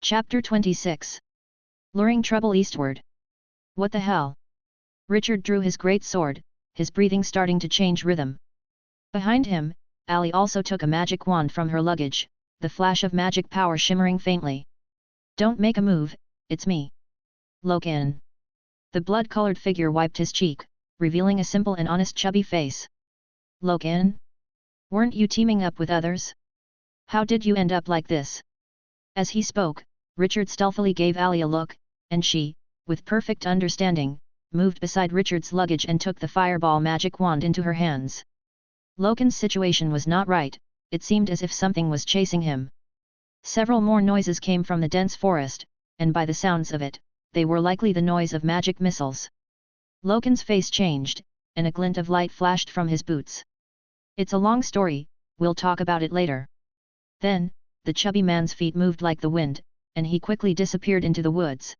Chapter 26. Luring trouble eastward. What the hell? Richard drew his great sword, his breathing starting to change rhythm. Behind him, Ali also took a magic wand from her luggage, the flash of magic power shimmering faintly. Don't make a move, it's me. Logan. The blood-colored figure wiped his cheek, revealing a simple and honest chubby face. Logan? Weren't you teaming up with others? How did you end up like this? As he spoke, Richard stealthily gave Ali a look, and she, with perfect understanding, moved beside Richard's luggage and took the fireball magic wand into her hands. Logan's situation was not right, it seemed as if something was chasing him. Several more noises came from the dense forest, and by the sounds of it, they were likely the noise of magic missiles. Logan's face changed, and a glint of light flashed from his boots. It's a long story, we'll talk about it later. Then, the chubby man's feet moved like the wind, and he quickly disappeared into the woods.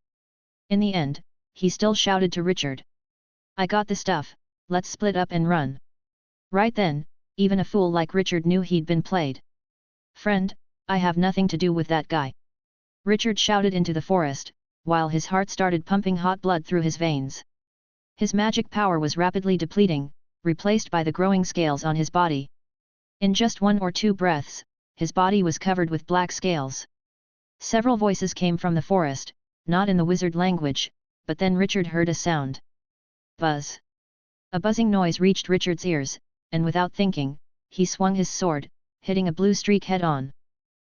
In the end, he still shouted to Richard. I got the stuff, let's split up and run. Right then, even a fool like Richard knew he'd been played. Friend, I have nothing to do with that guy. Richard shouted into the forest, while his heart started pumping hot blood through his veins. His magic power was rapidly depleting, replaced by the growing scales on his body. In just 1 or 2 breaths, his body was covered with black scales. Several voices came from the forest, not in the wizard language, but then Richard heard a sound. Buzz. A buzzing noise reached Richard's ears, and without thinking, he swung his sword, hitting a blue streak head-on.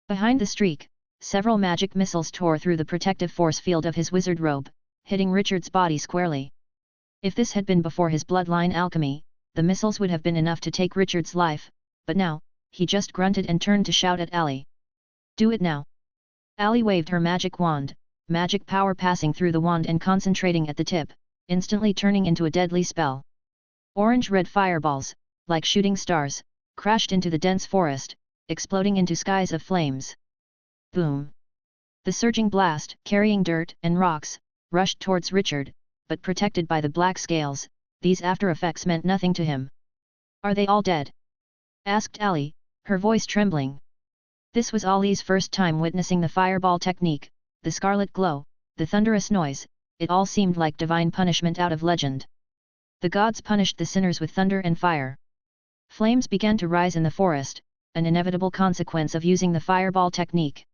Behind the streak, several magic missiles tore through the protective force field of his wizard robe, hitting Richard's body squarely. If this had been before his bloodline alchemy, the missiles would have been enough to take Richard's life, but now, he just grunted and turned to shout at Ali. Do it now. Ali waved her magic wand, magic power passing through the wand and concentrating at the tip, instantly turning into a deadly spell. Orange-red fireballs, like shooting stars, crashed into the dense forest, exploding into skies of flames. Boom! The surging blast, carrying dirt and rocks, rushed towards Richard, but protected by the black scales, these after-effects meant nothing to him. Are they all dead? Asked Ali, her voice trembling. This was Ali's first time witnessing the fireball technique, the scarlet glow, the thunderous noise, it all seemed like divine punishment out of legend. The gods punished the sinners with thunder and fire. Flames began to rise in the forest, an inevitable consequence of using the fireball technique.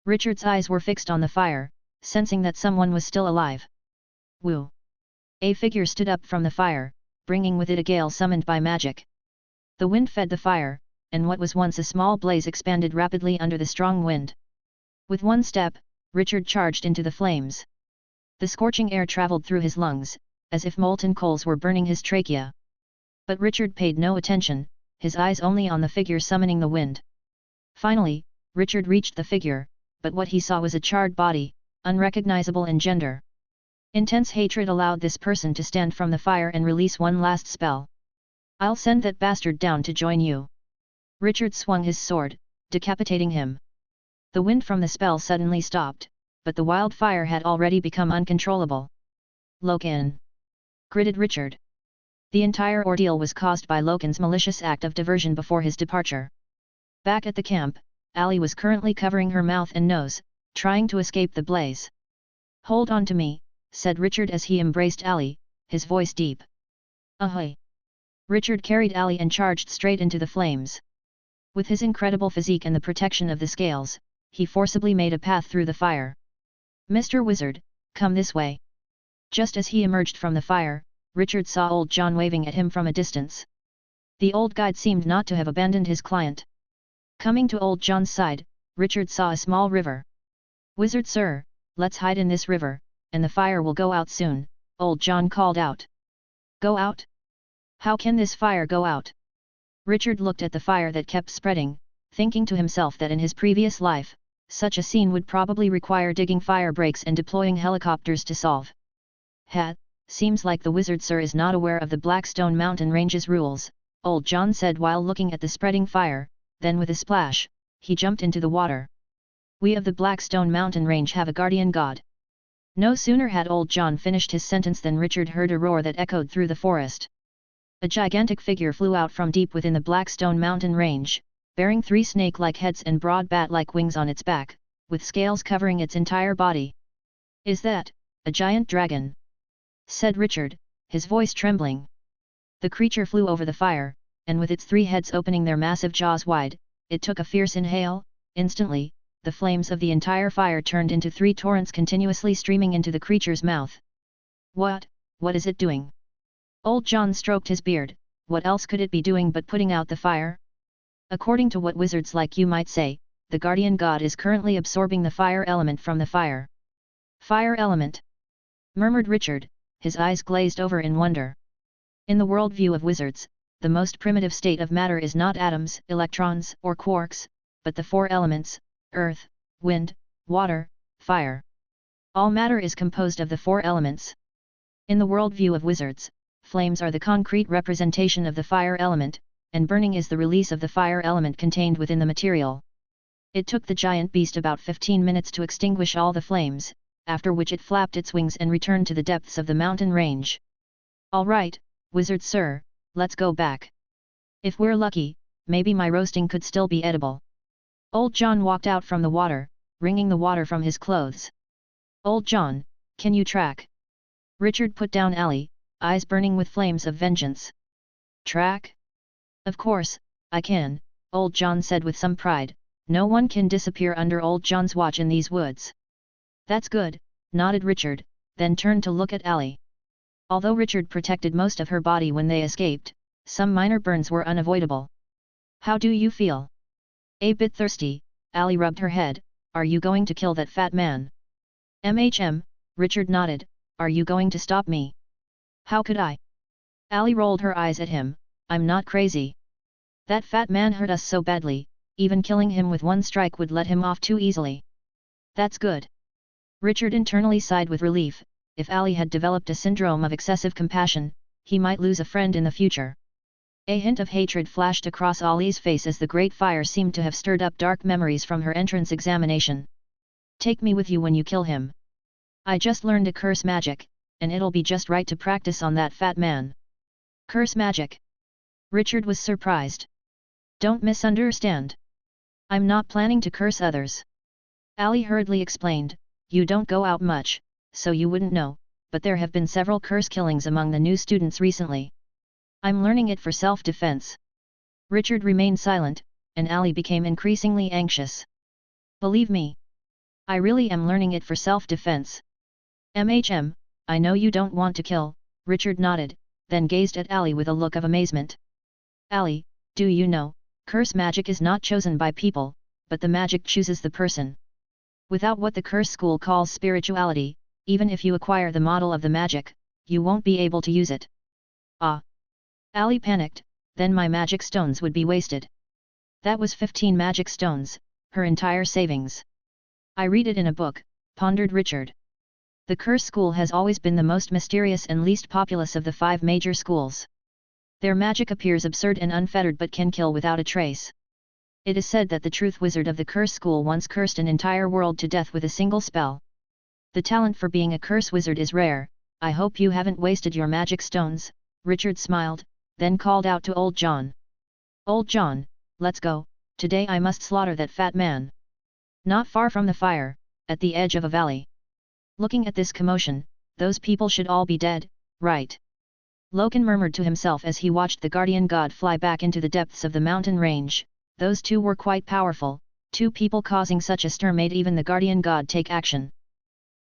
Richard's eyes were fixed on the fire, sensing that someone was still alive. Woo! A figure stood up from the fire, bringing with it a gale summoned by magic. The wind fed the fire, and what was once a small blaze expanded rapidly under the strong wind. With one step, Richard charged into the flames. The scorching air traveled through his lungs, as if molten coals were burning his trachea. But Richard paid no attention, his eyes only on the figure summoning the wind. Finally, Richard reached the figure, but what he saw was a charred body, unrecognizable in gender. Intense hatred allowed this person to stand from the fire and release one last spell. I'll send that bastard down to join you. Richard swung his sword, decapitating him. The wind from the spell suddenly stopped, but the wildfire had already become uncontrollable. Logan! Gritted Richard. The entire ordeal was caused by Logan's malicious act of diversion before his departure. Back at the camp, Ali was currently covering her mouth and nose, trying to escape the blaze. Hold on to me, said Richard as he embraced Ali, his voice deep. Ahoy! Richard carried Ali and charged straight into the flames. With his incredible physique and the protection of the scales, he forcibly made a path through the fire. Mr. Wizard, come this way. Just as he emerged from the fire, Richard saw old John waving at him from a distance. The old guide seemed not to have abandoned his client. Coming to old John's side, Richard saw a small river. Wizard sir, let's hide in this river, and the fire will go out soon, old John called out. Go out? How can this fire go out? Richard looked at the fire that kept spreading, thinking to himself that in his previous life, such a scene would probably require digging fire breaks and deploying helicopters to solve. Seems like the wizard sir is not aware of the Blackstone Mountain Range's rules, old John said while looking at the spreading fire, then with a splash, he jumped into the water. We of the Blackstone Mountain Range have a guardian god. No sooner had old John finished his sentence than Richard heard a roar that echoed through the forest. A gigantic figure flew out from deep within the Blackstone Mountain Range, bearing 3 snake-like heads and broad bat-like wings on its back, with scales covering its entire body. "Is that a giant dragon?" said Richard, his voice trembling. The creature flew over the fire, and with its 3 heads opening their massive jaws wide, it took a fierce inhale. Instantly, the flames of the entire fire turned into 3 torrents continuously streaming into the creature's mouth. What is it doing?" Old John stroked his beard. "What else could it be doing but putting out the fire? According to what wizards like you might say, the guardian god is currently absorbing the fire element from the fire." "Fire element?" murmured Richard, his eyes glazed over in wonder. In the worldview of wizards, the most primitive state of matter is not atoms, electrons, or quarks, but the 4 elements: earth, wind, water, fire. All matter is composed of the 4 elements. In the worldview of wizards, flames are the concrete representation of the fire element, and burning is the release of the fire element contained within the material. It took the giant beast about 15 minutes to extinguish all the flames, after which it flapped its wings and returned to the depths of the mountain range. "All right, wizard sir, let's go back. If we're lucky, maybe my roasting could still be edible." Old John walked out from the water, wringing the water from his clothes. "Old John, can you track?" Richard put down Allie, eyes burning with flames of vengeance. "Track? Of course, I can," Old John said with some pride. "No one can disappear under Old John's watch in these woods." "That's good," nodded Richard, then turned to look at Allie. Although Richard protected most of her body when they escaped, some minor burns were unavoidable. "How do you feel?" "A bit thirsty," Allie rubbed her head. "Are you going to kill that fat man?" Richard nodded. "Are you going to stop me?" "How could I?" Allie rolled her eyes at him. "I'm not crazy. That fat man hurt us so badly, even killing him with 1 strike would let him off too easily." "That's good." Richard internally sighed with relief. If Allie had developed a syndrome of excessive compassion, he might lose a friend in the future. A hint of hatred flashed across Ollie's face as the great fire seemed to have stirred up dark memories from her entrance examination. "Take me with you when you kill him. I just learned a curse magic, and it'll be just right to practice on that fat man." "Curse magic?" Richard was surprised. "Don't misunderstand. I'm not planning to curse others." Allie hurriedly explained. "You don't go out much, so you wouldn't know, but there have been several curse killings among the new students recently. I'm learning it for self-defense." Richard remained silent, and Allie became increasingly anxious. "Believe me, I really am learning it for self-defense." I know you don't want to kill," Richard nodded, then gazed at Allie with a look of amazement. "Allie, do you know, curse magic is not chosen by people, but the magic chooses the person. Without what the curse school calls spirituality, even if you acquire the model of the magic, you won't be able to use it." "Ah!" Allie panicked. "Then my magic stones would be wasted." That was 15 magic stones, her entire savings. "I read it in a book," pondered Richard. "The curse school has always been the most mysterious and least populous of the 5 major schools. Their magic appears absurd and unfettered but can kill without a trace. It is said that the truth wizard of the curse school once cursed an entire world to death with a single spell. The talent for being a curse wizard is rare. I hope you haven't wasted your magic stones." Richard smiled, then called out to Old John. "Old John, let's go, today I must slaughter that fat man." Not far from the fire, at the edge of a valley. Looking at this commotion, those people should all be dead, right? Loken murmured to himself as he watched the guardian god fly back into the depths of the mountain range. Those 2 were quite powerful, 2 people causing such a stir made even the guardian god take action.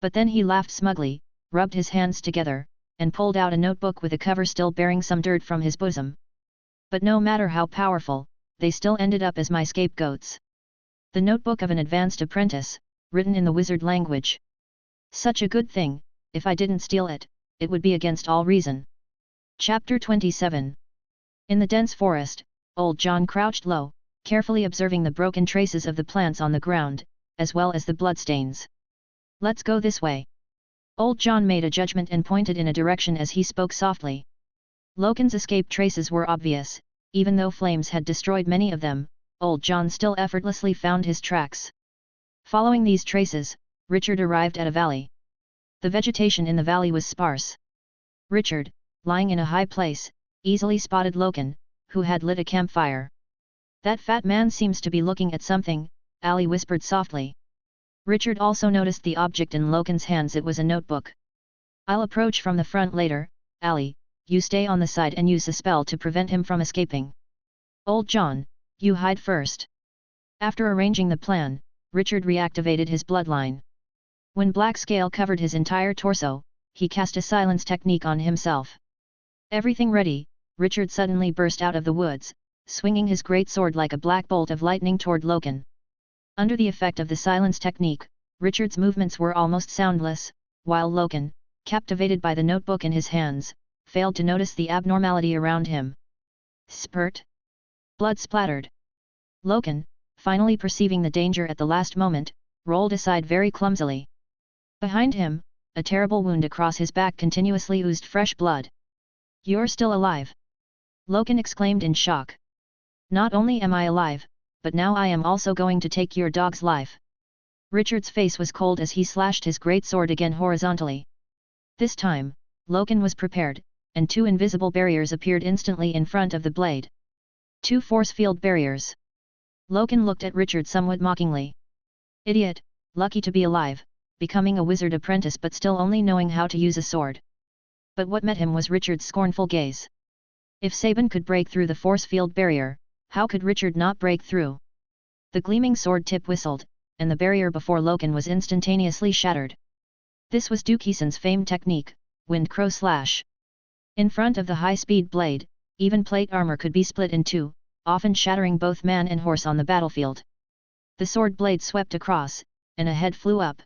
But then he laughed smugly, rubbed his hands together, and pulled out a notebook with a cover still bearing some dirt from his bosom. "But no matter how powerful, they still ended up as my scapegoats." The notebook of an advanced apprentice, written in the wizard language. "Such a good thing, if I didn't steal it, it would be against all reason." Chapter 27. In the dense forest, Old John crouched low, carefully observing the broken traces of the plants on the ground, as well as the bloodstains. "Let's go this way." Old John made a judgment and pointed in a direction as he spoke softly. Loken's escape traces were obvious. Even though flames had destroyed many of them, Old John still effortlessly found his tracks. Following these traces, Richard arrived at a valley. The vegetation in the valley was sparse. Richard, lying in a high place, easily spotted Loken, who had lit a campfire. "That fat man seems to be looking at something," Allie whispered softly. Richard also noticed the object in Loken's hands. It was a notebook. I'll approach from the front later, Ali, you stay on the side and use the spell to prevent him from escaping. Old John, you hide first. After arranging the plan, Richard reactivated his bloodline. When black scale covered his entire torso, he cast a silence technique on himself. Everything ready, Richard suddenly burst out of the woods, swinging his great sword like a black bolt of lightning toward Loken. Under the effect of the silence technique, Richard's movements were almost soundless, while Loken, captivated by the notebook in his hands, failed to notice the abnormality around him. Spurt! Blood splattered. Loken, finally perceiving the danger at the last moment, rolled aside very clumsily. Behind him, a terrible wound across his back continuously oozed fresh blood. You're still alive! Loken exclaimed in shock. Not only am I alive, but now I am also going to take your dog's life. Richard's face was cold as he slashed his great sword again horizontally. This time, Loken was prepared, and two invisible barriers appeared instantly in front of the blade. Two force field barriers. Loken looked at Richard somewhat mockingly. Idiot, lucky to be alive, becoming a wizard apprentice but still only knowing how to use a sword. But what met him was Richard's scornful gaze. If Sabin could break through the force field barrier, how could Richard not break through? The gleaming sword tip whistled, and the barrier before Loken was instantaneously shattered. This was Dukeson's famed technique, Wind Crow Slash. In front of the high-speed blade, even plate armor could be split in two, often shattering both man and horse on the battlefield. The sword blade swept across, and a head flew up.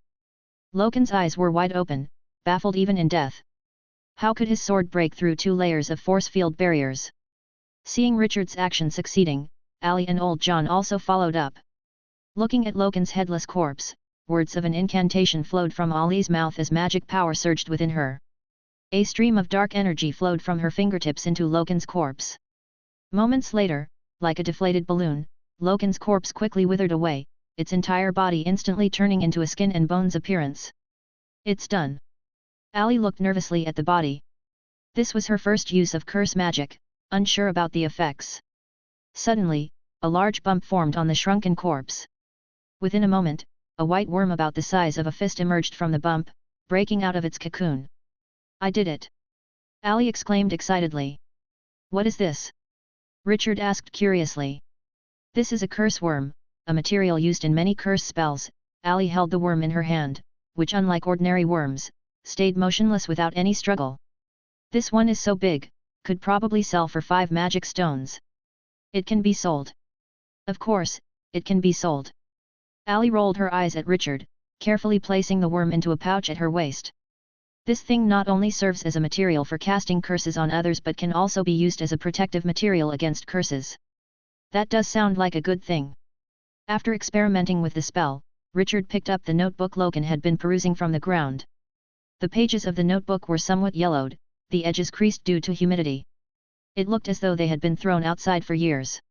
Loken's eyes were wide open, baffled even in death. How could his sword break through two layers of force field barriers? Seeing Richard's action succeeding, Ali and Old John also followed up. Looking at Loken's headless corpse, words of an incantation flowed from Ali's mouth as magic power surged within her. A stream of dark energy flowed from her fingertips into Loken's corpse. Moments later, like a deflated balloon, Loken's corpse quickly withered away, its entire body instantly turning into a skin and bones appearance. It's done. Ali looked nervously at the body. This was her first use of curse magic, unsure about the effects. Suddenly, a large bump formed on the shrunken corpse. Within a moment, a white worm about the size of a fist emerged from the bump, breaking out of its cocoon. I did it! Ali exclaimed excitedly. What is this? Richard asked curiously. This is a curse worm, a material used in many curse spells. Ali held the worm in her hand, which unlike ordinary worms, stayed motionless without any struggle. This one is so big, could probably sell for 5 magic stones. It can be sold. Of course, it can be sold. Ali rolled her eyes at Richard, carefully placing the worm into a pouch at her waist. This thing not only serves as a material for casting curses on others but can also be used as a protective material against curses. That does sound like a good thing. After experimenting with the spell, Richard picked up the notebook Loken had been perusing from the ground. The pages of the notebook were somewhat yellowed, the edges creased due to humidity. It looked as though they had been thrown outside for years.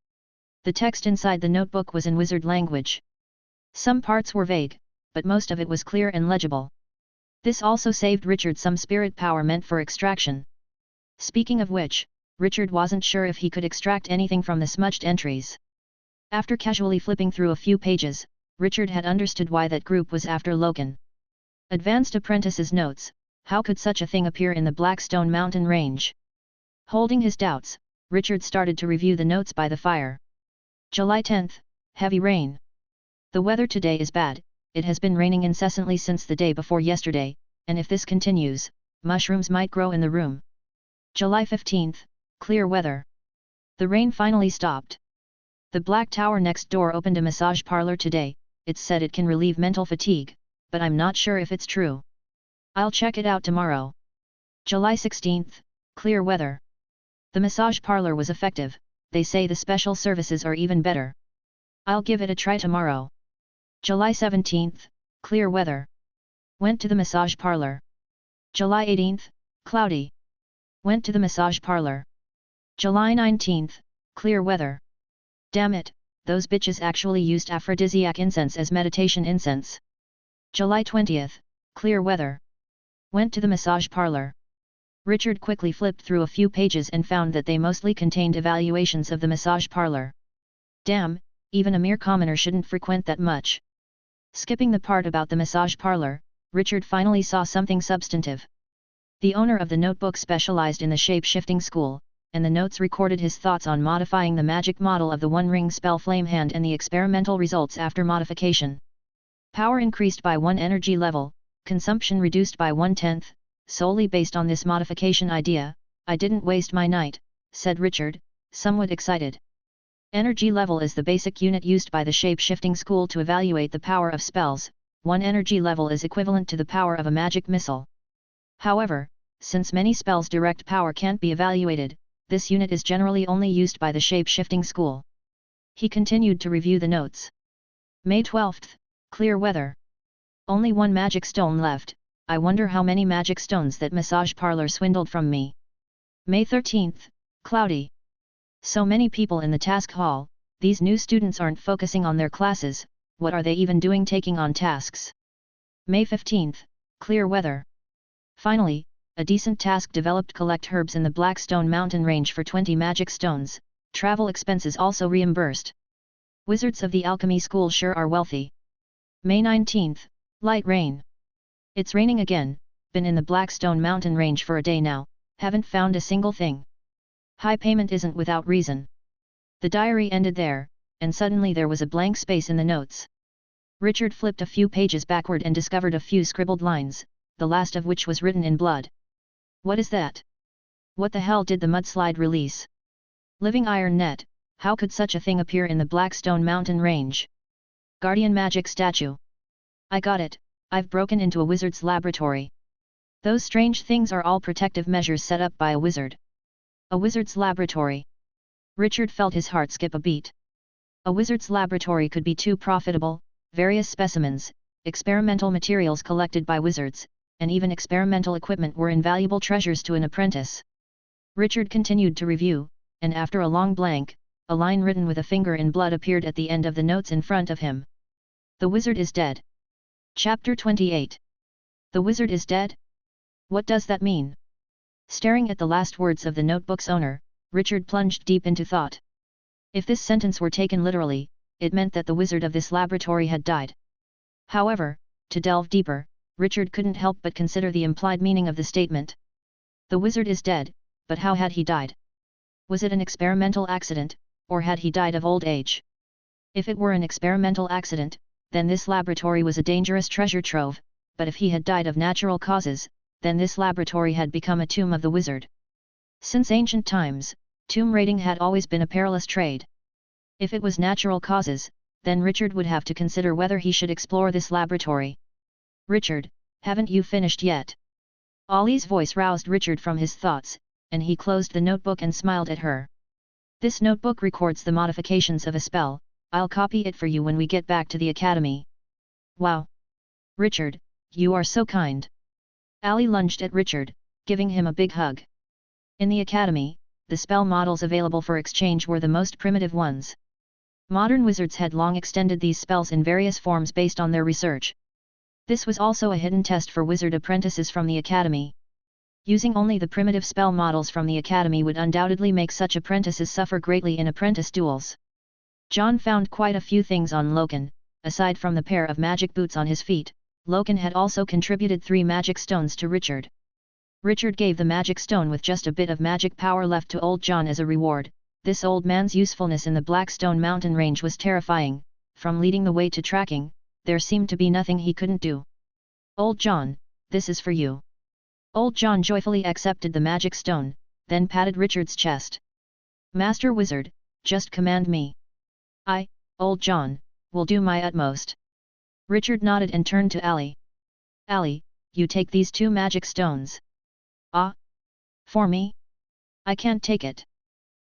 The text inside the notebook was in wizard language. Some parts were vague, but most of it was clear and legible. This also saved Richard some spirit power meant for extraction. Speaking of which, Richard wasn't sure if he could extract anything from the smudged entries. After casually flipping through a few pages, Richard had understood why that group was after Loken. Advanced Apprentice's notes, how could such a thing appear in the Blackstone Mountain range? Holding his doubts, Richard started to review the notes by the fire. July 10th, heavy rain. The weather today is bad, it has been raining incessantly since the day before yesterday, and if this continues, mushrooms might grow in the room. July 15th, clear weather. The rain finally stopped. The Black Tower next door opened a massage parlor today. It said it can relieve mental fatigue, but I'm not sure if it's true. I'll check it out tomorrow. July 16th, clear weather. The massage parlor was effective, they say the special services are even better. I'll give it a try tomorrow. July 17th, clear weather. Went to the massage parlor. July 18th, cloudy. Went to the massage parlor. July 19th, clear weather. Damn it, those bitches actually used aphrodisiac incense as meditation incense. July 20th, clear weather. Went to the massage parlor. Richard quickly flipped through a few pages and found that they mostly contained evaluations of the massage parlor. Damn, even a mere commoner shouldn't frequent that much. Skipping the part about the massage parlor, Richard finally saw something substantive. The owner of the notebook specialized in the shape-shifting school, and the notes recorded his thoughts on modifying the magic model of the one-ring spell Flame Hand and the experimental results after modification. Power increased by 1 energy level, consumption reduced by 1/10, solely based on this modification idea. I didn't waste my night, said Richard, somewhat excited. Energy level is the basic unit used by the shape-shifting school to evaluate the power of spells. 1 energy level is equivalent to the power of a magic missile. However, since many spells' direct power can't be evaluated, this unit is generally only used by the shape-shifting school. He continued to review the notes. May 12th, clear weather. Only 1 magic stone left. I wonder how many magic stones that massage parlor swindled from me. May 13th, cloudy. So many people in the task hall. These new students aren't focusing on their classes. What are they even doing taking on tasks? May 15th, clear weather. Finally, a decent task developed. Collect herbs in the Blackstone Mountain Range for 20 magic stones, travel expenses also reimbursed. Wizards of the Alchemy School sure are wealthy. May 19th, light rain. It's raining again, been in the Blackstone Mountain Range for a day now, haven't found a single thing. High payment isn't without reason. The diary ended there, and suddenly there was a blank space in the notes. Richard flipped a few pages backward and discovered a few scribbled lines, the last of which was written in blood. What is that? What the hell did the mudslide release? Living iron net, how could such a thing appear in the Blackstone Mountain Range? Guardian magic statue. I got it, I've broken into a wizard's laboratory. Those strange things are all protective measures set up by a wizard. A wizard's laboratory. Richard felt his heart skip a beat. A wizard's laboratory could be too profitable. Various specimens, experimental materials collected by wizards, and even experimental equipment were invaluable treasures to an apprentice. Richard continued to review, and after a long blank, a line written with a finger in blood appeared at the end of the notes in front of him. The wizard is dead. Chapter 28. The wizard is dead? What does that mean? Staring at the last words of the notebook's owner, Richard plunged deep into thought. If this sentence were taken literally, it meant that the wizard of this laboratory had died. However, to delve deeper, Richard couldn't help but consider the implied meaning of the statement. The wizard is dead, but how had he died? Was it an experimental accident, or had he died of old age? If it were an experimental accident, then this laboratory was a dangerous treasure trove, but if he had died of natural causes, then this laboratory had become a tomb of the wizard. Since ancient times, tomb raiding had always been a perilous trade. If it was natural causes, then Richard would have to consider whether he should explore this laboratory. Richard, haven't you finished yet? Ollie's voice roused Richard from his thoughts, and he closed the notebook and smiled at her. This notebook records the modifications of a spell. I'll copy it for you when we get back to the academy. Wow! Richard, you are so kind. Allie lunged at Richard, giving him a big hug. In the academy, the spell models available for exchange were the most primitive ones. Modern wizards had long extended these spells in various forms based on their research. This was also a hidden test for wizard apprentices from the academy. Using only the primitive spell models from the academy would undoubtedly make such apprentices suffer greatly in apprentice duels. John found quite a few things on Loken. Aside from the pair of magic boots on his feet, Loken had also contributed 3 magic stones to Richard. Richard gave the magic stone with just a bit of magic power left to old John as a reward. This old man's usefulness in the Blackstone Mountain Range was terrifying. From leading the way to tracking, there seemed to be nothing he couldn't do. Old John, this is for you. Old John joyfully accepted the magic stone, then patted Richard's chest. Master Wizard, just command me. I, Old John, will do my utmost. Richard nodded and turned to Allie. Allie, you take these 2 magic stones. Ah? For me? I can't take it.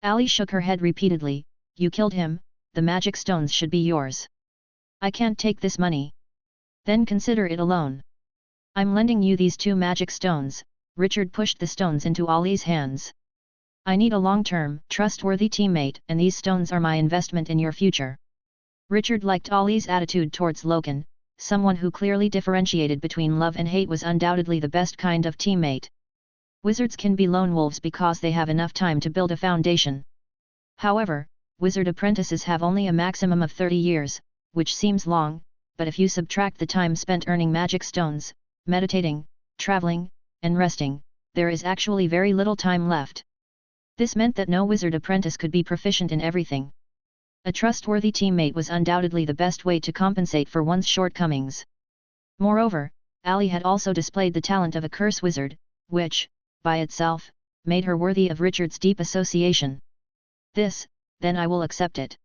Allie shook her head repeatedly. You killed him, the magic stones should be yours. I can't take this money. Then consider it a loan. I'm lending you these 2 magic stones. Richard pushed the stones into Ollie's hands. I need a long-term, trustworthy teammate, and these stones are my investment in your future. Richard liked Ollie's attitude towards Loken. Someone who clearly differentiated between love and hate was undoubtedly the best kind of teammate. Wizards can be lone wolves because they have enough time to build a foundation. However, wizard apprentices have only a maximum of 30 years, which seems long, but if you subtract the time spent earning magic stones, meditating, traveling, and resting, there is actually very little time left. This meant that no wizard apprentice could be proficient in everything. A trustworthy teammate was undoubtedly the best way to compensate for one's shortcomings. Moreover, Ali had also displayed the talent of a curse wizard, which, by itself, made her worthy of Richard's deep association. This, then I will accept it.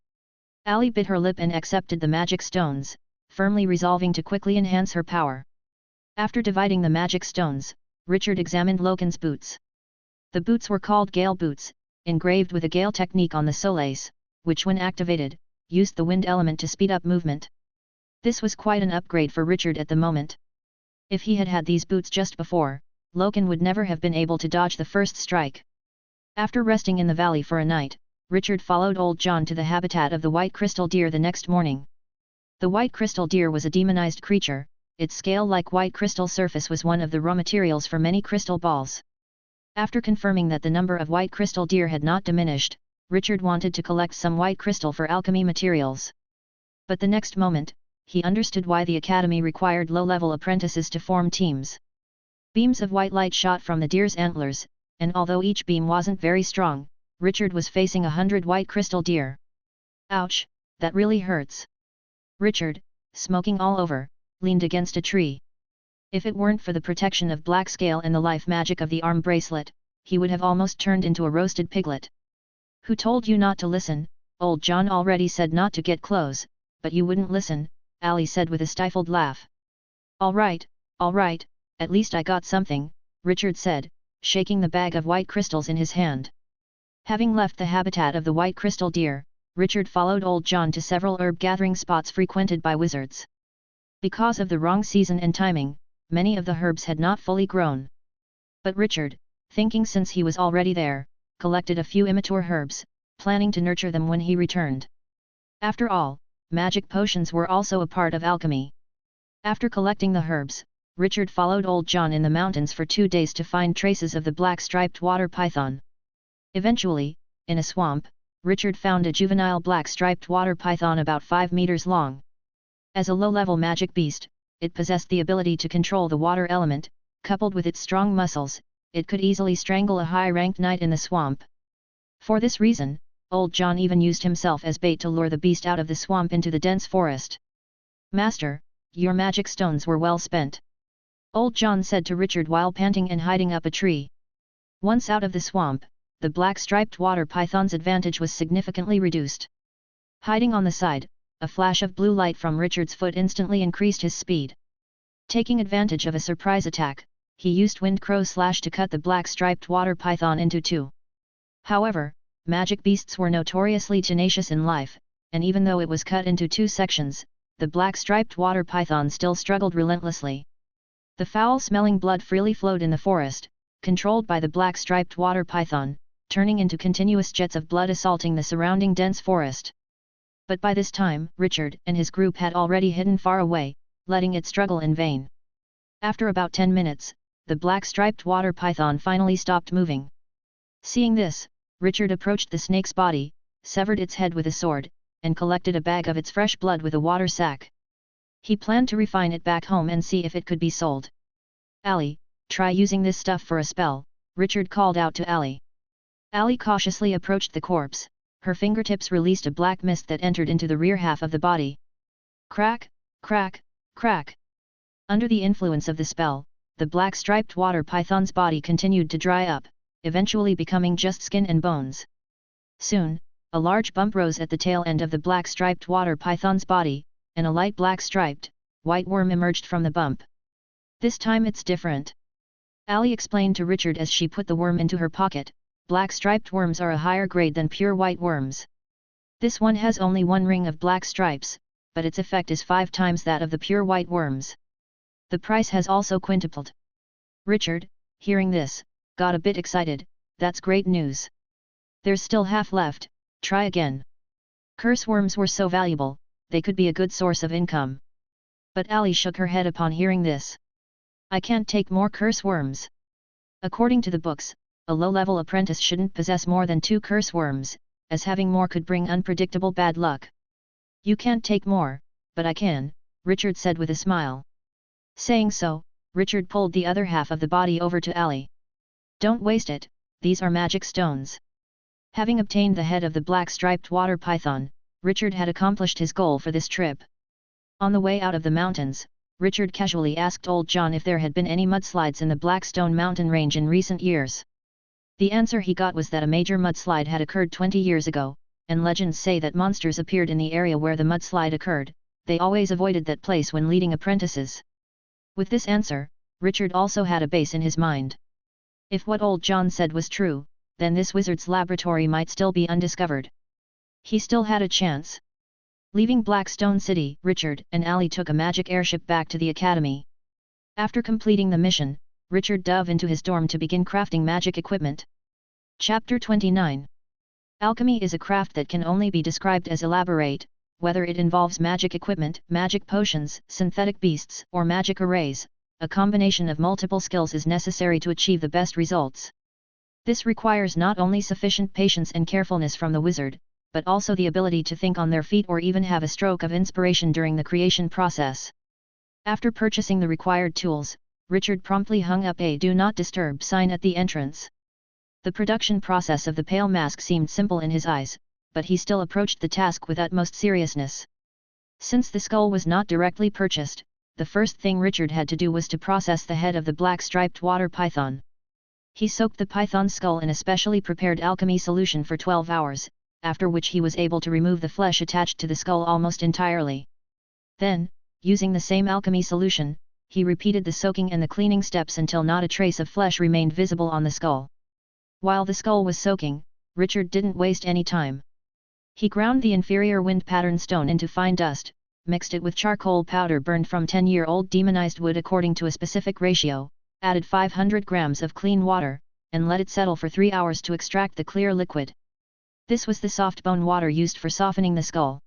Ali bit her lip and accepted the magic stones, firmly resolving to quickly enhance her power. After dividing the magic stones, Richard examined Loken's boots. The boots were called Gale boots, engraved with a Gale technique on the soles, which when activated, used the wind element to speed up movement. This was quite an upgrade for Richard at the moment. If he had had these boots just before, Loken would never have been able to dodge the first strike. After resting in the valley for a night, Richard followed Old John to the habitat of the white crystal deer the next morning. The white crystal deer was a demonized creature, its scale-like white crystal surface was one of the raw materials for many crystal balls. After confirming that the number of white crystal deer had not diminished, Richard wanted to collect some white crystal for alchemy materials. But the next moment, he understood why the academy required low-level apprentices to form teams. Beams of white light shot from the deer's antlers, and although each beam wasn't very strong, Richard was facing 100 white crystal deer. Ouch, that really hurts. Richard, smoking all over, leaned against a tree. If it weren't for the protection of black scale and the life magic of the arm bracelet, he would have almost turned into a roasted piglet. Who told you not to listen? Old John already said not to get close, but you wouldn't listen, Ali said with a stifled laugh. All right, at least I got something, Richard said, shaking the bag of white crystals in his hand. Having left the habitat of the white crystal deer, Richard followed Old John to several herb-gathering spots frequented by wizards. Because of the wrong season and timing, many of the herbs had not fully grown. But Richard, thinking since he was already there, collected a few immature herbs, planning to nurture them when he returned. After all, magic potions were also a part of alchemy. After collecting the herbs, Richard followed Old John in the mountains for 2 days to find traces of the black-striped water python. Eventually, in a swamp, Richard found a juvenile black-striped water python about 5 meters long. As a low-level magic beast, it possessed the ability to control the water element. Coupled with its strong muscles, it could easily strangle a high-ranked knight in the swamp. For this reason, Old John even used himself as bait to lure the beast out of the swamp into the dense forest. Master, your magic stones were well spent. Old John said to Richard while panting and hiding up a tree. Once out of the swamp, the black-striped water python's advantage was significantly reduced. Hiding on the side, a flash of blue light from Richard's foot instantly increased his speed. Taking advantage of a surprise attack, he used Wind Crow Slash to cut the black-striped water python into 2. However, magic beasts were notoriously tenacious in life, and even though it was cut into 2 sections, the black-striped water python still struggled relentlessly. The foul-smelling blood freely flowed in the forest, controlled by the black-striped water python, turning into continuous jets of blood assaulting the surrounding dense forest. But by this time, Richard and his group had already hidden far away, letting it struggle in vain. After about 10 minutes, the black-striped water python finally stopped moving. Seeing this, Richard approached the snake's body, severed its head with a sword, and collected a bag of its fresh blood with a water sack. He planned to refine it back home and see if it could be sold. Ali, try using this stuff for a spell, Richard called out to Ali. Ali cautiously approached the corpse, her fingertips released a black mist that entered into the rear half of the body. Crack, crack, crack. Under the influence of the spell, the black-striped water python's body continued to dry up, eventually becoming just skin and bones. Soon, a large bump rose at the tail end of the black-striped water python's body, and a light black-striped, white worm emerged from the bump. This time it's different. Ali explained to Richard as she put the worm into her pocket. Black-striped worms are a higher grade than pure white worms. This one has only 1 ring of black stripes, but its effect is 5 times that of the pure white worms. The price has also quintupled. Richard, hearing this, got a bit excited. That's great news. There's still half left, try again. Curse worms were so valuable, they could be a good source of income. But Ali shook her head upon hearing this. I can't take more curse worms. According to the books, a low-level apprentice shouldn't possess more than 2 curse worms, as having more could bring unpredictable bad luck. You can't take more, but I can, Richard said with a smile. Saying so, Richard pulled the other half of the body over to Ali. Don't waste it, these are magic stones. Having obtained the head of the black-striped water python, Richard had accomplished his goal for this trip. On the way out of the mountains, Richard casually asked Old John if there had been any mudslides in the Blackstone mountain range in recent years. The answer he got was that a major mudslide had occurred 20 years ago, and legends say that monsters appeared in the area where the mudslide occurred. They always avoided that place when leading apprentices. With this answer, Richard also had a base in his mind. If what Old John said was true, then this wizard's laboratory might still be undiscovered. He still had a chance. Leaving Blackstone City, Richard and Ali took a magic airship back to the academy. After completing the mission, Richard dove into his dorm to begin crafting magic equipment. Chapter 29. Alchemy is a craft that can only be described as elaborate, whether it involves magic equipment, magic potions, synthetic beasts, or magic arrays. A combination of multiple skills is necessary to achieve the best results. This requires not only sufficient patience and carefulness from the wizard, but also the ability to think on their feet or even have a stroke of inspiration during the creation process. After purchasing the required tools, Richard promptly hung up a "Do Not Disturb" sign at the entrance. The production process of the pale mask seemed simple in his eyes, but he still approached the task with utmost seriousness. Since the skull was not directly purchased, the first thing Richard had to do was to process the head of the black-striped water python. He soaked the python's skull in a specially prepared alchemy solution for 12 hours, after which he was able to remove the flesh attached to the skull almost entirely. Then, using the same alchemy solution, he repeated the soaking and the cleaning steps until not a trace of flesh remained visible on the skull. While the skull was soaking, Richard didn't waste any time. He ground the inferior wind pattern stone into fine dust, mixed it with charcoal powder burned from 10-year-old demonized wood according to a specific ratio, added 500 grams of clean water, and let it settle for 3 hours to extract the clear liquid. This was the soft bone water used for softening the skull.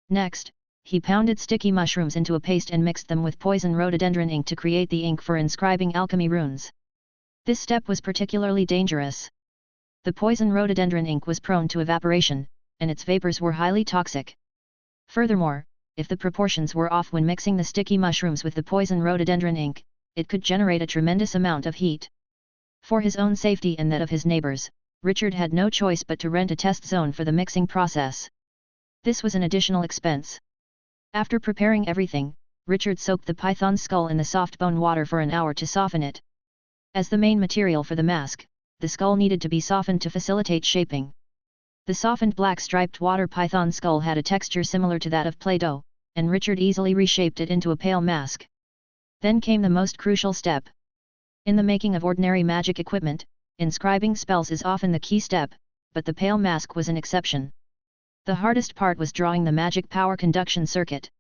Next, he pounded sticky mushrooms into a paste and mixed them with poison rhododendron ink to create the ink for inscribing alchemy runes. This step was particularly dangerous. The poison rhododendron ink was prone to evaporation, and its vapors were highly toxic. Furthermore, if the proportions were off when mixing the sticky mushrooms with the poison rhododendron ink, it could generate a tremendous amount of heat. For his own safety and that of his neighbors, Richard had no choice but to rent a test zone for the mixing process. This was an additional expense. After preparing everything, Richard soaked the python's skull in the soft bone water for an hour to soften it. As the main material for the mask, the skull needed to be softened to facilitate shaping. The softened black-striped water python skull had a texture similar to that of Play-Doh, and Richard easily reshaped it into a pale mask. Then came the most crucial step. In the making of ordinary magic equipment, inscribing spells is often the key step, but the pale mask was an exception. The hardest part was drawing the magic power conduction circuit.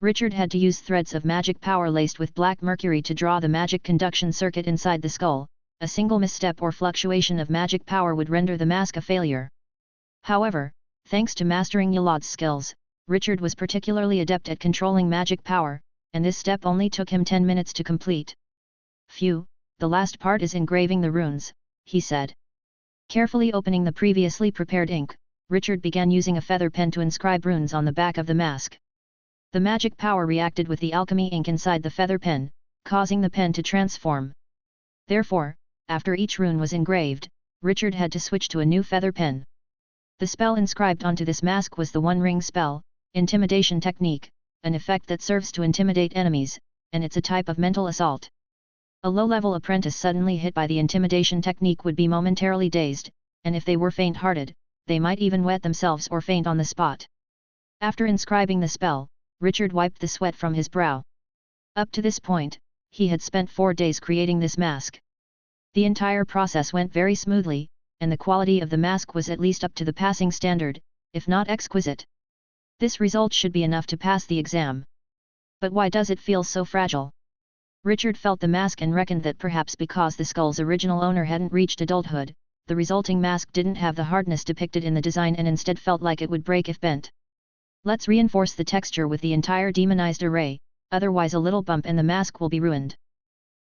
Richard had to use threads of magic power laced with black mercury to draw the magic conduction circuit inside the skull. A single misstep or fluctuation of magic power would render the mask a failure. However, thanks to mastering Yolad's skills, Richard was particularly adept at controlling magic power, and this step only took him 10 minutes to complete. "Phew, the last part is engraving the runes," he said. Carefully opening the previously prepared ink, Richard began using a feather pen to inscribe runes on the back of the mask. The magic power reacted with the alchemy ink inside the feather pen, causing the pen to transform. Therefore, after each rune was engraved, Richard had to switch to a new feather pen. The spell inscribed onto this mask was the One Ring spell, Intimidation Technique, an effect that serves to intimidate enemies, and it's a type of mental assault. A low-level apprentice suddenly hit by the intimidation technique would be momentarily dazed, and if they were faint-hearted, they might even wet themselves or faint on the spot. After inscribing the spell, Richard wiped the sweat from his brow. Up to this point, he had spent 4 days creating this mask. The entire process went very smoothly, and the quality of the mask was at least up to the passing standard, if not exquisite. This result should be enough to pass the exam. But why does it feel so fragile? Richard felt the mask and reckoned that perhaps because the skull's original owner hadn't reached adulthood, the resulting mask didn't have the hardness depicted in the design and instead felt like it would break if bent. "Let's reinforce the texture with the entire demonized array, otherwise a little bump and the mask will be ruined."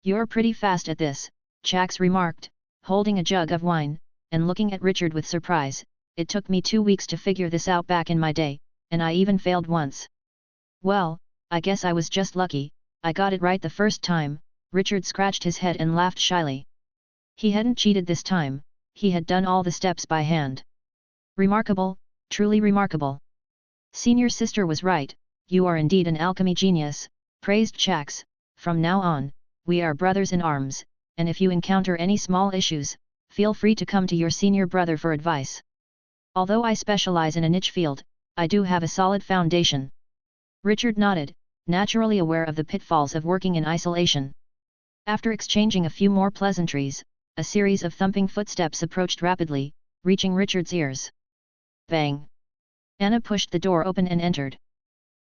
"You're pretty fast at this," Chax remarked, holding a jug of wine, and looking at Richard with surprise. "It took me 2 weeks to figure this out back in my day, and I even failed once." "Well, I guess I was just lucky, I got it right the first time." Richard scratched his head and laughed shyly. He hadn't cheated this time, he had done all the steps by hand. "Remarkable, truly remarkable. Senior sister was right, you are indeed an alchemy genius," praised Shax. "From now on, we are brothers in arms, and if you encounter any small issues, feel free to come to your senior brother for advice. Although I specialize in a niche field, I do have a solid foundation." Richard nodded, naturally aware of the pitfalls of working in isolation. After exchanging a few more pleasantries, a series of thumping footsteps approached rapidly, reaching Richard's ears. Bang! Anna pushed the door open and entered.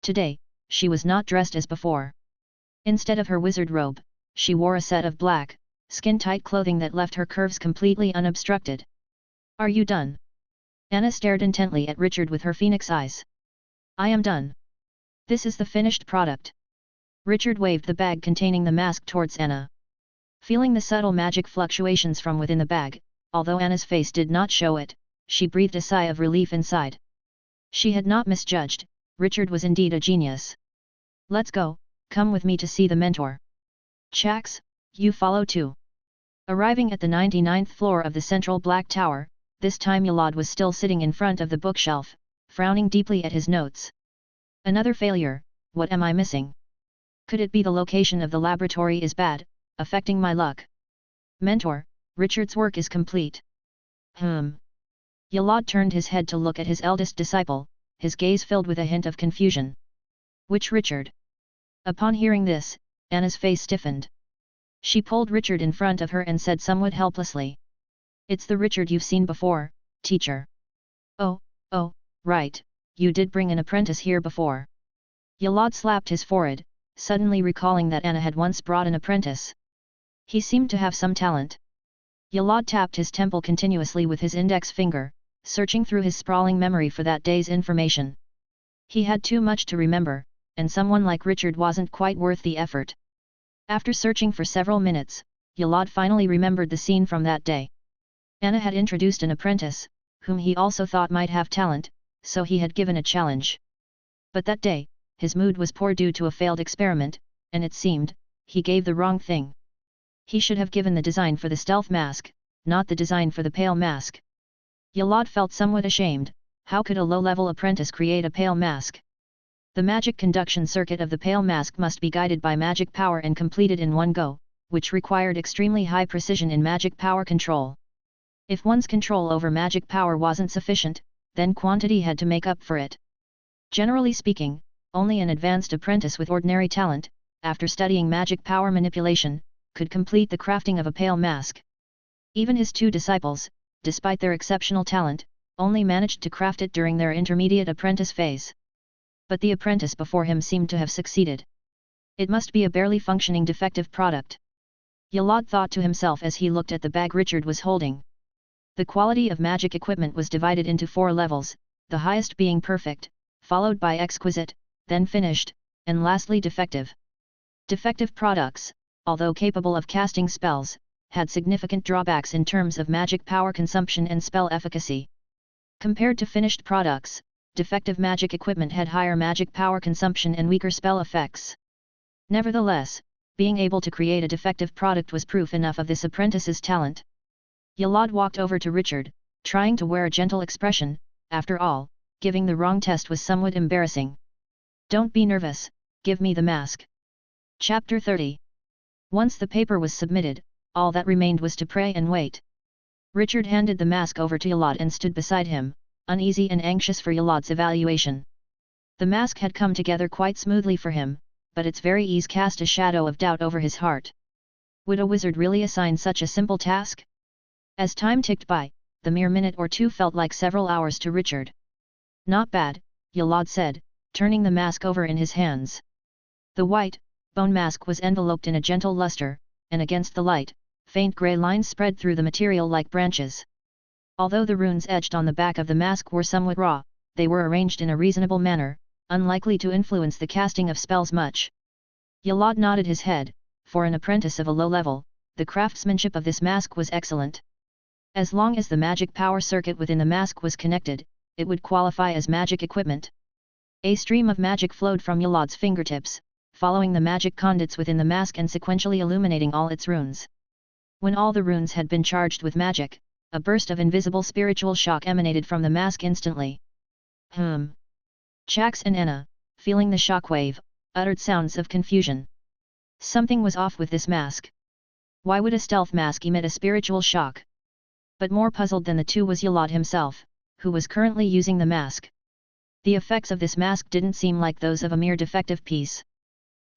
Today, she was not dressed as before. Instead of her wizard robe, she wore a set of black, skin-tight clothing that left her curves completely unobstructed. "Are you done?" Anna stared intently at Richard with her phoenix eyes. "I am done. This is the finished product." Richard waved the bag containing the mask towards Anna. Feeling the subtle magic fluctuations from within the bag, although Anna's face did not show it, she breathed a sigh of relief inside. She had not misjudged, Richard was indeed a genius. "Let's go, come with me to see the mentor. Shax, you follow too." Arriving at the 99th floor of the central black tower, this time Yalad was still sitting in front of the bookshelf, frowning deeply at his notes. "Another failure, what am I missing? Could it be the location of the laboratory is bad, affecting my luck? Mentor, Richard's work is complete." Yalad turned his head to look at his eldest disciple, his gaze filled with a hint of confusion. "Which Richard?" Upon hearing this, Anna's face stiffened. She pulled Richard in front of her and said somewhat helplessly. "It's the Richard you've seen before, teacher." Oh, right, you did bring an apprentice here before." Yalad slapped his forehead, suddenly recalling that Anna had once brought an apprentice. He seemed to have some talent. Yalad tapped his temple continuously with his index finger, searching through his sprawling memory for that day's information. He had too much to remember, and someone like Richard wasn't quite worth the effort. After searching for several minutes, Yalad finally remembered the scene from that day. Anna had introduced an apprentice, whom he also thought might have talent, so he had given a challenge. But that day, his mood was poor due to a failed experiment, and it seemed, he gave the wrong thing. He should have given the design for the stealth mask, not the design for the pale mask. Yalad felt somewhat ashamed. How could a low-level apprentice create a pale mask? The magic conduction circuit of the pale mask must be guided by magic power and completed in one go, which required extremely high precision in magic power control. If one's control over magic power wasn't sufficient, then quantity had to make up for it. Generally speaking, only an advanced apprentice with ordinary talent, after studying magic power manipulation, could complete the crafting of a pale mask. Even his two disciples, despite their exceptional talent, only managed to craft it during their intermediate apprentice phase. But the apprentice before him seemed to have succeeded. It must be a barely functioning defective product. Yalad thought to himself as he looked at the bag Richard was holding. The quality of magic equipment was divided into 4 levels, the highest being perfect, followed by exquisite, then finished, and lastly defective. Defective products, although capable of casting spells, had significant drawbacks in terms of magic power consumption and spell efficacy. Compared to finished products, defective magic equipment had higher magic power consumption and weaker spell effects. Nevertheless, being able to create a defective product was proof enough of this apprentice's talent. Yalad walked over to Richard, trying to wear a gentle expression. After all, giving the wrong test was somewhat embarrassing. "Don't be nervous, give me the mask." Chapter 30. Once the paper was submitted, all that remained was to pray and wait. Richard handed the mask over to Yalad and stood beside him, uneasy and anxious for Yalad's evaluation. The mask had come together quite smoothly for him, but its very ease cast a shadow of doubt over his heart. Would a wizard really assign such a simple task? As time ticked by, the mere minute or two felt like several hours to Richard. "Not bad," Yalad said, turning the mask over in his hands. The white, bone mask was enveloped in a gentle luster, and against the light, faint grey lines spread through the material like branches. Although the runes etched on the back of the mask were somewhat raw, they were arranged in a reasonable manner, unlikely to influence the casting of spells much. Yalad nodded his head. For an apprentice of a low level, the craftsmanship of this mask was excellent. As long as the magic power circuit within the mask was connected, it would qualify as magic equipment. A stream of magic flowed from Yolad's fingertips, following the magic conduits within the mask and sequentially illuminating all its runes. When all the runes had been charged with magic, a burst of invisible spiritual shock emanated from the mask instantly. Jax and Anna, feeling the shockwave, uttered sounds of confusion. Something was off with this mask. Why would a stealth mask emit a spiritual shock? But more puzzled than the two was Yolad himself, who was currently using the mask. The effects of this mask didn't seem like those of a mere defective piece.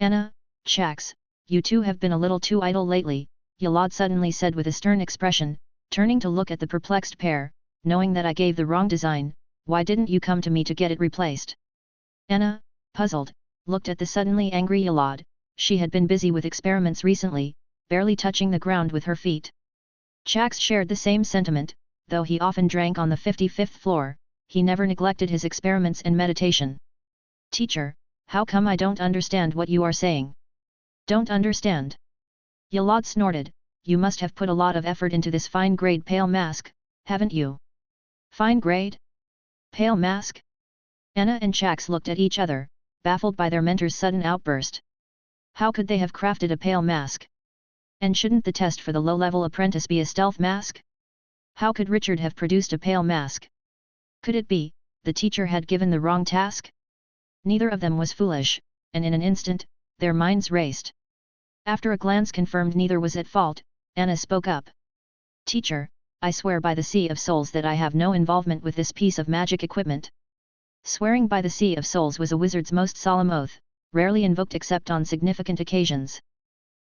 Anna, Jax, you two have been a little too idle lately, Yolad suddenly said with a stern expression, turning to look at the perplexed pair, knowing that I gave the wrong design, why didn't you come to me to get it replaced? Anna, puzzled, looked at the suddenly angry Yolad. She had been busy with experiments recently, barely touching the ground with her feet. Jax shared the same sentiment, though he often drank on the 55th floor, he never neglected his experiments and meditation. Teacher, how come I don't understand what you are saying? Don't understand? Yolad snorted, you must have put a lot of effort into this fine-grade pale mask, haven't you? Fine-grade? Pale mask? Anna and Jax looked at each other, baffled by their mentor's sudden outburst. How could they have crafted a pale mask? And shouldn't the test for the low-level apprentice be a stealth mask? How could Richard have produced a pale mask? Could it be, the teacher had given the wrong task? Neither of them was foolish, and in an instant, their minds raced. After a glance confirmed neither was at fault, Anna spoke up. Teacher, I swear by the Sea of Souls that I have no involvement with this piece of magic equipment. Swearing by the Sea of Souls was a wizard's most solemn oath, rarely invoked except on significant occasions.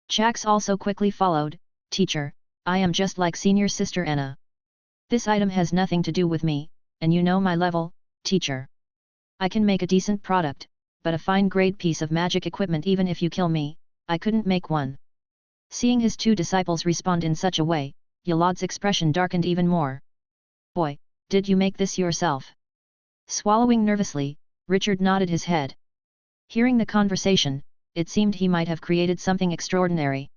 Jax also quickly followed, Teacher, I am just like senior sister Anna. This item has nothing to do with me, and you know my level, teacher. I can make a decent product, but a fine-grade piece of magic equipment even if you kill me, I couldn't make one. Seeing his two disciples respond in such a way, Yolad's expression darkened even more. Boy, did you make this yourself? Swallowing nervously, Richard nodded his head. Hearing the conversation, it seemed he might have created something extraordinary.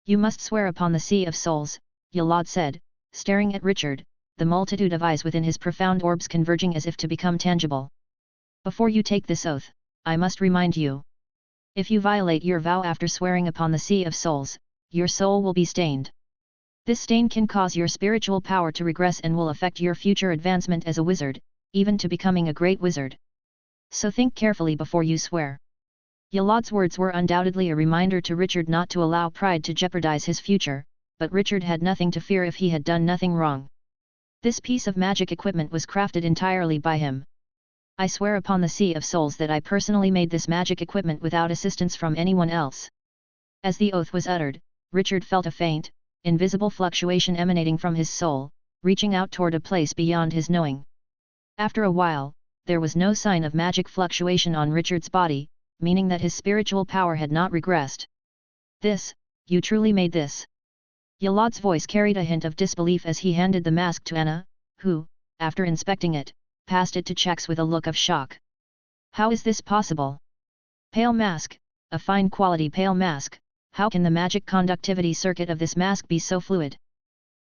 You must swear upon the Sea of Souls, Yolad said, staring at Richard, the multitude of eyes within his profound orbs converging as if to become tangible. Before you take this oath, I must remind you. If you violate your vow after swearing upon the Sea of Souls, your soul will be stained. This stain can cause your spiritual power to regress and will affect your future advancement as a wizard, even to becoming a great wizard. So think carefully before you swear. Yolad's words were undoubtedly a reminder to Richard not to allow pride to jeopardize his future, but Richard had nothing to fear if he had done nothing wrong. This piece of magic equipment was crafted entirely by him. I swear upon the Sea of Souls that I personally made this magic equipment without assistance from anyone else. As the oath was uttered, Richard felt a faint, invisible fluctuation emanating from his soul, reaching out toward a place beyond his knowing. After a while, there was no sign of magic fluctuation on Richard's body, meaning that his spiritual power had not regressed. This, you truly made this? Yolad's voice carried a hint of disbelief as he handed the mask to Anna, who, after inspecting it, passed it to Jax with a look of shock. How is this possible? Pale mask, a fine quality pale mask, how can the magic conductivity circuit of this mask be so fluid?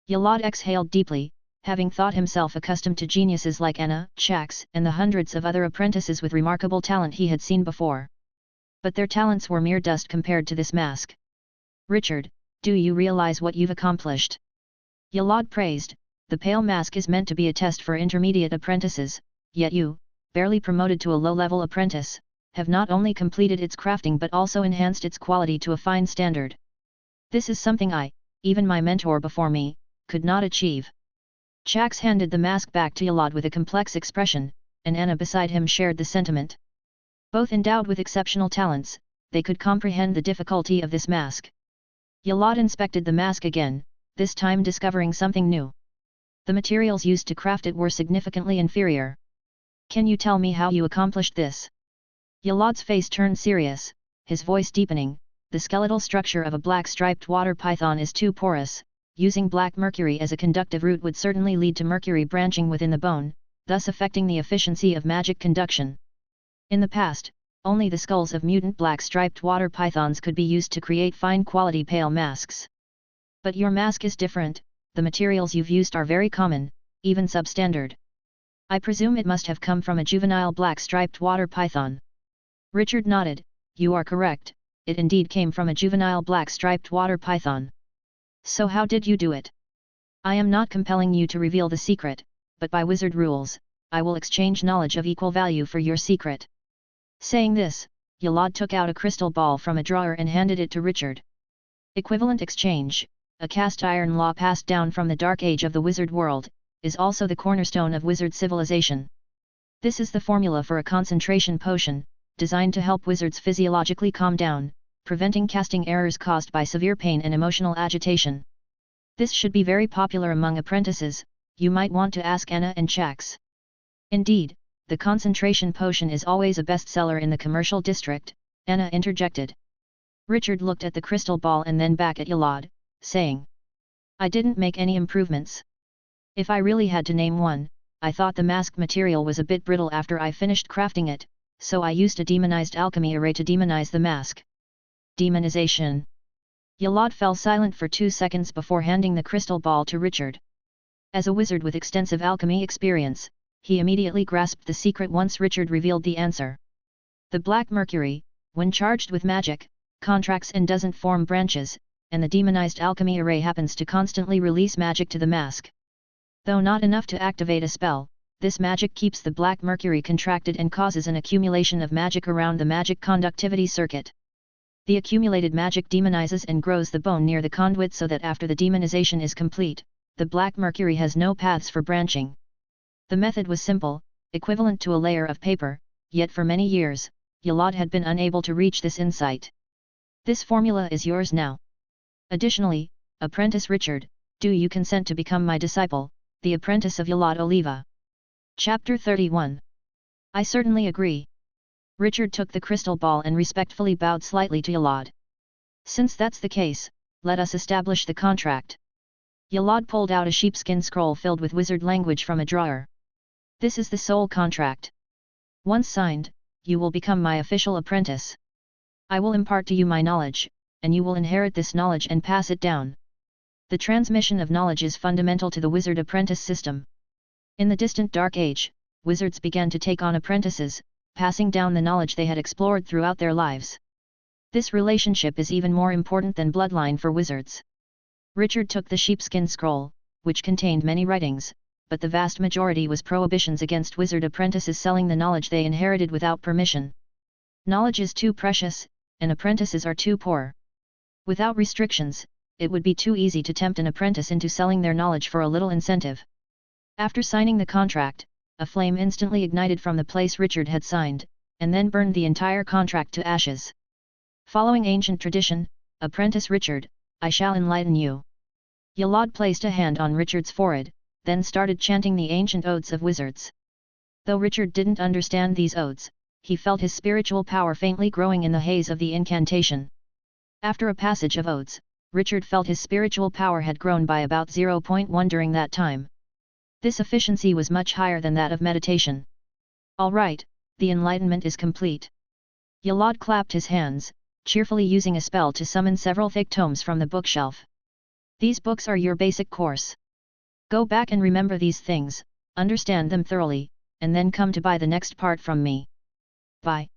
Yolad exhaled deeply, having thought himself accustomed to geniuses like Anna, Jax, and the hundreds of other apprentices with remarkable talent he had seen before. But their talents were mere dust compared to this mask. Richard, do you realize what you've accomplished? Yolad praised, the pale mask is meant to be a test for intermediate apprentices, yet you, barely promoted to a low-level apprentice, have not only completed its crafting but also enhanced its quality to a fine standard. This is something I, even my mentor before me, could not achieve. Jax handed the mask back to Yolad with a complex expression, and Anna beside him shared the sentiment. Both endowed with exceptional talents, they could comprehend the difficulty of this mask. Yolad inspected the mask again, this time discovering something new. The materials used to craft it were significantly inferior. Can you tell me how you accomplished this? Yolad's face turned serious, his voice deepening. The skeletal structure of a black striped water python is too porous. Using black mercury as a conductive root would certainly lead to mercury branching within the bone, thus affecting the efficiency of magic conduction. In the past, only the skulls of mutant black striped water pythons could be used to create fine-quality pale masks. But your mask is different, the materials you've used are very common, even substandard. I presume it must have come from a juvenile black-striped water python. Richard nodded. You are correct, it indeed came from a juvenile black-striped water python. So how did you do it? I am not compelling you to reveal the secret, but by wizard rules, I will exchange knowledge of equal value for your secret. Saying this, Yalad took out a crystal ball from a drawer and handed it to Richard. Equivalent exchange, a cast iron law passed down from the dark age of the wizard world, is also the cornerstone of wizard civilization. This is the formula for a concentration potion, designed to help wizards physiologically calm down, preventing casting errors caused by severe pain and emotional agitation. This should be very popular among apprentices. You might want to ask Anna and Chax. Indeed, the concentration potion is always a bestseller in the commercial district, Anna interjected. Richard looked at the crystal ball and then back at Yalad, saying, I didn't make any improvements. If I really had to name one, I thought the mask material was a bit brittle after I finished crafting it, so I used a demonized alchemy array to demonize the mask. Demonization. Yalad fell silent for 2 seconds before handing the crystal ball to Richard. As a wizard with extensive alchemy experience, he immediately grasped the secret once Richard revealed the answer. The black mercury, when charged with magic, contracts and doesn't form branches, and the demonized alchemy array happens to constantly release magic to the mask. Though not enough to activate a spell, this magic keeps the black mercury contracted and causes an accumulation of magic around the magic conductivity circuit. The accumulated magic demonizes and grows the bone near the conduit so that after the demonization is complete, the black mercury has no paths for branching. The method was simple, equivalent to a layer of paper, yet for many years, Yalad had been unable to reach this insight. This formula is yours now. Additionally, Apprentice Richard, do you consent to become my disciple, the apprentice of Yalad Oliva? Chapter 31. I certainly agree. Richard took the crystal ball and respectfully bowed slightly to Yalad. Since that's the case, let us establish the contract. Yalad pulled out a sheepskin scroll filled with wizard language from a drawer. This is the sole contract. Once signed, you will become my official apprentice. I will impart to you my knowledge, and you will inherit this knowledge and pass it down. The transmission of knowledge is fundamental to the wizard apprentice system. In the distant Dark Age, wizards began to take on apprentices, passing down the knowledge they had explored throughout their lives. This relationship is even more important than bloodline for wizards. Richard took the sheepskin scroll, which contained many writings, but the vast majority was prohibitions against wizard apprentices selling the knowledge they inherited without permission. Knowledge is too precious, and apprentices are too poor. Without restrictions, it would be too easy to tempt an apprentice into selling their knowledge for a little incentive. After signing the contract, a flame instantly ignited from the place Richard had signed, and then burned the entire contract to ashes. Following ancient tradition, Apprentice Richard, I shall enlighten you. Yalad placed a hand on Richard's forehead, then started chanting the ancient odes of wizards. Though Richard didn't understand these odes, he felt his spiritual power faintly growing in the haze of the incantation. After a passage of odes, Richard felt his spiritual power had grown by about 0.1 during that time. This efficiency was much higher than that of meditation. All right, the enlightenment is complete. Yalad clapped his hands, cheerfully using a spell to summon several thick tomes from the bookshelf. These books are your basic course. Go back and remember these things, understand them thoroughly, and then come to buy the next part from me. Buy?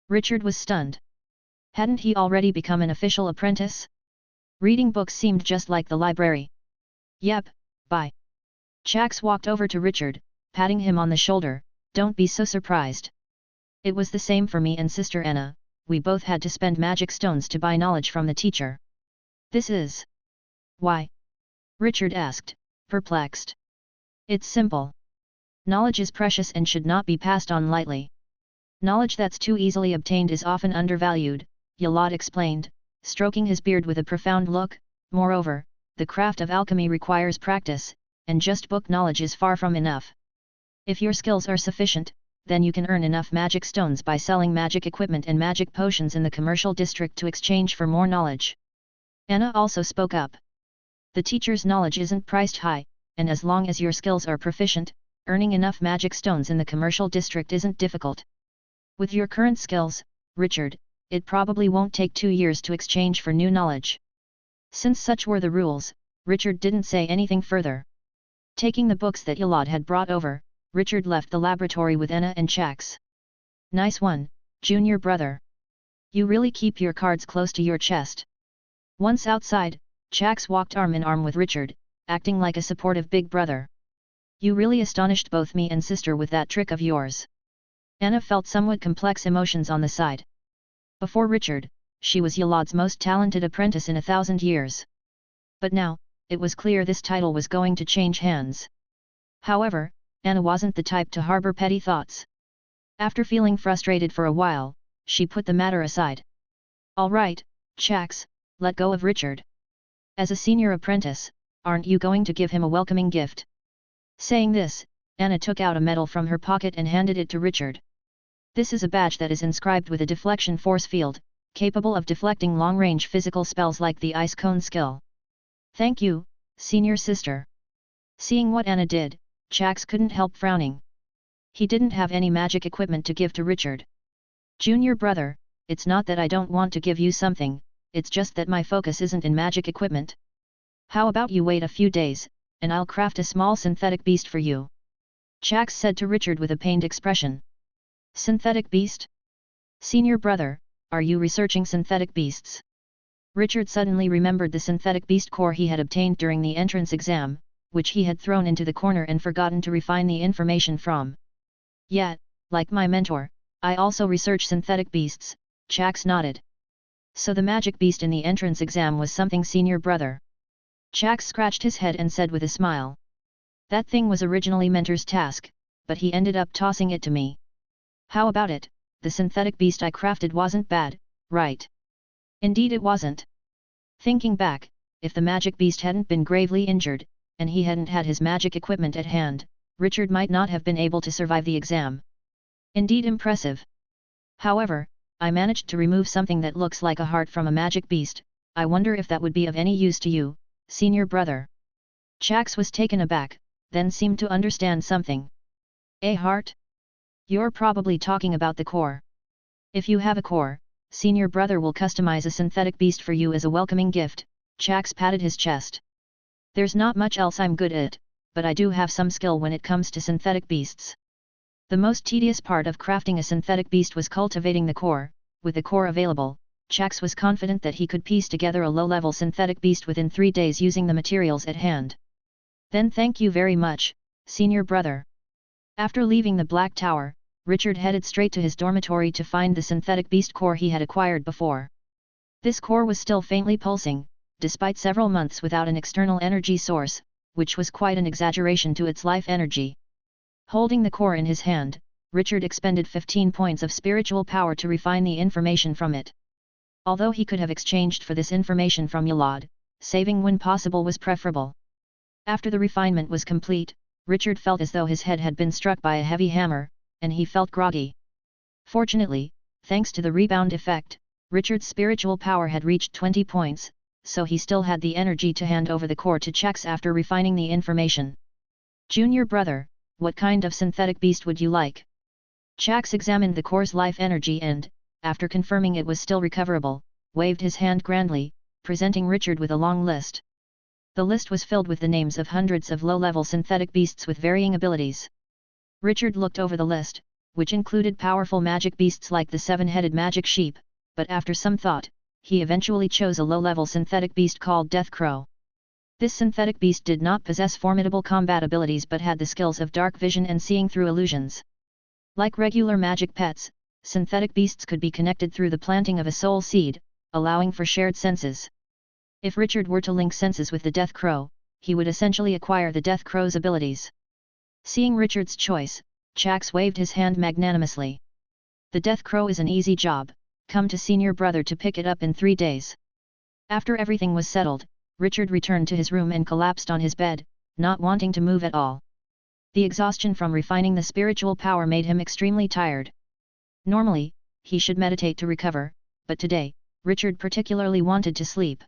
Richard was stunned. Hadn't he already become an official apprentice? Reading books seemed just like the library. Yep, buy. Chax walked over to Richard, patting him on the shoulder. Don't be so surprised. It was the same for me and Sister Anna, we both had to spend magic stones to buy knowledge from the teacher. This is... Why? Richard asked, perplexed. It's simple. Knowledge is precious and should not be passed on lightly. Knowledge that's too easily obtained is often undervalued, Yalad explained, stroking his beard with a profound look. Moreover, the craft of alchemy requires practice, and just book knowledge is far from enough. If your skills are sufficient, then you can earn enough magic stones by selling magic equipment and magic potions in the commercial district to exchange for more knowledge. Anna also spoke up. The teacher's knowledge isn't priced high, and as long as your skills are proficient, earning enough magic stones in the commercial district isn't difficult. With your current skills, Richard, it probably won't take 2 years to exchange for new knowledge. Since such were the rules, Richard didn't say anything further. Taking the books that Yalad had brought over, Richard left the laboratory with Anna and Chax. Nice one, junior brother. You really keep your cards close to your chest. Once outside, Chax walked arm in arm with Richard, acting like a supportive big brother. You really astonished both me and sister with that trick of yours. Anna felt somewhat complex emotions on the side. Before Richard, she was Yolad's most talented apprentice in 1,000 years. But now, it was clear this title was going to change hands. However, Anna wasn't the type to harbor petty thoughts. After feeling frustrated for a while, she put the matter aside. All right, Chax, let go of Richard. As a senior apprentice, aren't you going to give him a welcoming gift? Saying this, Anna took out a medal from her pocket and handed it to Richard. This is a badge that is inscribed with a deflection force field, capable of deflecting long-range physical spells like the ice cone skill. Thank you, senior sister. Seeing what Anna did, Chax couldn't help frowning. He didn't have any magic equipment to give to Richard. Junior brother, it's not that I don't want to give you something, it's just that my focus isn't in magic equipment. How about you wait a few days, and I'll craft a small synthetic beast for you? Chax said to Richard with a pained expression. Synthetic beast? Senior brother, are you researching synthetic beasts? Richard suddenly remembered the synthetic beast core he had obtained during the entrance exam, which he had thrown into the corner and forgotten to refine the information from. Yeah, like my mentor, I also research synthetic beasts, Chax nodded. So the magic beast in the entrance exam was something senior brother. Chax scratched his head and said with a smile. That thing was originally mentor's task, but he ended up tossing it to me. How about it, the synthetic beast I crafted wasn't bad, right? Indeed it wasn't. Thinking back, if the magic beast hadn't been gravely injured, and he hadn't had his magic equipment at hand, Richard might not have been able to survive the exam. Indeed impressive. However, I managed to remove something that looks like a heart from a magic beast. I wonder if that would be of any use to you, senior brother. Chax was taken aback, then seemed to understand something. A heart? You're probably talking about the core. If you have a core, senior brother will customize a synthetic beast for you as a welcoming gift. Chax patted his chest. There's not much else I'm good at, but I do have some skill when it comes to synthetic beasts. The most tedious part of crafting a synthetic beast was cultivating the core. With the core available, Chax was confident that he could piece together a low-level synthetic beast within 3 days using the materials at hand. Then thank you very much, senior brother. After leaving the Black Tower, Richard headed straight to his dormitory to find the synthetic beast core he had acquired before. This core was still faintly pulsing, despite several months without an external energy source, which was quite an exaggeration to its life energy. Holding the core in his hand, Richard expended 15 points of spiritual power to refine the information from it. Although he could have exchanged for this information from Yolad, saving when possible was preferable. After the refinement was complete, Richard felt as though his head had been struck by a heavy hammer, and he felt groggy. Fortunately, thanks to the rebound effect, Richard's spiritual power had reached 20 points, so he still had the energy to hand over the core to Chax after refining the information. Junior brother, what kind of synthetic beast would you like? Chax examined the core's life energy and, after confirming it was still recoverable, waved his hand grandly, presenting Richard with a long list. The list was filled with the names of hundreds of low-level synthetic beasts with varying abilities. Richard looked over the list, which included powerful magic beasts like the 7-headed magic sheep, but after some thought, he eventually chose a low-level synthetic beast called Death Crow. This synthetic beast did not possess formidable combat abilities but had the skills of dark vision and seeing through illusions. Like regular magic pets, synthetic beasts could be connected through the planting of a soul seed, allowing for shared senses. If Richard were to link senses with the Death Crow, he would essentially acquire the Death Crow's abilities. Seeing Richard's choice, Chax waved his hand magnanimously. The Death Crow is an easy job, come to senior brother to pick it up in 3 days. After everything was settled, Richard returned to his room and collapsed on his bed, not wanting to move at all. The exhaustion from refining the spiritual power made him extremely tired. Normally, he should meditate to recover, but today, Richard particularly wanted to sleep.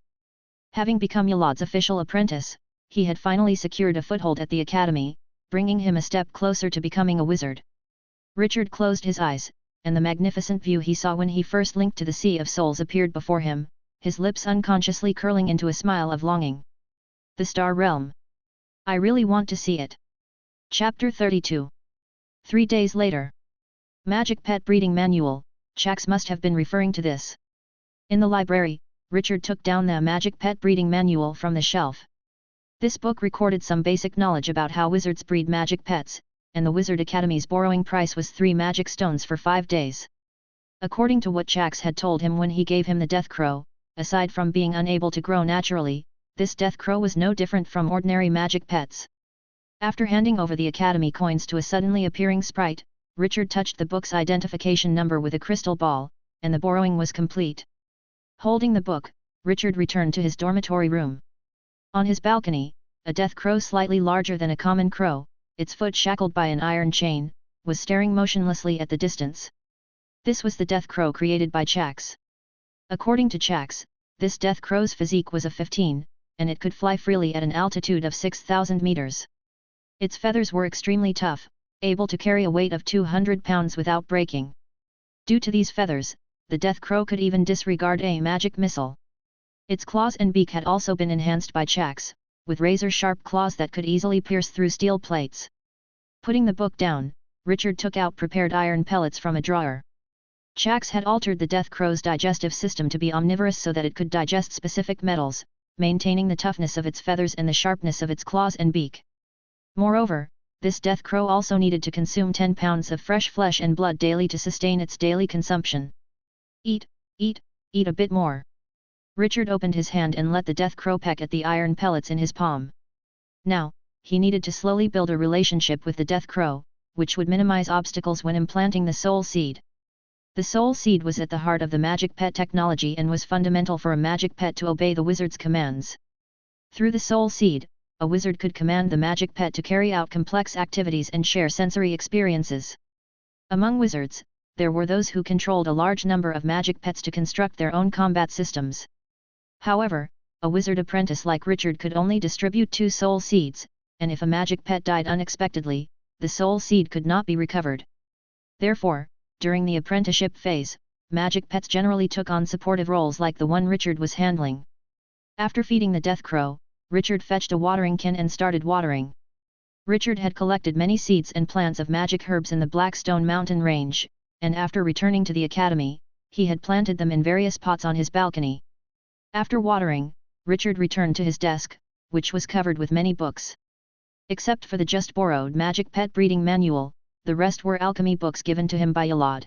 Having become Yolad's official apprentice, he had finally secured a foothold at the academy, bringing him a step closer to becoming a wizard. Richard closed his eyes, and the magnificent view he saw when he first linked to the Sea of Souls appeared before him, his lips unconsciously curling into a smile of longing. The Star Realm. I really want to see it. Chapter 32. 3 days later. Magic Pet Breeding Manual, Chax must have been referring to this. In the library, Richard took down the Magic Pet Breeding Manual from the shelf. This book recorded some basic knowledge about how wizards breed magic pets, and the Wizard Academy's borrowing price was 3 magic stones for 5 days. According to what Chax had told him when he gave him the death crow, aside from being unable to grow naturally, this death crow was no different from ordinary magic pets. After handing over the Academy coins to a suddenly appearing sprite, Richard touched the book's identification number with a crystal ball, and the borrowing was complete. Holding the book, Richard returned to his dormitory room. On his balcony, a death crow slightly larger than a common crow, its foot shackled by an iron chain, was staring motionlessly at the distance. This was the death crow created by Chax. According to Chax, this death crow's physique was a 15, and it could fly freely at an altitude of 6,000 meters. Its feathers were extremely tough, able to carry a weight of 200 pounds without breaking. Due to these feathers, the death crow could even disregard a magic missile. Its claws and beak had also been enhanced by Chax, with razor-sharp claws that could easily pierce through steel plates. Putting the book down, Richard took out prepared iron pellets from a drawer. Chax had altered the death crow's digestive system to be omnivorous so that it could digest specific metals, maintaining the toughness of its feathers and the sharpness of its claws and beak. Moreover, this death crow also needed to consume 10 pounds of fresh flesh and blood daily to sustain its daily consumption. Eat, eat, eat a bit more. Richard opened his hand and let the death crow peck at the iron pellets in his palm. Now, he needed to slowly build a relationship with the death crow, which would minimize obstacles when implanting the soul seed. The soul seed was at the heart of the magic pet technology and was fundamental for a magic pet to obey the wizard's commands. Through the soul seed, a wizard could command the magic pet to carry out complex activities and share sensory experiences. Among wizards, there were those who controlled a large number of magic pets to construct their own combat systems. However, a wizard apprentice like Richard could only distribute 2 soul seeds, and if a magic pet died unexpectedly, the soul seed could not be recovered. Therefore, during the apprenticeship phase, magic pets generally took on supportive roles like the one Richard was handling. After feeding the death crow, Richard fetched a watering can and started watering. Richard had collected many seeds and plants of magic herbs in the Blackstone Mountain Range, and after returning to the academy, he had planted them in various pots on his balcony. After watering, Richard returned to his desk, which was covered with many books. Except for the just borrowed Magic Pet Breeding Manual, the rest were alchemy books given to him by Yalad.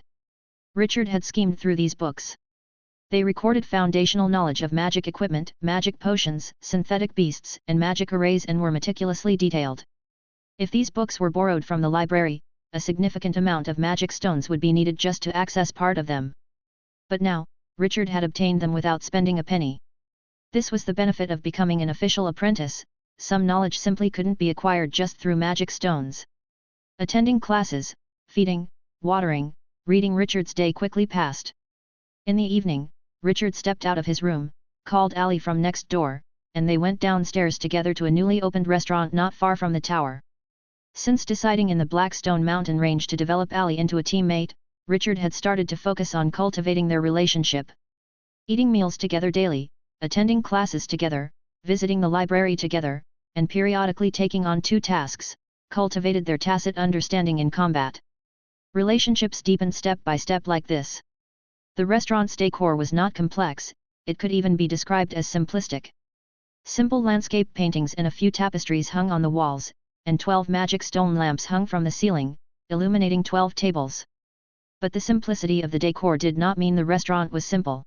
Richard had schemed through these books. They recorded foundational knowledge of magic equipment, magic potions, synthetic beasts, and magic arrays and were meticulously detailed. If these books were borrowed from the library, a significant amount of magic stones would be needed just to access part of them. But now, Richard had obtained them without spending a penny. This was the benefit of becoming an official apprentice. Some knowledge simply couldn't be acquired just through magic stones. Attending classes, feeding, watering, reading. Richard's day quickly passed. In the evening, Richard stepped out of his room, called Ali from next door, and they went downstairs together to a newly opened restaurant not far from the tower. Since deciding in the Blackstone Mountain Range to develop Ali into a teammate, Richard had started to focus on cultivating their relationship. Eating meals together daily, attending classes together, visiting the library together, and periodically taking on 2 tasks, cultivated their tacit understanding in combat. Relationships deepened step by step like this. The restaurant's decor was not complex, it could even be described as simplistic. Simple landscape paintings and a few tapestries hung on the walls, and 12 magic stone lamps hung from the ceiling, illuminating 12 tables. But the simplicity of the decor did not mean the restaurant was simple.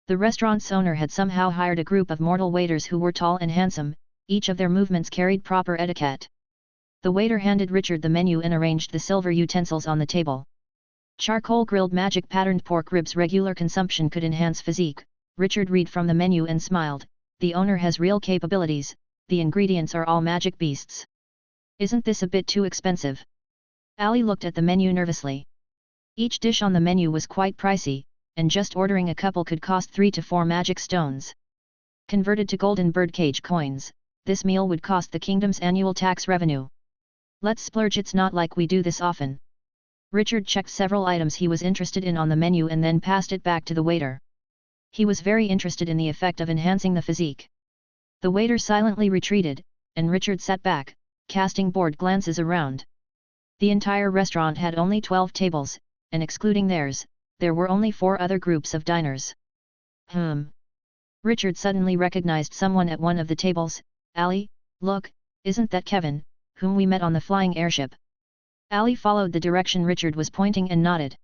The restaurant's owner had somehow hired a group of mortal waiters who were tall and handsome, each of their movements carried proper etiquette. The waiter handed Richard the menu and arranged the silver utensils on the table. Charcoal grilled magic patterned pork ribs. Regular consumption could enhance physique. Richard read from the menu and smiled. The owner has real capabilities, the ingredients are all magic beasts. Isn't this a bit too expensive? Ali looked at the menu nervously. Each dish on the menu was quite pricey, and just ordering a couple could cost 3 to 4 magic stones. Converted to golden birdcage coins, this meal would cost the kingdom's annual tax revenue. Let's splurge. It's not like we do this often. Richard checked several items he was interested in on the menu and then passed it back to the waiter. He was very interested in the effect of enhancing the physique. The waiter silently retreated, and Richard sat back, casting bored glances around. The entire restaurant had only 12 tables, and excluding theirs, there were only 4 other groups of diners. Richard suddenly recognized someone at one of the tables. "Ali, look, isn't that Kevin, whom we met on the flying airship?" Ali followed the direction Richard was pointing and nodded.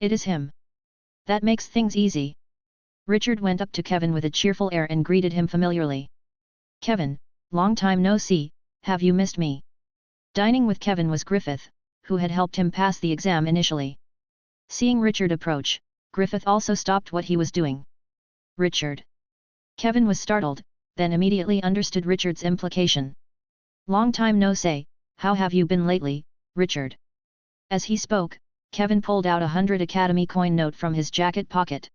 "It is him. That makes things easy." Richard went up to Kevin with a cheerful air and greeted him familiarly. "Kevin, long time no see, have you missed me?" Dining with Kevin was Griffith, who had helped him pass the exam initially. Seeing Richard approach, Griffith also stopped what he was doing. "Richard." Kevin was startled, then immediately understood Richard's implication. "Long time no say, how have you been lately, Richard?" As he spoke, Kevin pulled out a 100 Academy coin note from his jacket pocket.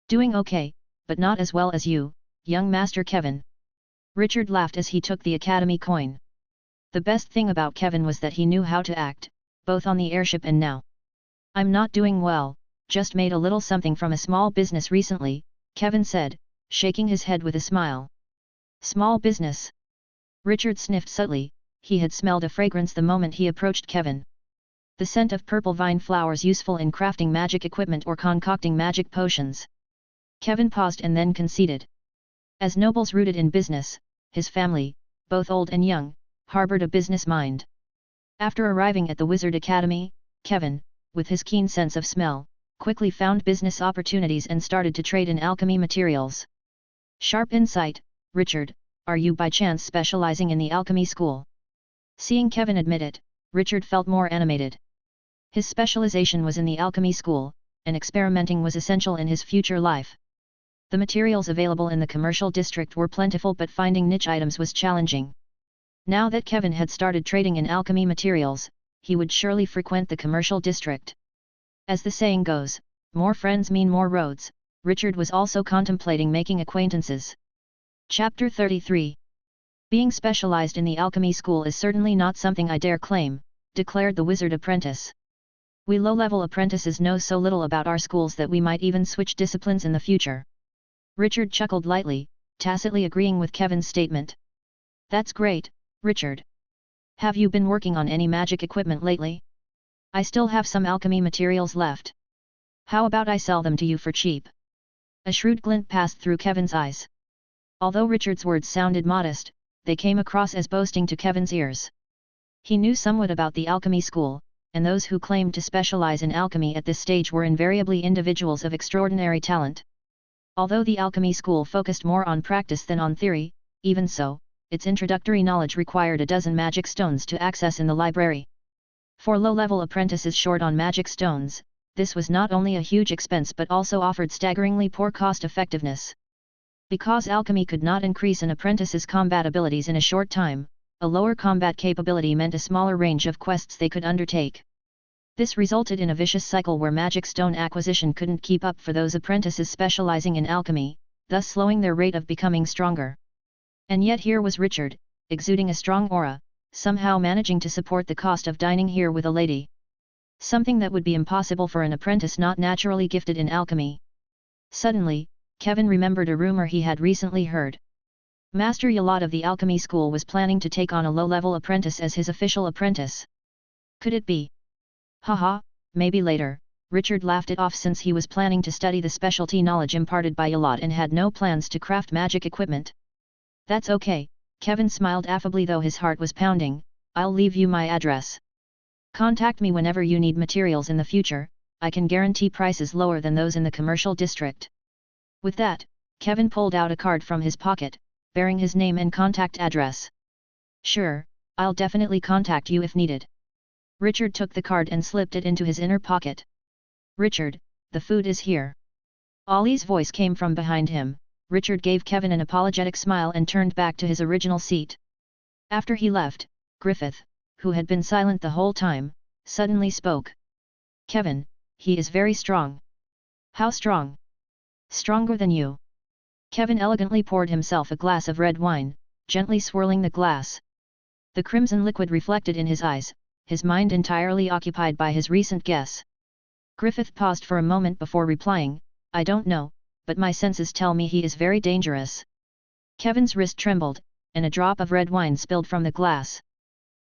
"Doing okay, but not as well as you, young Master Kevin." Richard laughed as he took the Academy coin. The best thing about Kevin was that he knew how to act, both on the airship and now. "I'm not doing well, just made a little something from a small business recently," Kevin said, shaking his head with a smile. "Small business?" Richard sniffed subtly. He had smelled a fragrance the moment he approached Kevin. The scent of purple vine flowers useful in crafting magic equipment or concocting magic potions. Kevin paused and then conceded. As nobles rooted in business, his family, both old and young, harbored a business mind. After arriving at the Wizard Academy, Kevin, with his keen sense of smell, quickly found business opportunities and started to trade in alchemy materials. Sharp insight, Richard, are you by chance specializing in the alchemy school? Seeing Kevin admit it, Richard felt more animated. His specialization was in the alchemy school, and experimenting was essential in his future life. The materials available in the commercial district were plentiful, but finding niche items was challenging. Now that Kevin had started trading in alchemy materials, he would surely frequent the commercial district. As the saying goes, more friends mean more roads. Richard was also contemplating making acquaintances. Chapter 33. Being specialized in the alchemy school is certainly not something I dare claim, declared the wizard apprentice. We low-level apprentices know so little about our schools that we might even switch disciplines in the future. Richard chuckled lightly, tacitly agreeing with Kevin's statement. That's great, Richard. Have you been working on any magic equipment lately? I still have some alchemy materials left. How about I sell them to you for cheap? A shrewd glint passed through Kevin's eyes. Although Richard's words sounded modest, they came across as boasting to Kevin's ears. He knew somewhat about the alchemy school, and those who claimed to specialize in alchemy at this stage were invariably individuals of extraordinary talent. Although the alchemy school focused more on practice than on theory, even so, its introductory knowledge required a dozen magic stones to access in the library. For low-level apprentices short on magic stones, this was not only a huge expense but also offered staggeringly poor cost-effectiveness. Because alchemy could not increase an apprentice's combat abilities in a short time, a lower combat capability meant a smaller range of quests they could undertake. This resulted in a vicious cycle where magic stone acquisition couldn't keep up for those apprentices specializing in alchemy, thus slowing their rate of becoming stronger. And yet here was Richard, exuding a strong aura, somehow managing to support the cost of dining here with a lady. Something that would be impossible for an apprentice not naturally gifted in alchemy. Suddenly, Kevin remembered a rumor he had recently heard. Master Yalad of the alchemy school was planning to take on a low-level apprentice as his official apprentice. Could it be? Haha, maybe later, Richard laughed it off since he was planning to study the specialty knowledge imparted by Yalad and had no plans to craft magic equipment. That's okay, Kevin smiled affably though his heart was pounding. I'll leave you my address. Contact me whenever you need materials in the future, I can guarantee prices lower than those in the commercial district. With that, Kevin pulled out a card from his pocket, bearing his name and contact address. Sure, I'll definitely contact you if needed. Richard took the card and slipped it into his inner pocket. Richard, the food is here. Ollie's voice came from behind him. Richard gave Kevin an apologetic smile and turned back to his original seat. After he left, Griffith, who had been silent the whole time, suddenly spoke. Kevin, he is very strong. How strong? Stronger than you. Kevin elegantly poured himself a glass of red wine, gently swirling the glass. The crimson liquid reflected in his eyes, his mind entirely occupied by his recent guess. Griffith paused for a moment before replying, I don't know, but my senses tell me he is very dangerous. Kevin's wrist trembled, and a drop of red wine spilled from the glass.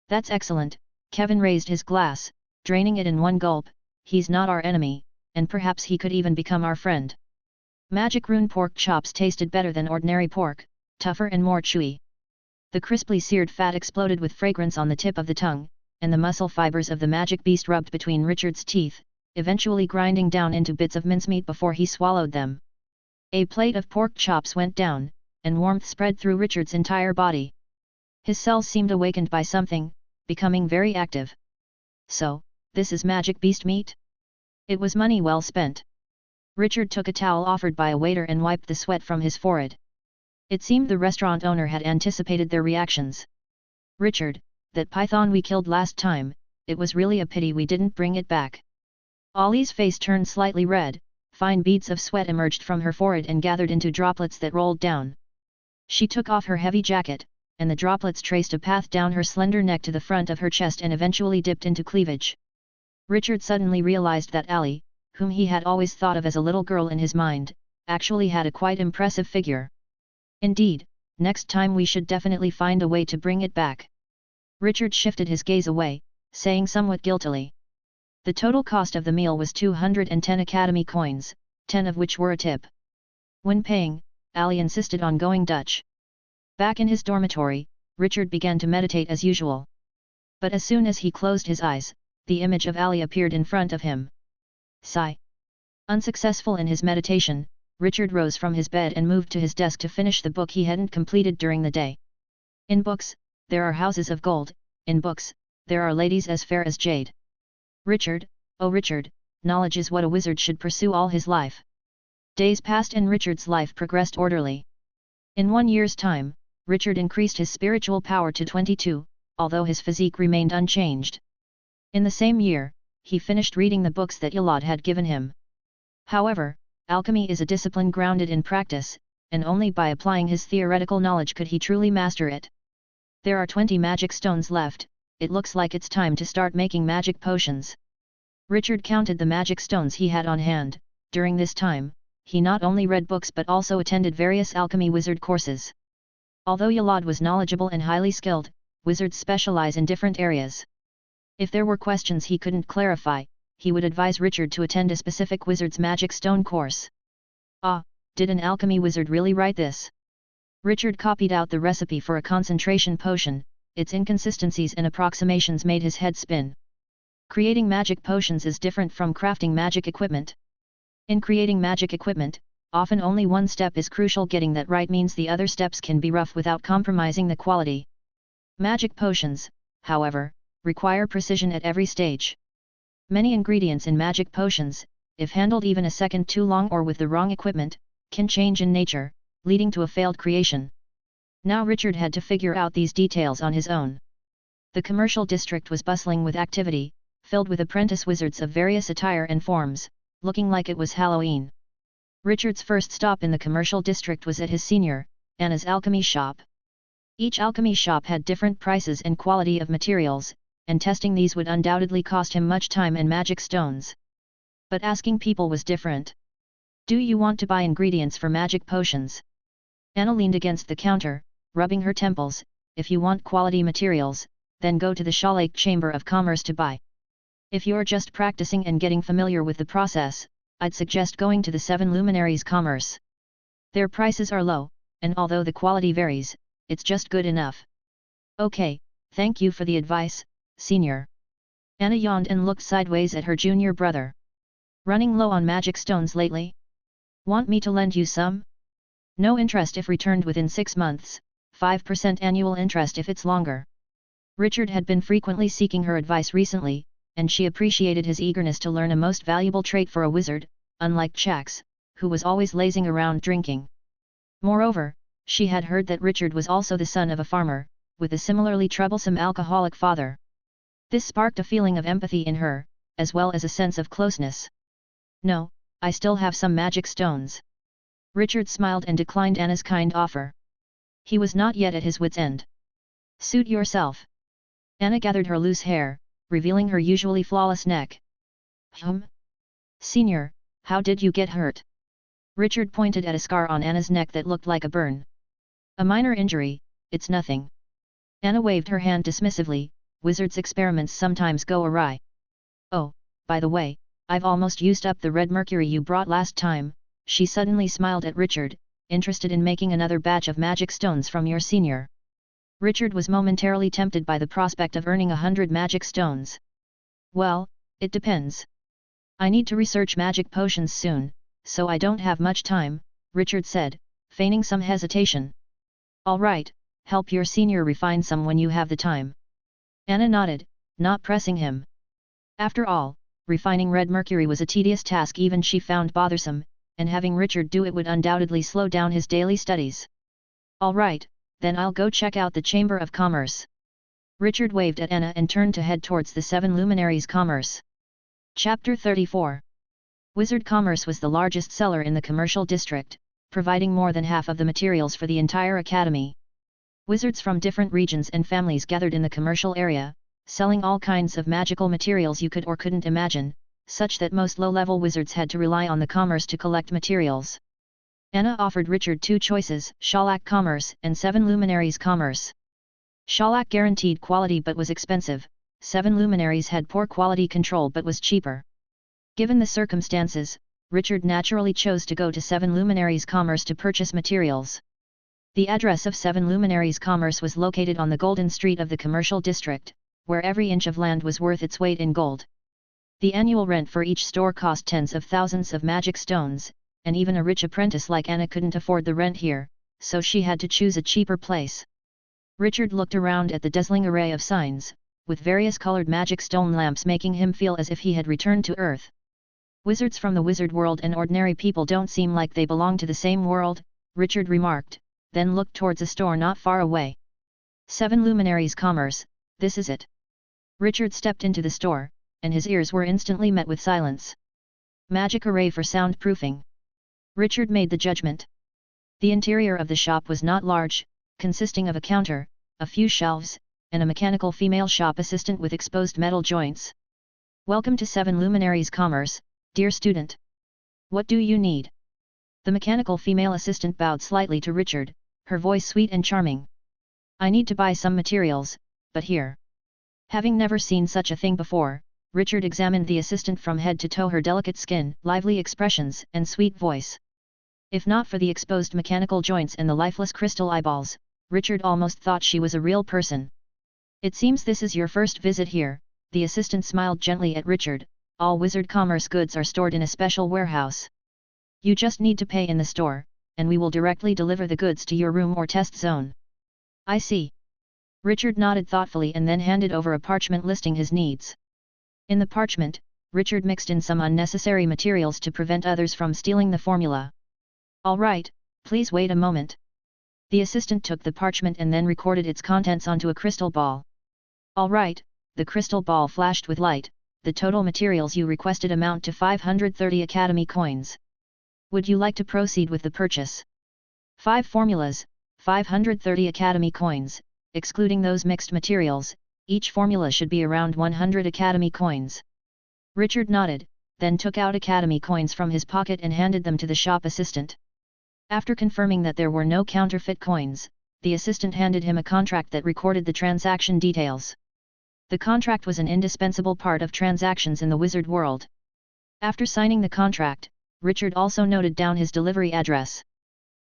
That's excellent, Kevin raised his glass, draining it in one gulp. He's not our enemy, and perhaps he could even become our friend. Magic rune pork chops tasted better than ordinary pork, tougher and more chewy. The crisply seared fat exploded with fragrance on the tip of the tongue, and the muscle fibers of the magic beast rubbed between Richard's teeth, eventually grinding down into bits of mincemeat before he swallowed them. A plate of pork chops went down, and warmth spread through Richard's entire body. His cells seemed awakened by something, becoming very active. So, this is magic beast meat? It was money well spent. Richard took a towel offered by a waiter and wiped the sweat from his forehead. It seemed the restaurant owner had anticipated their reactions. Richard, that python we killed last time, it was really a pity we didn't bring it back. Ollie's face turned slightly red, fine beads of sweat emerged from her forehead and gathered into droplets that rolled down. She took off her heavy jacket, and the droplets traced a path down her slender neck to the front of her chest and eventually dipped into cleavage. Richard suddenly realized that Allie, whom he had always thought of as a little girl in his mind, actually had a quite impressive figure. Indeed, next time we should definitely find a way to bring it back. Richard shifted his gaze away, saying somewhat guiltily. The total cost of the meal was 210 Academy coins, 10 of which were a tip. When paying, Allie insisted on going Dutch. Back in his dormitory, Richard began to meditate as usual. But as soon as he closed his eyes, the image of Allie appeared in front of him. Sigh. Unsuccessful in his meditation, Richard rose from his bed and moved to his desk to finish the book he hadn't completed during the day. In books, there are houses of gold, in books, there are ladies as fair as jade. Richard, oh Richard, knowledge is what a wizard should pursue all his life. Days passed and Richard's life progressed orderly. In 1 year's time, Richard increased his spiritual power to 22, although his physique remained unchanged. In the same year, he finished reading the books that Yalad had given him. However, alchemy is a discipline grounded in practice, and only by applying his theoretical knowledge could he truly master it. There are 20 magic stones left. It looks like it's time to start making magic potions. Richard counted the magic stones he had on hand. During this time, he not only read books but also attended various alchemy wizard courses. Although Yalad was knowledgeable and highly skilled, wizards specialize in different areas. If there were questions he couldn't clarify, he would advise Richard to attend a specific wizard's magic stone course. Ah, did an alchemy wizard really write this? Richard copied out the recipe for a concentration potion. Its inconsistencies and approximations made his head spin. Creating magic potions is different from crafting magic equipment. In creating magic equipment, often only one step is crucial. Getting that right means the other steps can be rough without compromising the quality. Magic potions, however, require precision at every stage. Many ingredients in magic potions, if handled even a second too long or with the wrong equipment, can change in nature, leading to a failed creation. Now Richard had to figure out these details on his own. The commercial district was bustling with activity, filled with apprentice wizards of various attire and forms, looking like it was Halloween. Richard's first stop in the commercial district was at his senior, Anna's alchemy shop. Each alchemy shop had different prices and quality of materials, and testing these would undoubtedly cost him much time and magic stones. But asking people was different. Do you want to buy ingredients for magic potions? Anna leaned against the counter, rubbing her temples. If you want quality materials, then go to the Shalake Chamber of Commerce to buy. If you're just practicing and getting familiar with the process, I'd suggest going to the 7 Luminaries Commerce. Their prices are low, and although the quality varies, it's just good enough. Okay, thank you for the advice, senior. Anna yawned and looked sideways at her junior brother. Running low on magic stones lately? Want me to lend you some? No interest if returned within 6 months, 5% annual interest if it's longer. Richard had been frequently seeking her advice recently, and she appreciated his eagerness to learn, a most valuable trait for a wizard, unlike Chax, who was always lazing around drinking. Moreover, she had heard that Richard was also the son of a farmer, with a similarly troublesome alcoholic father. This sparked a feeling of empathy in her, as well as a sense of closeness. No, I still have some magic stones. Richard smiled and declined Anna's kind offer. He was not yet at his wit's end. Suit yourself. Anna gathered her loose hair, revealing her usually flawless neck. Senior, how did you get hurt? Richard pointed at a scar on Anna's neck that looked like a burn. A minor injury, it's nothing. Anna waved her hand dismissively, wizards' experiments sometimes go awry. Oh, by the way, I've almost used up the red mercury you brought last time. She suddenly smiled at Richard, interested in making another batch of magic stones from your senior. Richard was momentarily tempted by the prospect of earning 100 magic stones. Well, it depends. I need to research magic potions soon, so I don't have much time, Richard said, feigning some hesitation. All right, help your senior refine some when you have the time. Anna nodded, not pressing him. After all, refining red mercury was a tedious task even she found bothersome, and having Richard do it would undoubtedly slow down his daily studies. All right, then I'll go check out the Chamber of Commerce. Richard waved at Anna and turned to head towards the Seven Luminaries' Commerce. Chapter 34. Wizard Commerce was the largest seller in the commercial district, providing more than half of the materials for the entire academy. Wizards from different regions and families gathered in the commercial area, selling all kinds of magical materials you could or couldn't imagine, such that most low-level wizards had to rely on the commerce to collect materials. Anna offered Richard two choices, Shalak Commerce and Seven Luminaries Commerce. Shalak guaranteed quality but was expensive, Seven Luminaries had poor quality control but was cheaper. Given the circumstances, Richard naturally chose to go to Seven Luminaries Commerce to purchase materials. The address of Seven Luminaries Commerce was located on the Golden Street of the commercial district, where every inch of land was worth its weight in gold. The annual rent for each store cost tens of thousands of magic stones, and even a rich apprentice like Anna couldn't afford the rent here, so she had to choose a cheaper place. Richard looked around at the dazzling array of signs, with various colored magic stone lamps making him feel as if he had returned to Earth. Wizards from the wizard world and ordinary people don't seem like they belong to the same world, Richard remarked, then looked towards a store not far away. Seven Luminaries Commerce, this is it. Richard stepped into the store, and his ears were instantly met with silence. Magic array for soundproofing. Richard made the judgment. The interior of the shop was not large, consisting of a counter, a few shelves, and a mechanical female shop assistant with exposed metal joints. Welcome to Seven Luminaries Commerce, dear student. What do you need? The mechanical female assistant bowed slightly to Richard, her voice sweet and charming. I need to buy some materials, but here. Having never seen such a thing before, Richard examined the assistant from head to toe, her delicate skin, lively expressions, and sweet voice. If not for the exposed mechanical joints and the lifeless crystal eyeballs, Richard almost thought she was a real person. It seems this is your first visit here, the assistant smiled gently at Richard. All wizard commerce goods are stored in a special warehouse. You just need to pay in the store, and we will directly deliver the goods to your room or test zone. I see. Richard nodded thoughtfully and then handed over a parchment listing his needs. In the parchment, Richard mixed in some unnecessary materials to prevent others from stealing the formula. All right, please wait a moment. The assistant took the parchment and then recorded its contents onto a crystal ball. All right, the crystal ball flashed with light. The total materials you requested amount to 530 Academy coins. Would you like to proceed with the purchase? 5 formulas, 530 Academy coins, excluding those mixed materials, each formula should be around 100 Academy coins. Richard nodded, then took out Academy coins from his pocket and handed them to the shop assistant. After confirming that there were no counterfeit coins, the assistant handed him a contract that recorded the transaction details. The contract was an indispensable part of transactions in the wizard world. After signing the contract, Richard also noted down his delivery address.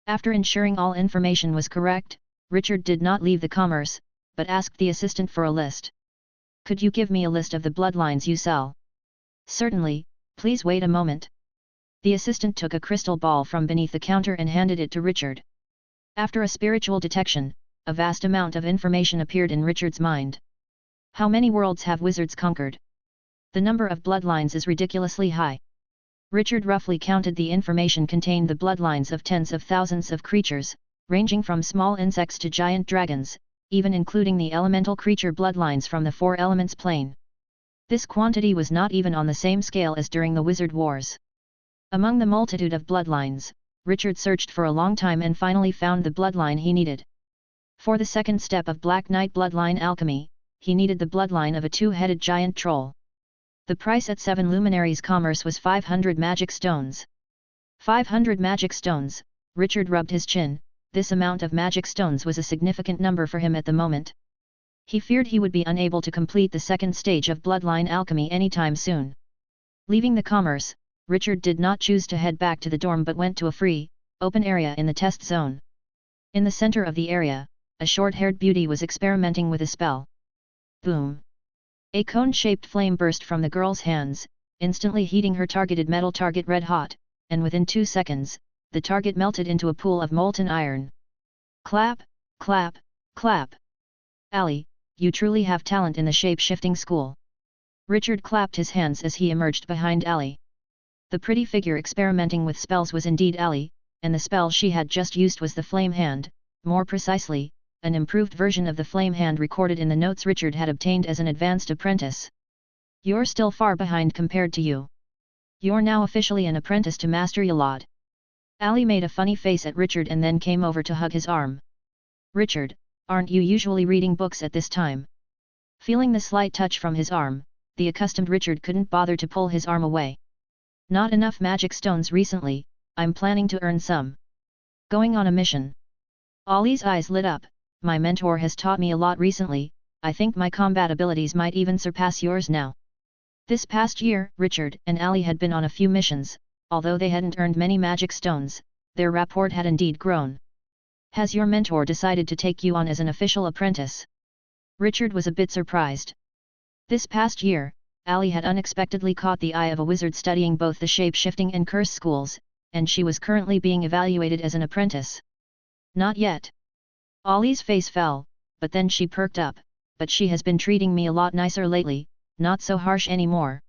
After ensuring all information was correct, Richard did not leave the commerce, but asked the assistant for a list. Could you give me a list of the bloodlines you sell? Certainly, please wait a moment. The assistant took a crystal ball from beneath the counter and handed it to Richard. After a spiritual detection, a vast amount of information appeared in Richard's mind. How many worlds have wizards conquered? The number of bloodlines is ridiculously high. Richard roughly counted the information contained the bloodlines of tens of thousands of creatures, ranging from small insects to giant dragons, even including the elemental creature bloodlines from the Four Elements plane. This quantity was not even on the same scale as during the Wizard Wars. Among the multitude of bloodlines, Richard searched for a long time and finally found the bloodline he needed. For the second step of Black Knight bloodline alchemy, he needed the bloodline of a two-headed giant troll. The price at Seven Luminaries Commerce was 500 magic stones. 500 magic stones, Richard rubbed his chin. This amount of magic stones was a significant number for him at the moment. He feared he would be unable to complete the second stage of bloodline alchemy anytime soon. Leaving the commerce, Richard did not choose to head back to the dorm but went to a free, open area in the test zone. In the center of the area, a short-haired beauty was experimenting with a spell. Boom! A cone-shaped flame burst from the girl's hands, instantly heating her targeted metal target red hot, and within 2 seconds, the target melted into a pool of molten iron. Clap, clap, clap! Ali, you truly have talent in the shape-shifting school. Richard clapped his hands as he emerged behind Ali. The pretty figure experimenting with spells was indeed Ali, and the spell she had just used was the Flame Hand, more precisely, an improved version of the Flame Hand recorded in the notes Richard had obtained as an advanced apprentice. You're still far behind compared to you. You're now officially an apprentice to Master Yalad. Ali made a funny face at Richard and then came over to hug his arm. Richard, aren't you usually reading books at this time? Feeling the slight touch from his arm, the accustomed Richard couldn't bother to pull his arm away. Not enough magic stones recently, I'm planning to earn some. Going on a mission. Ali's eyes lit up, my mentor has taught me a lot recently, I think my combat abilities might even surpass yours now. This past year, Richard and Ali had been on a few missions, although they hadn't earned many magic stones, their rapport had indeed grown. Has your mentor decided to take you on as an official apprentice? Richard was a bit surprised. This past year, Ali had unexpectedly caught the eye of a wizard studying both the shape-shifting and curse schools, and she was currently being evaluated as an apprentice. Not yet. Ali's face fell, but then she perked up, but she has been treating me a lot nicer lately, not so harsh anymore.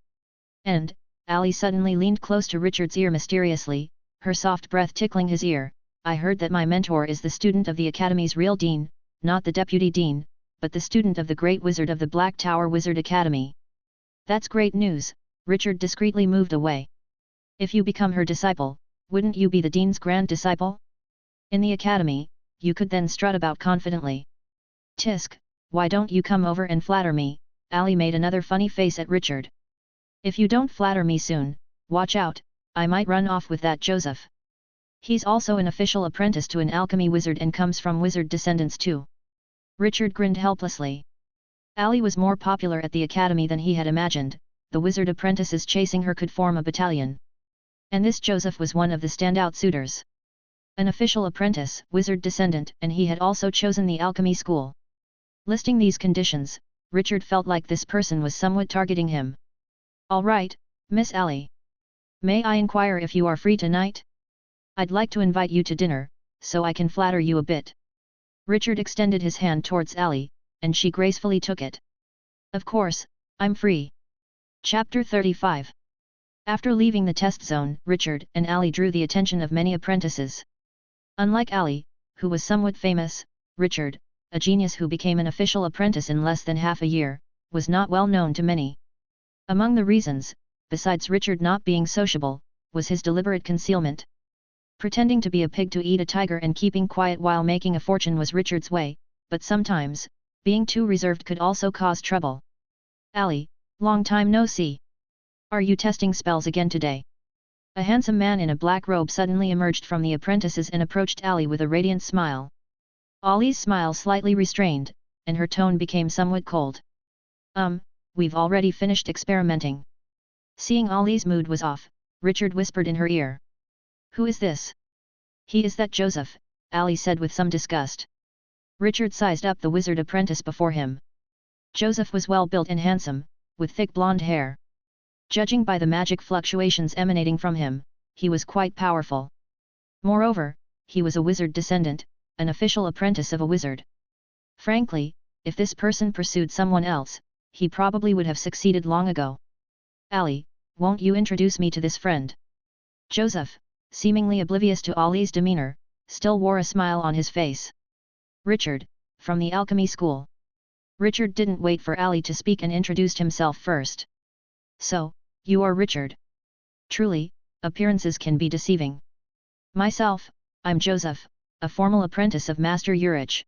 And, Ali suddenly leaned close to Richard's ear mysteriously, her soft breath tickling his ear, I heard that my mentor is the student of the Academy's real dean, not the deputy dean, but the student of the Great Wizard of the Black Tower Wizard Academy. That's great news, Richard discreetly moved away. If you become her disciple, wouldn't you be the dean's grand disciple? In the Academy, you could then strut about confidently. Tisk, why don't you come over and flatter me? Ali made another funny face at Richard. If you don't flatter me soon, watch out, I might run off with that Joseph. He's also an official apprentice to an alchemy wizard and comes from wizard descendants too. Richard grinned helplessly. Ali was more popular at the academy than he had imagined, the wizard apprentices chasing her could form a battalion. And this Joseph was one of the standout suitors. An official apprentice, wizard descendant, and he had also chosen the alchemy school. Listing these conditions, Richard felt like this person was somewhat targeting him. All right, Miss Ali. May I inquire if you are free tonight? I'd like to invite you to dinner, so I can flatter you a bit. Richard extended his hand towards Ali, and she gracefully took it. Of course, I'm free. Chapter 35. After leaving the test zone, Richard and Ali drew the attention of many apprentices. Unlike Ali, who was somewhat famous, Richard, a genius who became an official apprentice in less than half a year, was not well known to many. Among the reasons, besides Richard not being sociable, was his deliberate concealment. Pretending to be a pig to eat a tiger and keeping quiet while making a fortune was Richard's way, but sometimes, being too reserved could also cause trouble. Ali, long time no see. Are you testing spells again today? A handsome man in a black robe suddenly emerged from the apprentices and approached Ali with a radiant smile. Ali's smile slightly restrained, and her tone became somewhat cold. We've already finished experimenting. Seeing Ali's mood was off, Richard whispered in her ear. Who is this? He is that Joseph, Ali said with some disgust. Richard sized up the wizard apprentice before him. Joseph was well built and handsome, with thick blonde hair. Judging by the magic fluctuations emanating from him, he was quite powerful. Moreover, he was a wizard descendant, an official apprentice of a wizard. Frankly, if this person pursued someone else, he probably would have succeeded long ago. Ali, won't you introduce me to this friend? Joseph, seemingly oblivious to Ali's demeanor, still wore a smile on his face. Richard, from the alchemy school. Richard didn't wait for Ali to speak and introduced himself first. So, you are Richard. Truly, appearances can be deceiving. Myself, I'm Joseph, a formal apprentice of Master Urich.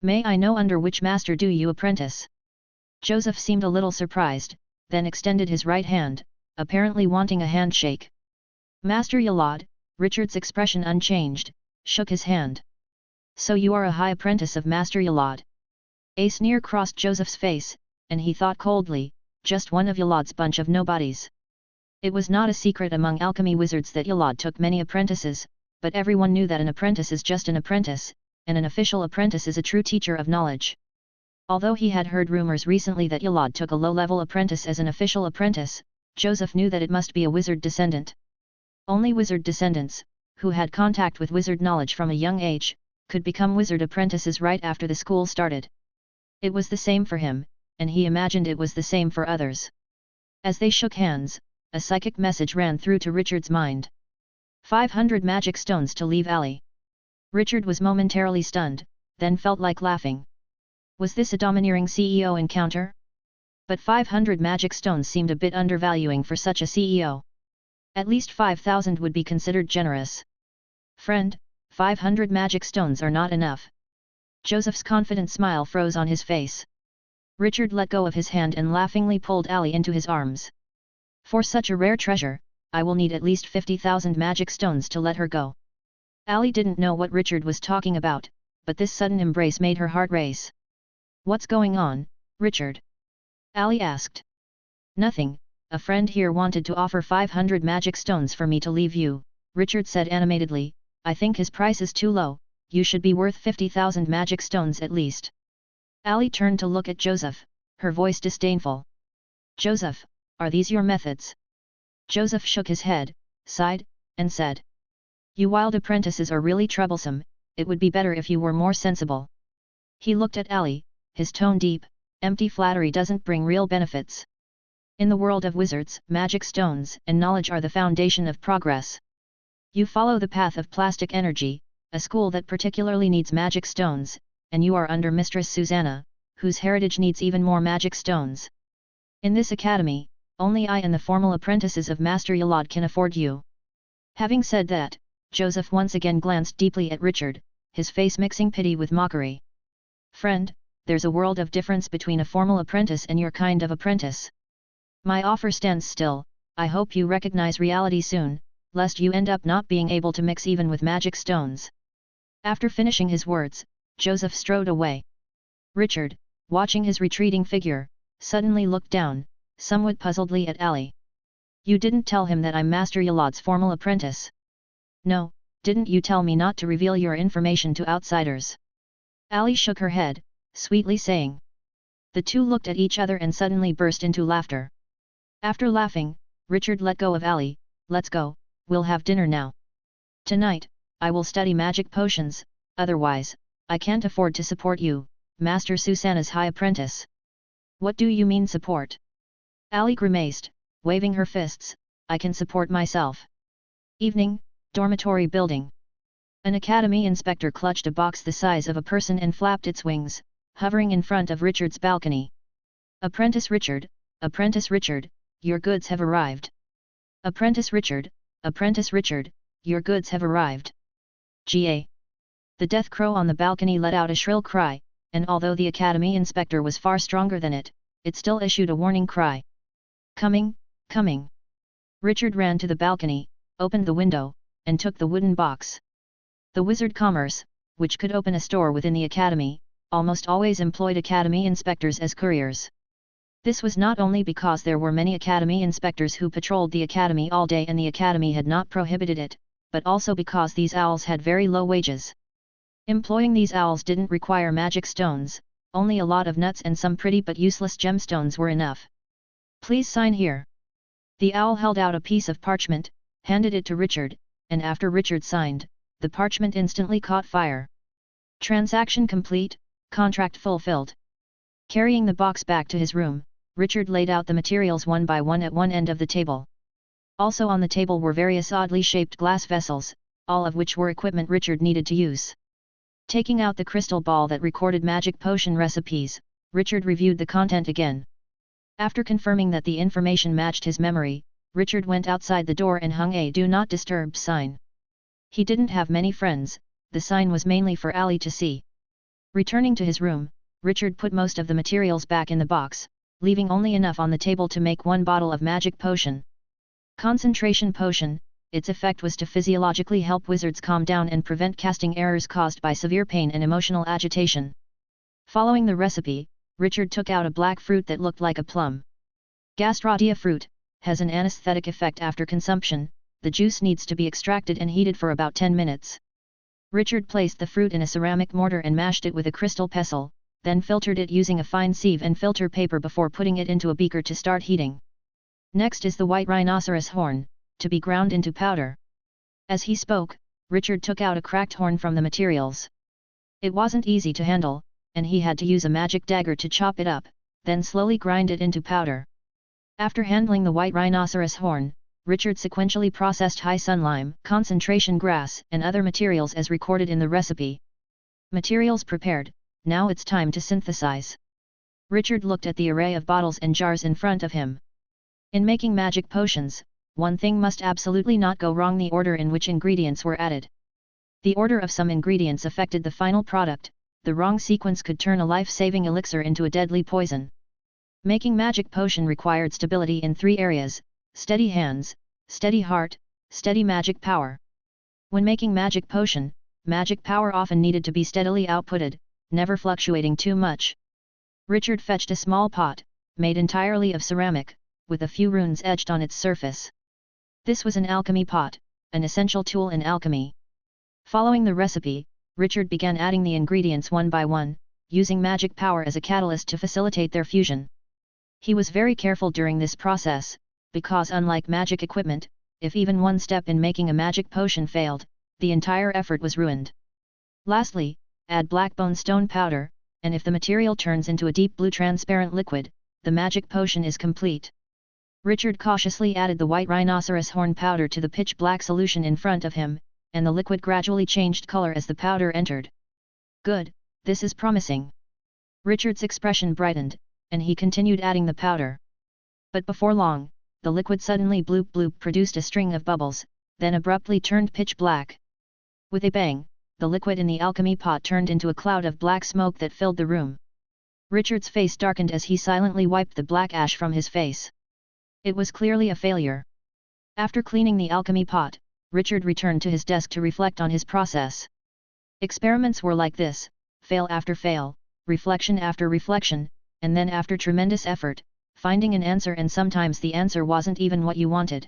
May I know under which master do you apprentice? Joseph seemed a little surprised, then extended his right hand, apparently wanting a handshake. Master Yalad, Richard's expression unchanged, shook his hand. So you are a high apprentice of Master Yalad. A sneer crossed Joseph's face, and he thought coldly, just one of Yolad's bunch of nobodies. It was not a secret among alchemy wizards that Yolad took many apprentices, but everyone knew that an apprentice is just an apprentice, and an official apprentice is a true teacher of knowledge. Although he had heard rumors recently that Yolad took a low-level apprentice as an official apprentice, Joseph knew that it must be a wizard descendant. Only wizard descendants, who had contact with wizard knowledge from a young age, could become wizard apprentices right after the school started. It was the same for him, and he imagined it was the same for others. As they shook hands, a psychic message ran through to Richard's mind. 500 magic stones to leave alley. Richard was momentarily stunned, then felt like laughing. Was this a domineering CEO encounter? But 500 magic stones seemed a bit undervaluing for such a CEO. At least 5,000 would be considered generous. Friend, 500 magic stones are not enough. Joseph's confident smile froze on his face. Richard let go of his hand and laughingly pulled Allie into his arms. For such a rare treasure, I will need at least 50,000 magic stones to let her go. Allie didn't know what Richard was talking about, but this sudden embrace made her heart race. What's going on, Richard? Allie asked. Nothing, a friend here wanted to offer 500 magic stones for me to leave you, Richard said animatedly. I think his price is too low, you should be worth 50,000 magic stones at least. Allie turned to look at Joseph, her voice disdainful. Joseph, are these your methods? Joseph shook his head, sighed, and said. You wild apprentices are really troublesome, it would be better if you were more sensible. He looked at Allie, his tone deep. Empty flattery doesn't bring real benefits. In the world of wizards, magic stones and knowledge are the foundation of progress. You follow the path of plastic energy, a school that particularly needs magic stones, and you are under Mistress Susanna, whose heritage needs even more magic stones. In this academy, only I and the formal apprentices of Master Yolad can afford you. Having said that, Joseph once again glanced deeply at Richard, his face mixing pity with mockery. Friend, there's a world of difference between a formal apprentice and your kind of apprentice. My offer stands still, I hope you recognize reality soon, lest you end up not being able to mix even with magic stones. After finishing his words, Joseph strode away. Richard, watching his retreating figure, suddenly looked down, somewhat puzzledly at Allie. You didn't tell him that I'm Master Yolad's formal apprentice. No, didn't you tell me not to reveal your information to outsiders? Allie shook her head, sweetly saying. The two looked at each other and suddenly burst into laughter. After laughing, Richard let go of Allie. Let's go, we'll have dinner now. Tonight, I will study magic potions, otherwise, I can't afford to support you, Master Susanna's high apprentice. What do you mean support? Allie grimaced, waving her fists. I can support myself. Evening, dormitory building. An academy inspector clutched a box the size of a person and flapped its wings, hovering in front of Richard's balcony. Apprentice Richard, your goods have arrived. Apprentice Richard, your goods have arrived. Ga. The death crow on the balcony let out a shrill cry, and although the academy inspector was far stronger than it still issued a warning cry. Coming, coming. Richard ran to the balcony, opened the window, and took the wooden box. The wizard commerce, which could open a store within the academy, almost always employed academy inspectors as couriers. This was not only because there were many academy inspectors who patrolled the academy all day and the academy had not prohibited it, but also because these owls had very low wages. Employing these owls didn't require magic stones, only a lot of nuts and some pretty but useless gemstones were enough. Please sign here. The owl held out a piece of parchment, handed it to Richard, and after Richard signed, the parchment instantly caught fire. Transaction complete, contract fulfilled. Carrying the box back to his room, Richard laid out the materials one by one at one end of the table. Also on the table were various oddly shaped glass vessels, all of which were equipment Richard needed to use. Taking out the crystal ball that recorded magic potion recipes, Richard reviewed the content again. After confirming that the information matched his memory, Richard went outside the door and hung a "Do Not Disturb" sign. He didn't have many friends, the sign was mainly for Allie to see. Returning to his room, Richard put most of the materials back in the box, leaving only enough on the table to make one bottle of magic potion. Concentration potion, its effect was to physiologically help wizards calm down and prevent casting errors caused by severe pain and emotional agitation. Following the recipe, Richard took out a black fruit that looked like a plum. Gastrodia fruit has an anesthetic effect after consumption. The juice needs to be extracted and heated for about 10 minutes. Richard placed the fruit in a ceramic mortar and mashed it with a crystal pestle, then filtered it using a fine sieve and filter paper before putting it into a beaker to start heating. Next is the white rhinoceros horn, to be ground into powder. As he spoke, Richard took out a cracked horn from the materials. It wasn't easy to handle, and he had to use a magic dagger to chop it up, then slowly grind it into powder. After handling the white rhinoceros horn, Richard sequentially processed high sunlime, concentration grass, and other materials as recorded in the recipe. Materials prepared, now it's time to synthesize. Richard looked at the array of bottles and jars in front of him. In making magic potions, one thing must absolutely not go wrong: the order in which ingredients were added. The order of some ingredients affected the final product. The wrong sequence could turn a life-saving elixir into a deadly poison. Making magic potion required stability in 3 areas: steady hands, steady heart, steady magic power. When making magic potion, magic power often needed to be steadily outputted, never fluctuating too much. Richard fetched a small pot, made entirely of ceramic, with a few runes etched on its surface. This was an alchemy pot, an essential tool in alchemy. Following the recipe, Richard began adding the ingredients one by one, using magic power as a catalyst to facilitate their fusion. He was very careful during this process, because unlike magic equipment, if even one step in making a magic potion failed, the entire effort was ruined. Lastly, add blackbone stone powder, and if the material turns into a deep blue transparent liquid, the magic potion is complete. Richard cautiously added the white rhinoceros horn powder to the pitch black solution in front of him, and the liquid gradually changed color as the powder entered. Good, this is promising. Richard's expression brightened, and he continued adding the powder. But before long, the liquid suddenly bloop bloop produced a string of bubbles, then abruptly turned pitch black. With a bang, the liquid in the alchemy pot turned into a cloud of black smoke that filled the room. Richard's face darkened as he silently wiped the black ash from his face. It was clearly a failure. After cleaning the alchemy pot, Richard returned to his desk to reflect on his process. Experiments were like this: fail after fail, reflection after reflection, and then after tremendous effort, finding an answer, and sometimes the answer wasn't even what you wanted.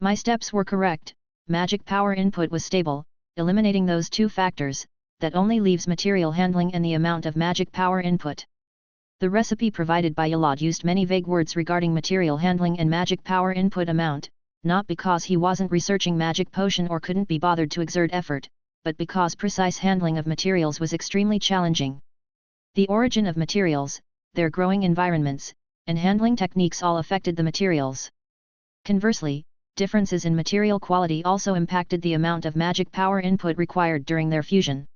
My steps were correct, magic power input was stable, eliminating those 2 factors, that only leaves material handling and the amount of magic power input. The recipe provided by Yalad used many vague words regarding material handling and magic power input amount, not because he wasn't researching magic potion or couldn't be bothered to exert effort, but because precise handling of materials was extremely challenging. The origin of materials, their growing environments, and handling techniques all affected the materials. Conversely, differences in material quality also impacted the amount of magic power input required during their fusion.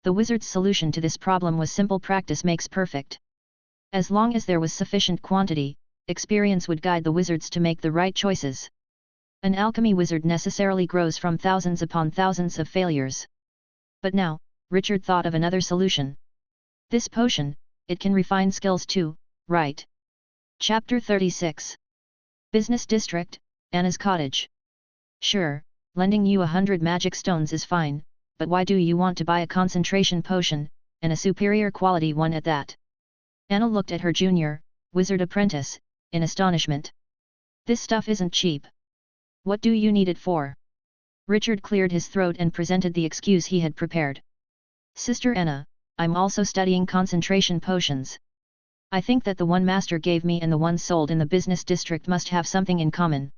The wizard's solution to this problem was simple: practice makes perfect. As long as there was sufficient quantity, experience would guide the wizards to make the right choices. An alchemy wizard necessarily grows from thousands upon thousands of failures. But now, Richard thought of another solution. This potion, it can refine skills too, right? Chapter 36. Business District, Anna's Cottage. Sure, lending you 100 magic stones is fine, but why do you want to buy a concentration potion, and a superior quality one at that? Anna looked at her junior, wizard apprentice, in astonishment. This stuff isn't cheap. What do you need it for? Richard cleared his throat and presented the excuse he had prepared. Sister Anna, I'm also studying concentration potions. I think that the one Master gave me and the one sold in the business district must have something in common.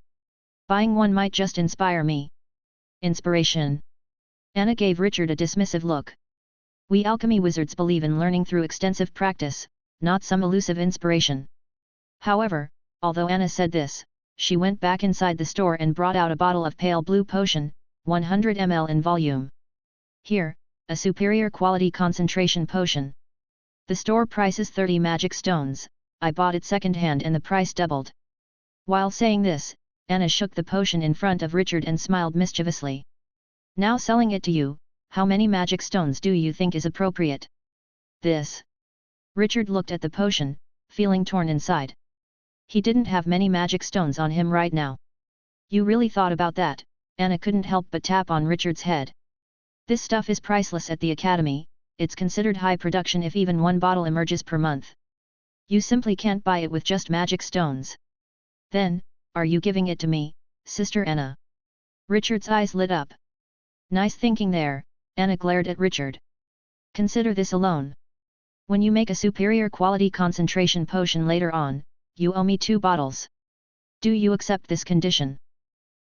Buying one might just inspire me. Inspiration. Anna gave Richard a dismissive look. We alchemy wizards believe in learning through extensive practice, not some elusive inspiration. However, although Anna said this, she went back inside the store and brought out a bottle of pale blue potion, 100 ml in volume. Here, a superior quality concentration potion. The store price is 30 magic stones, I bought it second-hand and the price doubled. While saying this, Anna shook the potion in front of Richard and smiled mischievously. Now selling it to you, how many magic stones do you think is appropriate? This. Richard looked at the potion, feeling torn inside. He didn't have many magic stones on him right now. You really thought about that? Anna couldn't help but tap on Richard's head. This stuff is priceless at the academy, it's considered high production if even one bottle emerges per month. You simply can't buy it with just magic stones. Then, are you giving it to me, Sister Anna? Richard's eyes lit up. Nice thinking there, Anna glared at Richard. Consider this alone. When you make a superior quality concentration potion later on, you owe me 2 bottles. Do you accept this condition?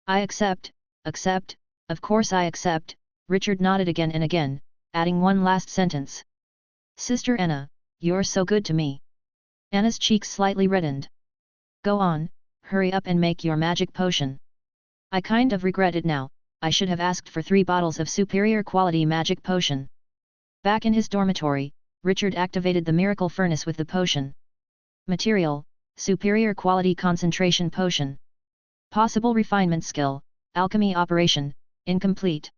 I accept, of course I accept, Richard nodded again and again, adding one last sentence. Sister Anna, you're so good to me. Anna's cheeks slightly reddened. Go on, hurry up and make your magic potion. I kind of regret it now, I should have asked for 3 bottles of superior quality magic potion. Back in his dormitory, Richard activated the miracle furnace with the potion. Material, superior quality concentration potion. Possible refinement skill, alchemy operation, incomplete.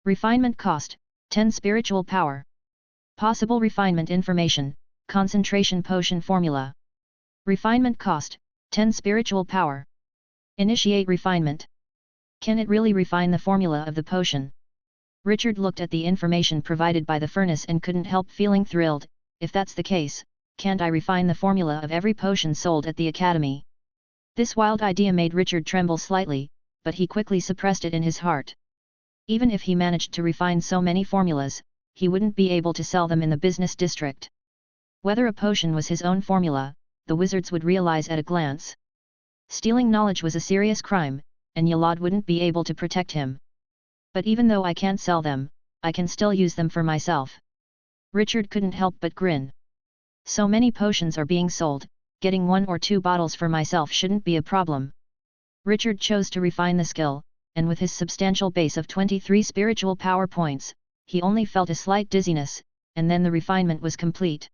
Refinement cost, 10 spiritual power. Possible refinement information, concentration potion formula. Refinement cost, 10 spiritual power. Initiate refinement. Can it really refine the formula of the potion? Richard looked at the information provided by the furnace and couldn't help feeling thrilled. If that's the case, can't I refine the formula of every potion sold at the academy? This wild idea made Richard tremble slightly, but he quickly suppressed it in his heart. Even if he managed to refine so many formulas, he wouldn't be able to sell them in the business district. Whether a potion was his own formula, the wizards would realize at a glance. Stealing knowledge was a serious crime, and Yalad wouldn't be able to protect him. But even though I can't sell them, I can still use them for myself. Richard couldn't help but grin. So many potions are being sold, getting 1 or 2 bottles for myself shouldn't be a problem. Richard chose to refine the skill, and with his substantial base of 23 spiritual power points, he only felt a slight dizziness, and then the refinement was complete.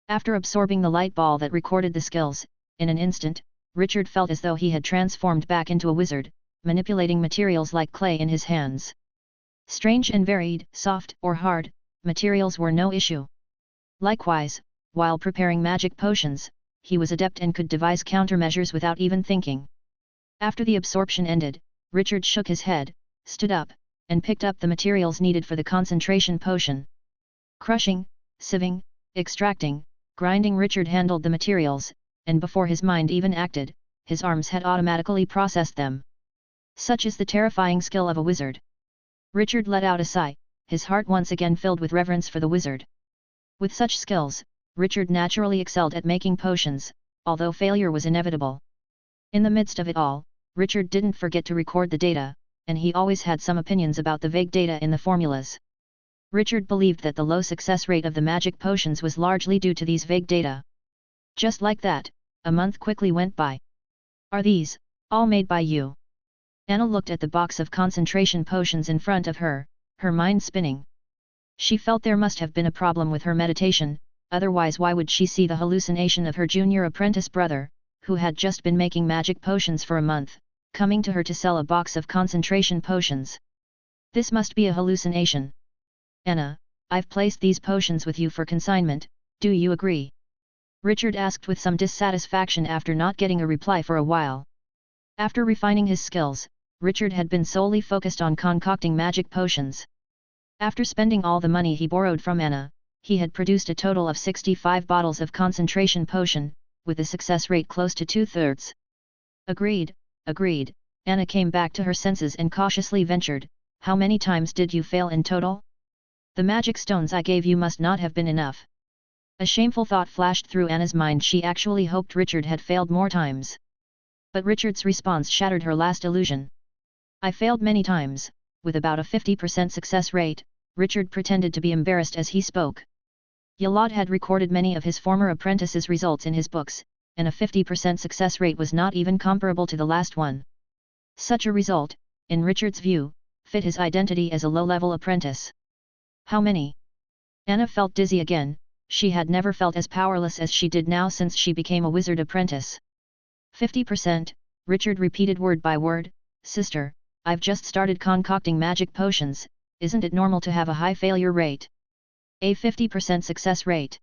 After absorbing the light ball that recorded the skills, in an instant, Richard felt as though he had transformed back into a wizard, manipulating materials like clay in his hands. Strange and varied, soft or hard, materials were no issue. Likewise, while preparing magic potions, he was adept and could devise countermeasures without even thinking. After the absorption ended, Richard shook his head, stood up, and picked up the materials needed for the concentration potion. Crushing, sieving, extracting, grinding. Richard handled the materials, and before his mind even acted, his arms had automatically processed them. Such is the terrifying skill of a wizard. Richard let out a sigh, his heart once again filled with reverence for the wizard. With such skills, Richard naturally excelled at making potions, although failure was inevitable. In the midst of it all, Richard didn't forget to record the data, and he always had some opinions about the vague data in the formulas. Richard believed that the low success rate of the magic potions was largely due to these vague data. Just like that, a month quickly went by. Are these all made by you? Anna looked at the box of concentration potions in front of her, her mind spinning. She felt there must have been a problem with her meditation, otherwise why would she see the hallucination of her junior apprentice brother, who had just been making magic potions for a month, coming to her to sell a box of concentration potions? This must be a hallucination. Anna, I've placed these potions with you for consignment, do you agree? Richard asked with some dissatisfaction after not getting a reply for a while. After refining his skills, Richard had been solely focused on concocting magic potions. After spending all the money he borrowed from Anna, he had produced a total of 65 bottles of concentration potion, with a success rate close to 2/3. Agreed, agreed, Anna came back to her senses and cautiously ventured, how many times did you fail in total? The magic stones I gave you must not have been enough. A shameful thought flashed through Anna's mind. She actually hoped Richard had failed more times. But Richard's response shattered her last illusion. I failed many times, with about a 50% success rate. Richard pretended to be embarrassed as he spoke. Yalad had recorded many of his former apprentices' results in his books, and a 50% success rate was not even comparable to the last one. Such a result, in Richard's view, fit his identity as a low-level apprentice. How many? Anna felt dizzy again. She had never felt as powerless as she did now since she became a wizard apprentice. 50%, Richard repeated word by word. Sister, I've just started concocting magic potions, isn't it normal to have a high failure rate? A 50% success rate.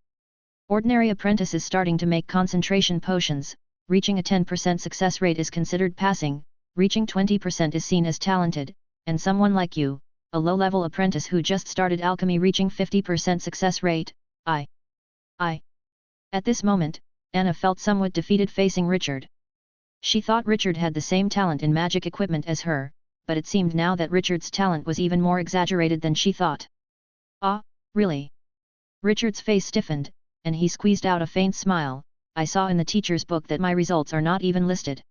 Ordinary apprentices starting to make concentration potions, reaching a 10% success rate is considered passing, reaching 20% is seen as talented, and someone like you, a low-level apprentice who just started alchemy reaching 50% success rate. I. At this moment, Anna felt somewhat defeated facing Richard. She thought Richard had the same talent in magic equipment as her, but it seemed now that Richard's talent was even more exaggerated than she thought. Ah, really? Richard's face stiffened, and he squeezed out a faint smile. I saw in the teacher's book that my results are not even listed.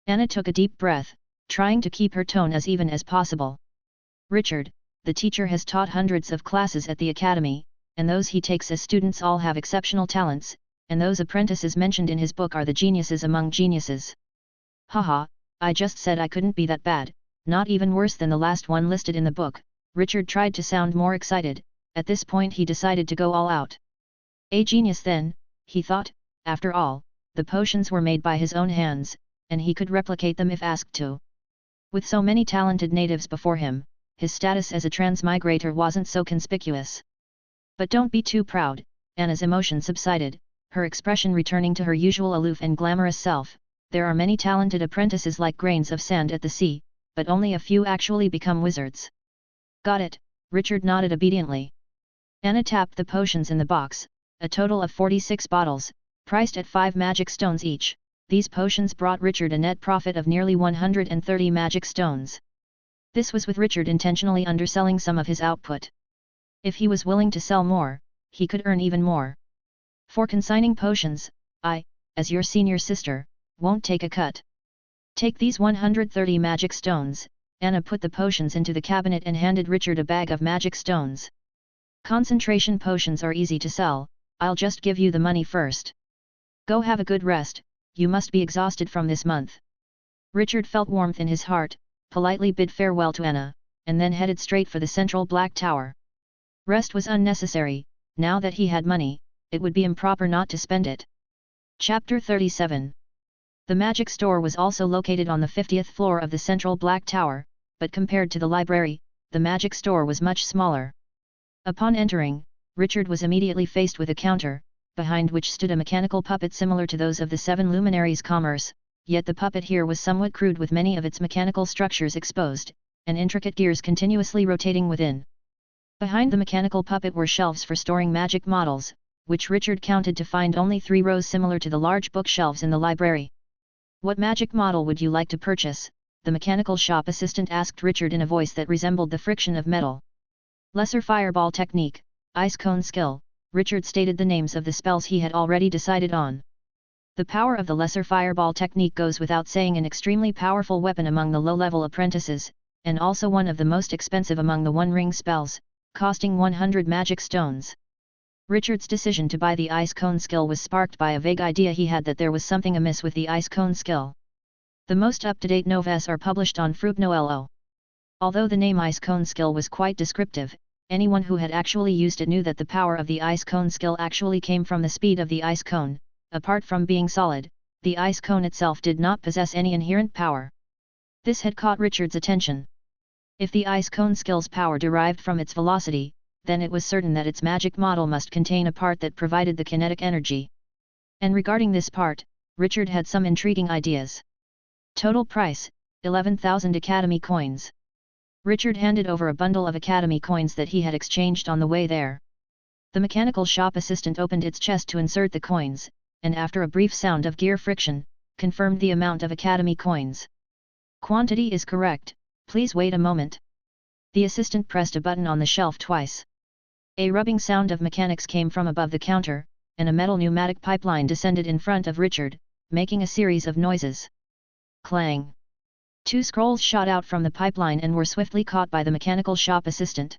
Anna took a deep breath, trying to keep her tone as even as possible. Richard, the teacher has taught hundreds of classes at the academy, and those he takes as students all have exceptional talents, and those apprentices mentioned in his book are the geniuses among geniuses. Haha, I just said I couldn't be that bad, not even worse than the last one listed in the book. Richard tried to sound more excited. At this point he decided to go all out. A genius then, he thought, after all, the potions were made by his own hands, and he could replicate them if asked to. With so many talented natives before him, his status as a transmigrator wasn't so conspicuous. But don't be too proud. Anna's emotion subsided, her expression returning to her usual aloof and glamorous self. There are many talented apprentices like grains of sand at the sea, but only a few actually become wizards. Got it, Richard nodded obediently. Anna tapped the potions in the box, a total of 46 bottles, priced at 5 magic stones each. These potions brought Richard a net profit of nearly 130 magic stones. This was with Richard intentionally underselling some of his output. If he was willing to sell more, he could earn even more. For consigning potions, I, as your senior sister, won't take a cut. Take these 130 magic stones. Anna put the potions into the cabinet and handed Richard a bag of magic stones. Concentration potions are easy to sell, I'll just give you the money first. Go have a good rest, you must be exhausted from this month. Richard felt warmth in his heart, politely bid farewell to Anna, and then headed straight for the central black tower. Rest was unnecessary. Now that he had money, it would be improper not to spend it. Chapter 37. The magic store was also located on the 50th floor of the central black tower, but compared to the library, the magic store was much smaller. Upon entering, Richard was immediately faced with a counter, behind which stood a mechanical puppet similar to those of the 7 luminaries' commerce, yet the puppet here was somewhat crude with many of its mechanical structures exposed, and intricate gears continuously rotating within. Behind the mechanical puppet were shelves for storing magic models, which Richard counted to find only 3 rows similar to the large bookshelves in the library. What magic model would you like to purchase? The mechanical shop assistant asked Richard in a voice that resembled the friction of metal. Lesser Fireball Technique, Ice Cone Skill. Richard stated the names of the spells he had already decided on. The power of the Lesser Fireball Technique goes without saying, an extremely powerful weapon among the low-level apprentices, and also one of the most expensive among the one-ring spells, costing 100 magic stones. Richard's decision to buy the Ice Cone Skill was sparked by a vague idea he had that there was something amiss with the Ice Cone Skill. The most up-to-date novels are published on Fruitnoelo. Although the name Ice Cone Skill was quite descriptive, anyone who had actually used it knew that the power of the Ice Cone Skill actually came from the speed of the ice cone. Apart from being solid, the ice cone itself did not possess any inherent power. This had caught Richard's attention. If the Ice Cone Skill's power derived from its velocity, then it was certain that its magic model must contain a part that provided the kinetic energy. And regarding this part, Richard had some intriguing ideas. Total price, 11,000 Academy coins. Richard handed over a bundle of Academy coins that he had exchanged on the way there. The mechanical shop assistant opened its chest to insert the coins, and after a brief sound of gear friction, confirmed the amount of Academy coins. Quantity is correct, please wait a moment. The assistant pressed a button on the shelf twice. A rubbing sound of mechanics came from above the counter, and a metal pneumatic pipeline descended in front of Richard, making a series of noises. Clang! 2 scrolls shot out from the pipeline and were swiftly caught by the mechanical shop assistant.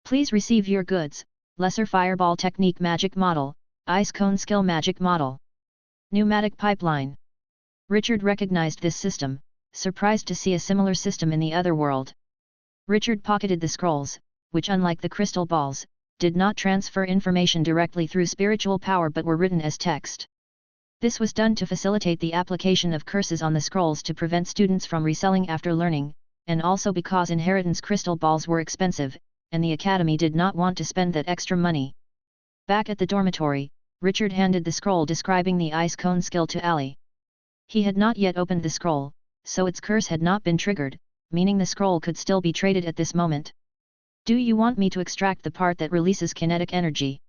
Please receive your goods, Lesser Fireball Technique Magic Model, Ice Cone Skill Magic Model. Pneumatic Pipeline. Richard recognized this system, surprised to see a similar system in the other world. Richard pocketed the scrolls, which unlike the crystal balls, did not transfer information directly through spiritual power but were written as text. This was done to facilitate the application of curses on the scrolls to prevent students from reselling after learning, and also because inheritance crystal balls were expensive, and the academy did not want to spend that extra money. Back at the dormitory, Richard handed the scroll describing the Ice Cone Skill to Ali. He had not yet opened the scroll, so its curse had not been triggered, meaning the scroll could still be traded at this moment. Do you want me to extract the part that releases kinetic energy?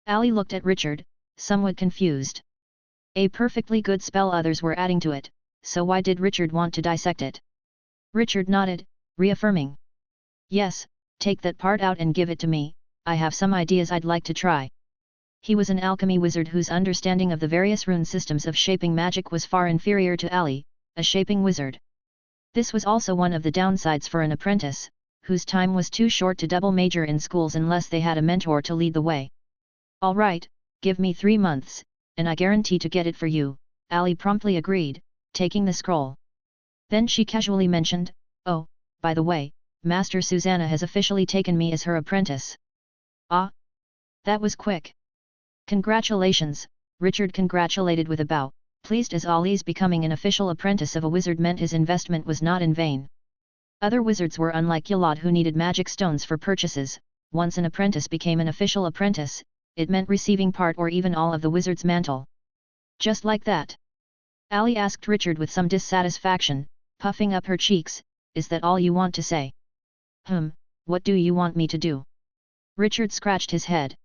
Ali looked at Richard, somewhat confused. A perfectly good spell others were adding to it, so why did Richard want to dissect it? Richard nodded, reaffirming. Yes, take that part out and give it to me, I have some ideas I'd like to try. He was an alchemy wizard whose understanding of the various rune systems of shaping magic was far inferior to Ali, a shaping wizard. This was also one of the downsides for an apprentice, whose time was too short to double major in schools unless they had a mentor to lead the way. All right, give me 3 months, and I guarantee to get it for you, Ali promptly agreed, taking the scroll. Then she casually mentioned, oh, by the way, Master Susanna has officially taken me as her apprentice. Ah? That was quick. Congratulations, Richard congratulated with a bow, pleased as Ali's becoming an official apprentice of a wizard meant his investment was not in vain. Other wizards were unlike Yalad who needed magic stones for purchases. Once an apprentice became an official apprentice, it meant receiving part or even all of the wizard's mantle. Just like that? Ali asked Richard with some dissatisfaction, puffing up her cheeks, is that all you want to say? What do you want me to do? Richard scratched his head.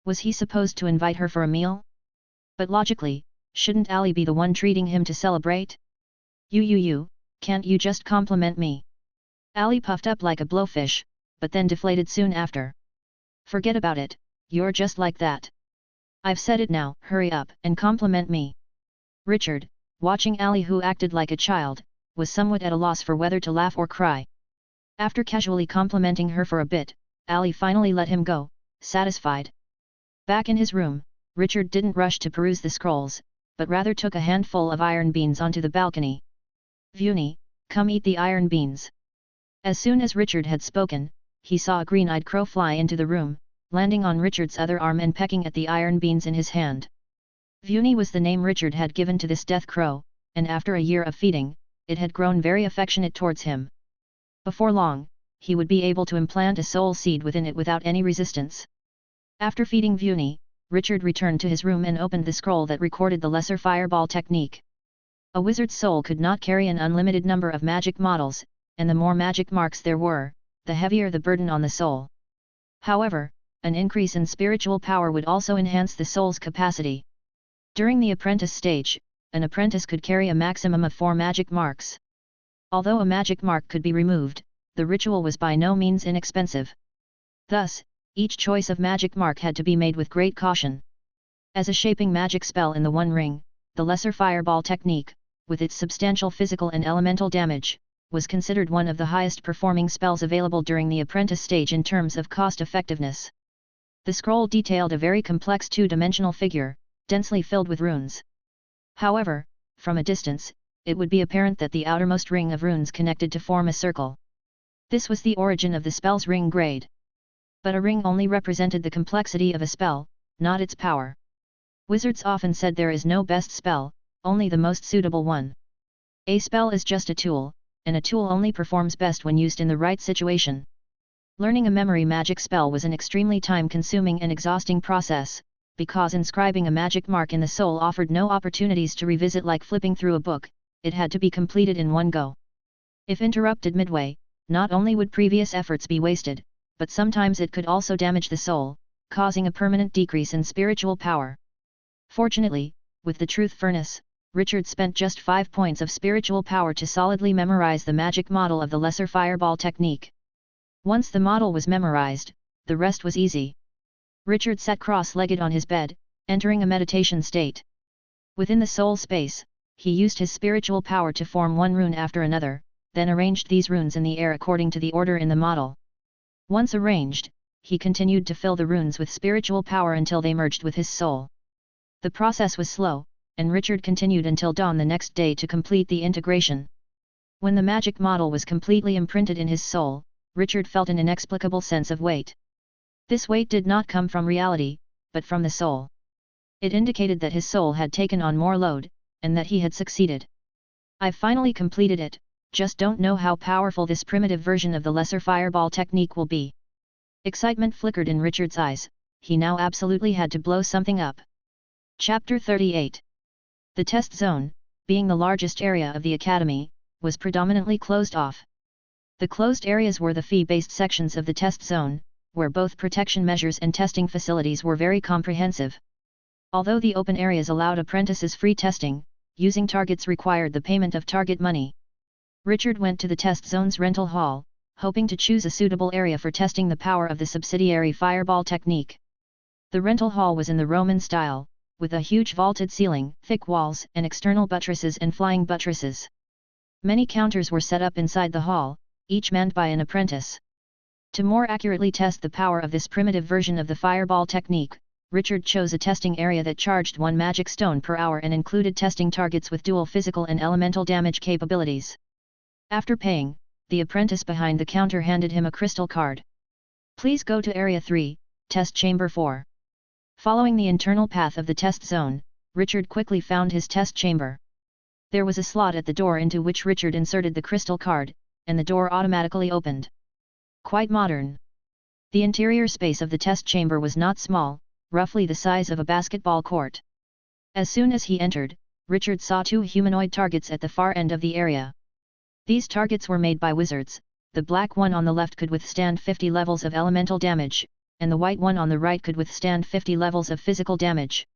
Was he supposed to invite her for a meal? But logically, shouldn't Ali be the one treating him to celebrate? You, can't you just compliment me? Ali puffed up like a blowfish, but then deflated soon after. Forget about it, you're just like that. I've said it now, hurry up and compliment me. Richard, watching Ali who acted like a child, was somewhat at a loss for whether to laugh or cry. After casually complimenting her for a bit, Ali finally let him go, satisfied. Back in his room, Richard didn't rush to peruse the scrolls, but rather took a handful of iron beans onto the balcony. Vuni, come eat the iron beans. As soon as Richard had spoken, he saw a green-eyed crow fly into the room, landing on Richard's other arm and pecking at the iron beans in his hand. Vuni was the name Richard had given to this death crow, and after a year of feeding, it had grown very affectionate towards him. Before long, he would be able to implant a soul seed within it without any resistance. After feeding Vuni, Richard returned to his room and opened the scroll that recorded the lesser fireball technique. A wizard's soul could not carry an unlimited number of magic models, and the more magic marks there were, the heavier the burden on the soul. However, an increase in spiritual power would also enhance the soul's capacity. During the apprentice stage, an apprentice could carry a maximum of 4 magic marks. Although a magic mark could be removed, the ritual was by no means inexpensive. Thus, each choice of magic mark had to be made with great caution. As a shaping magic spell in the One Ring, the lesser fireball technique, with its substantial physical and elemental damage, was considered one of the highest performing spells available during the apprentice stage in terms of cost effectiveness. The scroll detailed a very complex 2-dimensional figure, densely filled with runes. However, from a distance, it would be apparent that the outermost ring of runes connected to form a circle. This was the origin of the spell's ring grade. But a ring only represented the complexity of a spell, not its power. Wizards often said there is no best spell, only the most suitable one. A spell is just a tool, and a tool only performs best when used in the right situation. Learning a memory magic spell was an extremely time-consuming and exhausting process, because inscribing a magic mark in the soul offered no opportunities to revisit like flipping through a book, it had to be completed in one go. If interrupted midway, not only would previous efforts be wasted, but sometimes it could also damage the soul, causing a permanent decrease in spiritual power. Fortunately, with the truth furnace, Richard spent just 5 points of spiritual power to solidly memorize the magic model of the lesser fireball technique. Once the model was memorized, the rest was easy. Richard sat cross-legged on his bed, entering a meditation state. Within the soul space, he used his spiritual power to form one rune after another, then arranged these runes in the air according to the order in the model. Once arranged, he continued to fill the runes with spiritual power until they merged with his soul. The process was slow, and Richard continued until dawn the next day to complete the integration. When the magic model was completely imprinted in his soul, Richard felt an inexplicable sense of weight. This weight did not come from reality, but from the soul. It indicated that his soul had taken on more load, and that he had succeeded. "I've finally completed it, just don't know how powerful this primitive version of the lesser fireball technique will be." Excitement flickered in Richard's eyes, he now absolutely had to blow something up. Chapter 38. The test zone, being the largest area of the academy, was predominantly closed off. The closed areas were the fee-based sections of the test zone, where both protection measures and testing facilities were very comprehensive. Although the open areas allowed apprentices free testing, using targets required the payment of target money. Richard went to the test zone's rental hall, hoping to choose a suitable area for testing the power of the subsidiary fireball technique. The rental hall was in the Roman style, with a huge vaulted ceiling, thick walls, and external buttresses and flying buttresses. Many counters were set up inside the hall, each manned by an apprentice. To more accurately test the power of this primitive version of the fireball technique, Richard chose a testing area that charged 1 magic stone per hour and included testing targets with dual physical and elemental damage capabilities. After paying, the apprentice behind the counter handed him a crystal card. Please go to Area 3, Test Chamber 4. Following the internal path of the test zone, Richard quickly found his test chamber. There was a slot at the door into which Richard inserted the crystal card, and the door automatically opened. Quite modern. The interior space of the test chamber was not small, roughly the size of a basketball court. As soon as he entered, Richard saw 2 humanoid targets at the far end of the area. These targets were made by wizards. The black one on the left could withstand 50 levels of elemental damage, and the white one on the right could withstand 50 levels of physical damage.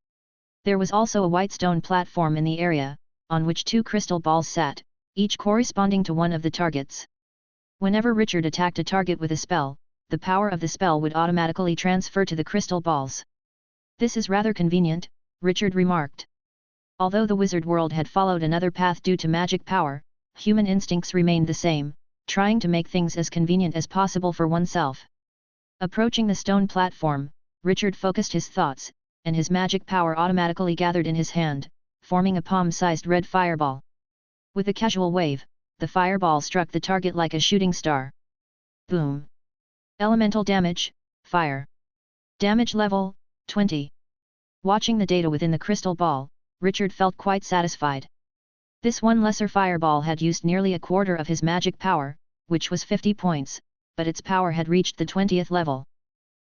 There was also a white stone platform in the area, on which 2 crystal balls sat, each corresponding to one of the targets. Whenever Richard attacked a target with a spell, the power of the spell would automatically transfer to the crystal balls. This is rather convenient, Richard remarked. Although the wizard world had followed another path due to magic power, human instincts remained the same, trying to make things as convenient as possible for oneself. Approaching the stone platform, Richard focused his thoughts, and his magic power automatically gathered in his hand, forming a palm-sized red fireball. With a casual wave, the fireball struck the target like a shooting star. Boom! Elemental damage, fire. Damage level, 20. Watching the data within the crystal ball, Richard felt quite satisfied. This one lesser fireball had used nearly a quarter of his magic power, which was 50 points, but its power had reached the 20th level.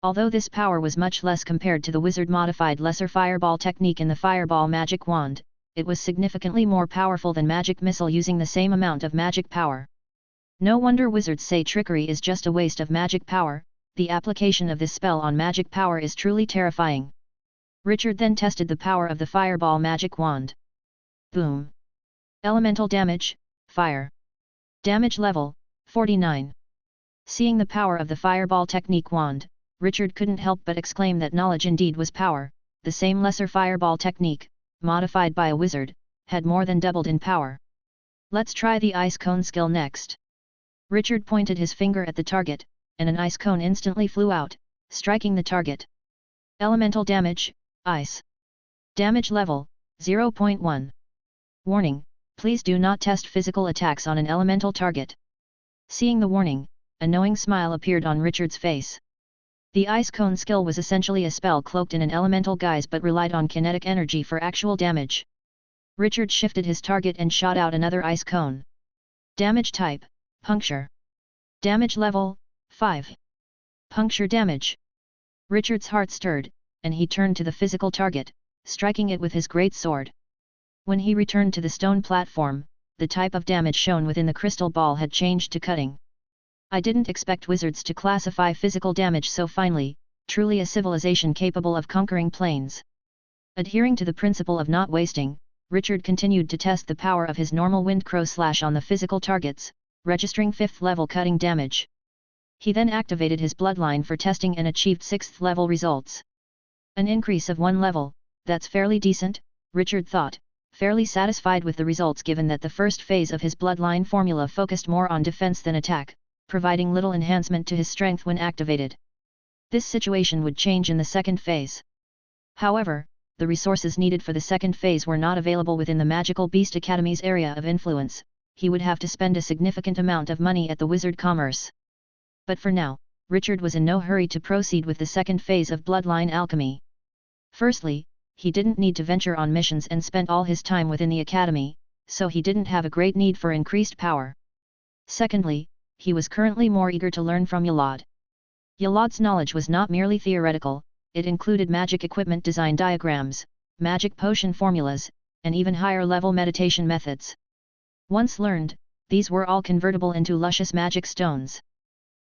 Although this power was much less compared to the wizard-modified lesser fireball technique in the fireball magic wand, it was significantly more powerful than magic missile using the same amount of magic power. No wonder wizards say trickery is just a waste of magic power. The application of this spell on magic power is truly terrifying. Richard then tested the power of the fireball magic wand. Boom! Elemental damage, fire. Damage level, 49. Seeing the power of the fireball technique wand, Richard couldn't help but exclaim that knowledge indeed was power. The same lesser fireball technique, modified by a wizard, had more than doubled in power. Let's try the ice cone skill next. Richard pointed his finger at the target, and an ice cone instantly flew out, striking the target. Elemental damage, ice. Damage level, 0.1. Warning, please do not test physical attacks on an elemental target. Seeing the warning, a knowing smile appeared on Richard's face. The ice cone skill was essentially a spell cloaked in an elemental guise but relied on kinetic energy for actual damage. Richard shifted his target and shot out another ice cone. Damage type, puncture. Damage level, 5. Puncture damage. Richard's heart stirred, and he turned to the physical target, striking it with his great sword. When he returned to the stone platform, the type of damage shown within the crystal ball had changed to cutting. I didn't expect wizards to classify physical damage so finely, truly a civilization capable of conquering planes. Adhering to the principle of not wasting, Richard continued to test the power of his normal windcrow slash on the physical targets, registering 5th level cutting damage. He then activated his bloodline for testing and achieved 6th level results. An increase of 1 level, that's fairly decent, Richard thought, fairly satisfied with the results given that the first phase of his bloodline formula focused more on defense than attack, providing little enhancement to his strength when activated. This situation would change in the second phase. However, the resources needed for the second phase were not available within the Magical Beast Academy's area of influence. He would have to spend a significant amount of money at the Wizard Commerce. But for now, Richard was in no hurry to proceed with the second phase of bloodline alchemy. Firstly, he didn't need to venture on missions and spent all his time within the academy, so he didn't have a great need for increased power. Secondly, he was currently more eager to learn from Yalad. Yalad's knowledge was not merely theoretical, it included magic equipment design diagrams, magic potion formulas, and even higher-level meditation methods. Once learned, These were all convertible into luscious magic stones.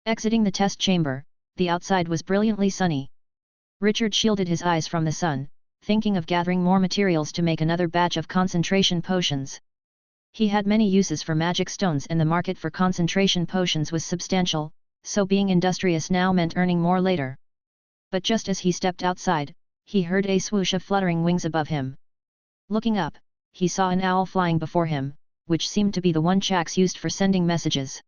Exiting the test chamber, the outside was brilliantly sunny. Richard shielded his eyes from the sun, thinking of gathering more materials to make another batch of concentration potions. He had many uses for magic stones and the market for concentration potions was substantial, so being industrious now meant earning more later. But just as he stepped outside, he heard a swoosh of fluttering wings above him. Looking up, he saw an owl flying before him, which seemed to be the one Chax used for sending messages.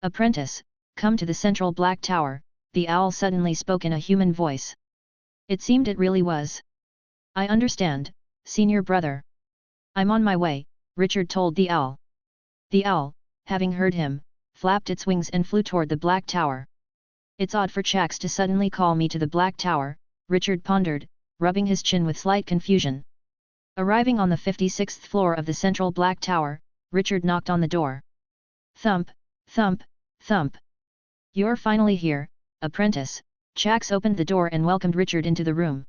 "Apprentice, come to the central black tower," the owl suddenly spoke in a human voice. It seemed it really was. "I understand, senior brother. I'm on my way," Richard told the owl. The owl, having heard him, flapped its wings and flew toward the black tower. "It's odd for Chax to suddenly call me to the black tower," Richard pondered, rubbing his chin with slight confusion. Arriving on the 56th floor of the central black tower, Richard knocked on the door. Thump, thump, thump. "You're finally here, apprentice," Chax opened the door and welcomed Richard into the room.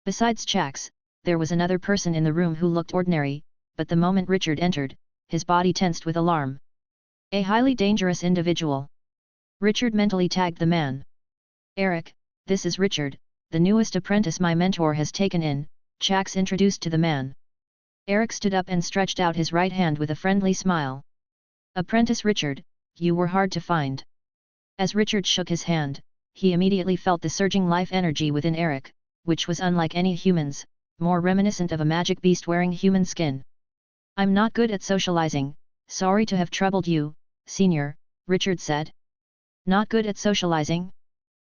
Besides Chax, there was another person in the room who looked ordinary, but the moment Richard entered, his body tensed with alarm. A highly dangerous individual. Richard mentally tagged the man. "Eric, this is Richard, the newest apprentice my mentor has taken in," Chax introduced to the man. Eric stood up and stretched out his right hand with a friendly smile. "Apprentice Richard, you were hard to find." As Richard shook his hand, he immediately felt the surging life energy within Eric, which was unlike any humans, more reminiscent of a magic beast wearing human skin. "I'm not good at socializing, sorry to have troubled you, senior," Richard said. "Not good at socializing?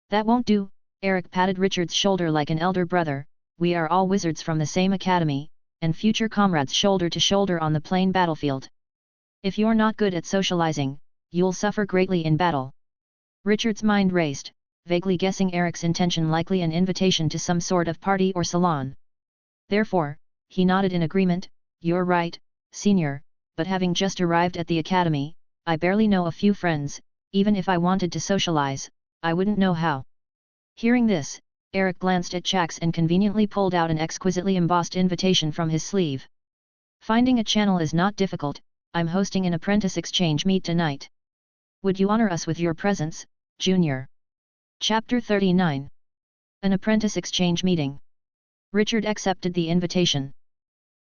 That won't do," Eric patted Richard's shoulder like an elder brother. "We are all wizards from the same academy, and future comrades shoulder to shoulder on the plain battlefield. If you're not good at socializing, you'll suffer greatly in battle." Richard's mind raced, vaguely guessing Eric's intention likely an invitation to some sort of party or salon. Therefore, he nodded in agreement. "You're right, senior, but having just arrived at the academy, I barely know a few friends. Even if I wanted to socialize, I wouldn't know how." Hearing this, Eric glanced at Chax and conveniently pulled out an exquisitely embossed invitation from his sleeve. "Finding a channel is not difficult. I'm hosting an apprentice exchange meet tonight. Would you honor us with your presence, Junior?" Chapter 39. An apprentice exchange meeting. Richard accepted the invitation.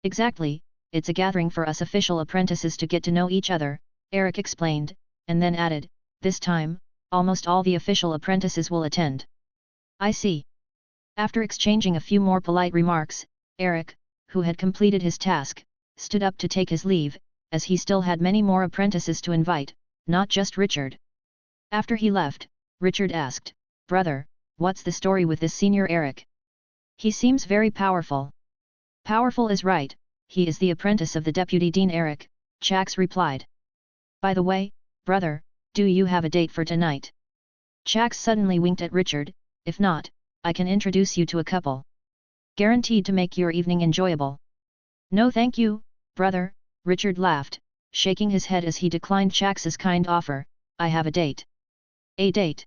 "Exactly, it's a gathering for us official apprentices to get to know each other," Eric explained, and then added, "This time, almost all the official apprentices will attend." "I see." After exchanging a few more polite remarks, Eric, who had completed his task, stood up to take his leave, as he still had many more apprentices to invite, not just Richard. After he left, Richard asked, "Brother, what's the story with this senior Eric? He seems very powerful." "Powerful is right, he is the apprentice of the Deputy Dean Eric," Chax replied. "By the way, brother, do you have a date for tonight?" Chax suddenly winked at Richard. "If not, I can introduce you to a couple. Guaranteed to make your evening enjoyable." "No thank you, brother," Richard laughed, shaking his head as he declined Chax's kind offer. "I have a date." "A date?"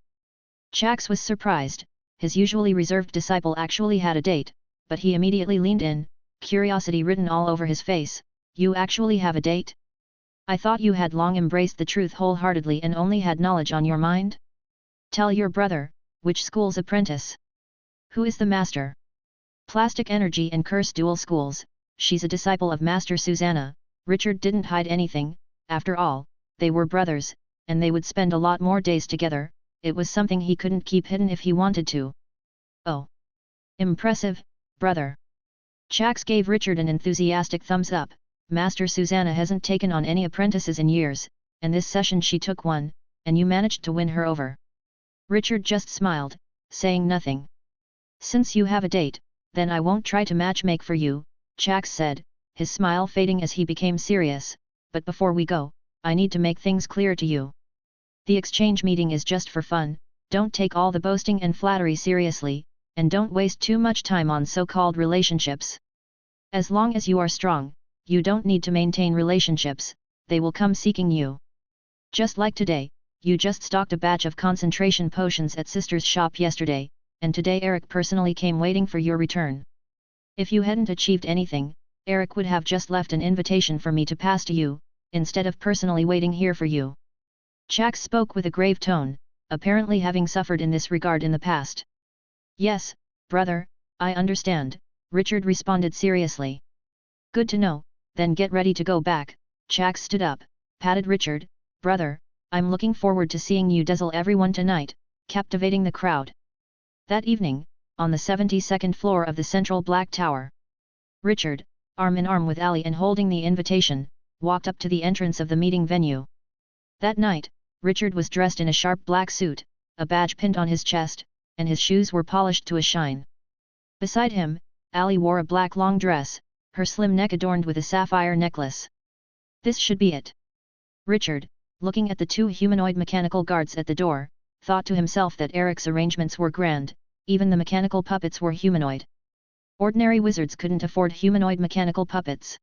Chax was surprised. His usually reserved disciple actually had a date, but he immediately leaned in, curiosity written all over his face. "You actually have a date? I thought you had long embraced the truth wholeheartedly and only had knowledge on your mind? Tell your brother, which school's apprentice? Who is the master?" "Plastic Energy and Curse Dual Schools, she's a disciple of Master Susanna." Richard didn't hide anything, after all, they were brothers, and they would spend a lot more days together. It was something he couldn't keep hidden if he wanted to. "Oh! Impressive, brother." Chax gave Richard an enthusiastic thumbs up. "Master Susanna hasn't taken on any apprentices in years, and this session she took one, and you managed to win her over." Richard just smiled, saying nothing. "Since you have a date, then I won't try to matchmake for you," Chax said, his smile fading as he became serious. "But before we go, I need to make things clear to you. The exchange meeting is just for fun, don't take all the boasting and flattery seriously, and don't waste too much time on so-called relationships. As long as you are strong, you don't need to maintain relationships, they will come seeking you. Just like today, you just stocked a batch of concentration potions at Sister's shop yesterday, and today Eric personally came waiting for your return. If you hadn't achieved anything, Eric would have just left an invitation for me to pass to you, instead of personally waiting here for you. Jax spoke with a grave tone, apparently having suffered in this regard in the past. Yes, brother, I understand, Richard responded seriously. Good to know, then get ready to go back. Jax stood up, patted Richard. Brother, I'm looking forward to seeing you dazzle everyone tonight, captivating the crowd. That evening, on the 72nd floor of the central Black Tower, Richard, arm in arm with Ali and holding the invitation, walked up to the entrance of the meeting venue. That night, Richard was dressed in a sharp black suit, a badge pinned on his chest, and his shoes were polished to a shine. Beside him, Ali wore a black long dress, her slim neck adorned with a sapphire necklace. This should be it. Richard, looking at the two humanoid mechanical guards at the door, thought to himself that Eric's arrangements were grand, even the mechanical puppets were humanoid. Ordinary wizards couldn't afford humanoid mechanical puppets.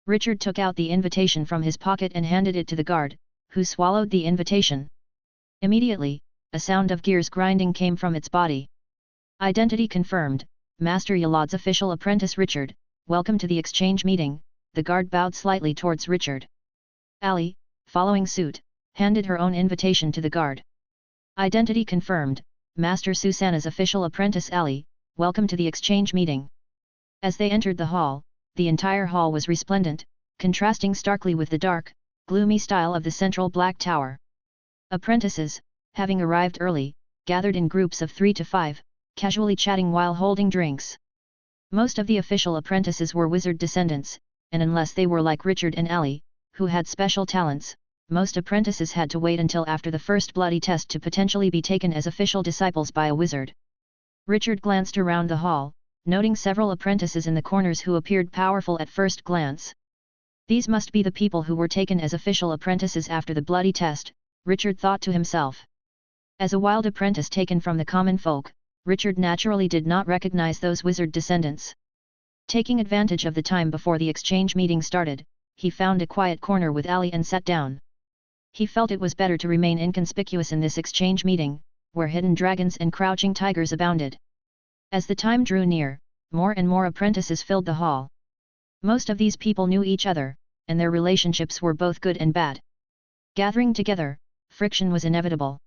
Richard took out the invitation from his pocket and handed it to the guard, who swallowed the invitation. Immediately, a sound of gears grinding came from its body. Identity confirmed, Master Yalad's official apprentice Richard, welcome to the exchange meeting. The guard bowed slightly towards Richard. Ali, following suit, handed her own invitation to the guard. Identity confirmed, Master Susanna's official apprentice Ali, welcome to the exchange meeting. As they entered the hall, the entire hall was resplendent, contrasting starkly with the dark, gloomy style of the central Black Tower. Apprentices, having arrived early, gathered in groups of 3 to 5, casually chatting while holding drinks. Most of the official apprentices were wizard descendants, and unless they were like Richard and Ali, who had special talents, most apprentices had to wait until after the first bloody test to potentially be taken as official disciples by a wizard. Richard glanced around the hall, noting several apprentices in the corners who appeared powerful at first glance. These must be the people who were taken as official apprentices after the bloody test, Richard thought to himself. As a wild apprentice taken from the common folk, Richard naturally did not recognize those wizard descendants. Taking advantage of the time before the exchange meeting started, he found a quiet corner with Ali and sat down. He felt it was better to remain inconspicuous in this exchange meeting, where hidden dragons and crouching tigers abounded. As the time drew near, more and more apprentices filled the hall. Most of these people knew each other, and their relationships were both good and bad. Gathering together, friction was inevitable.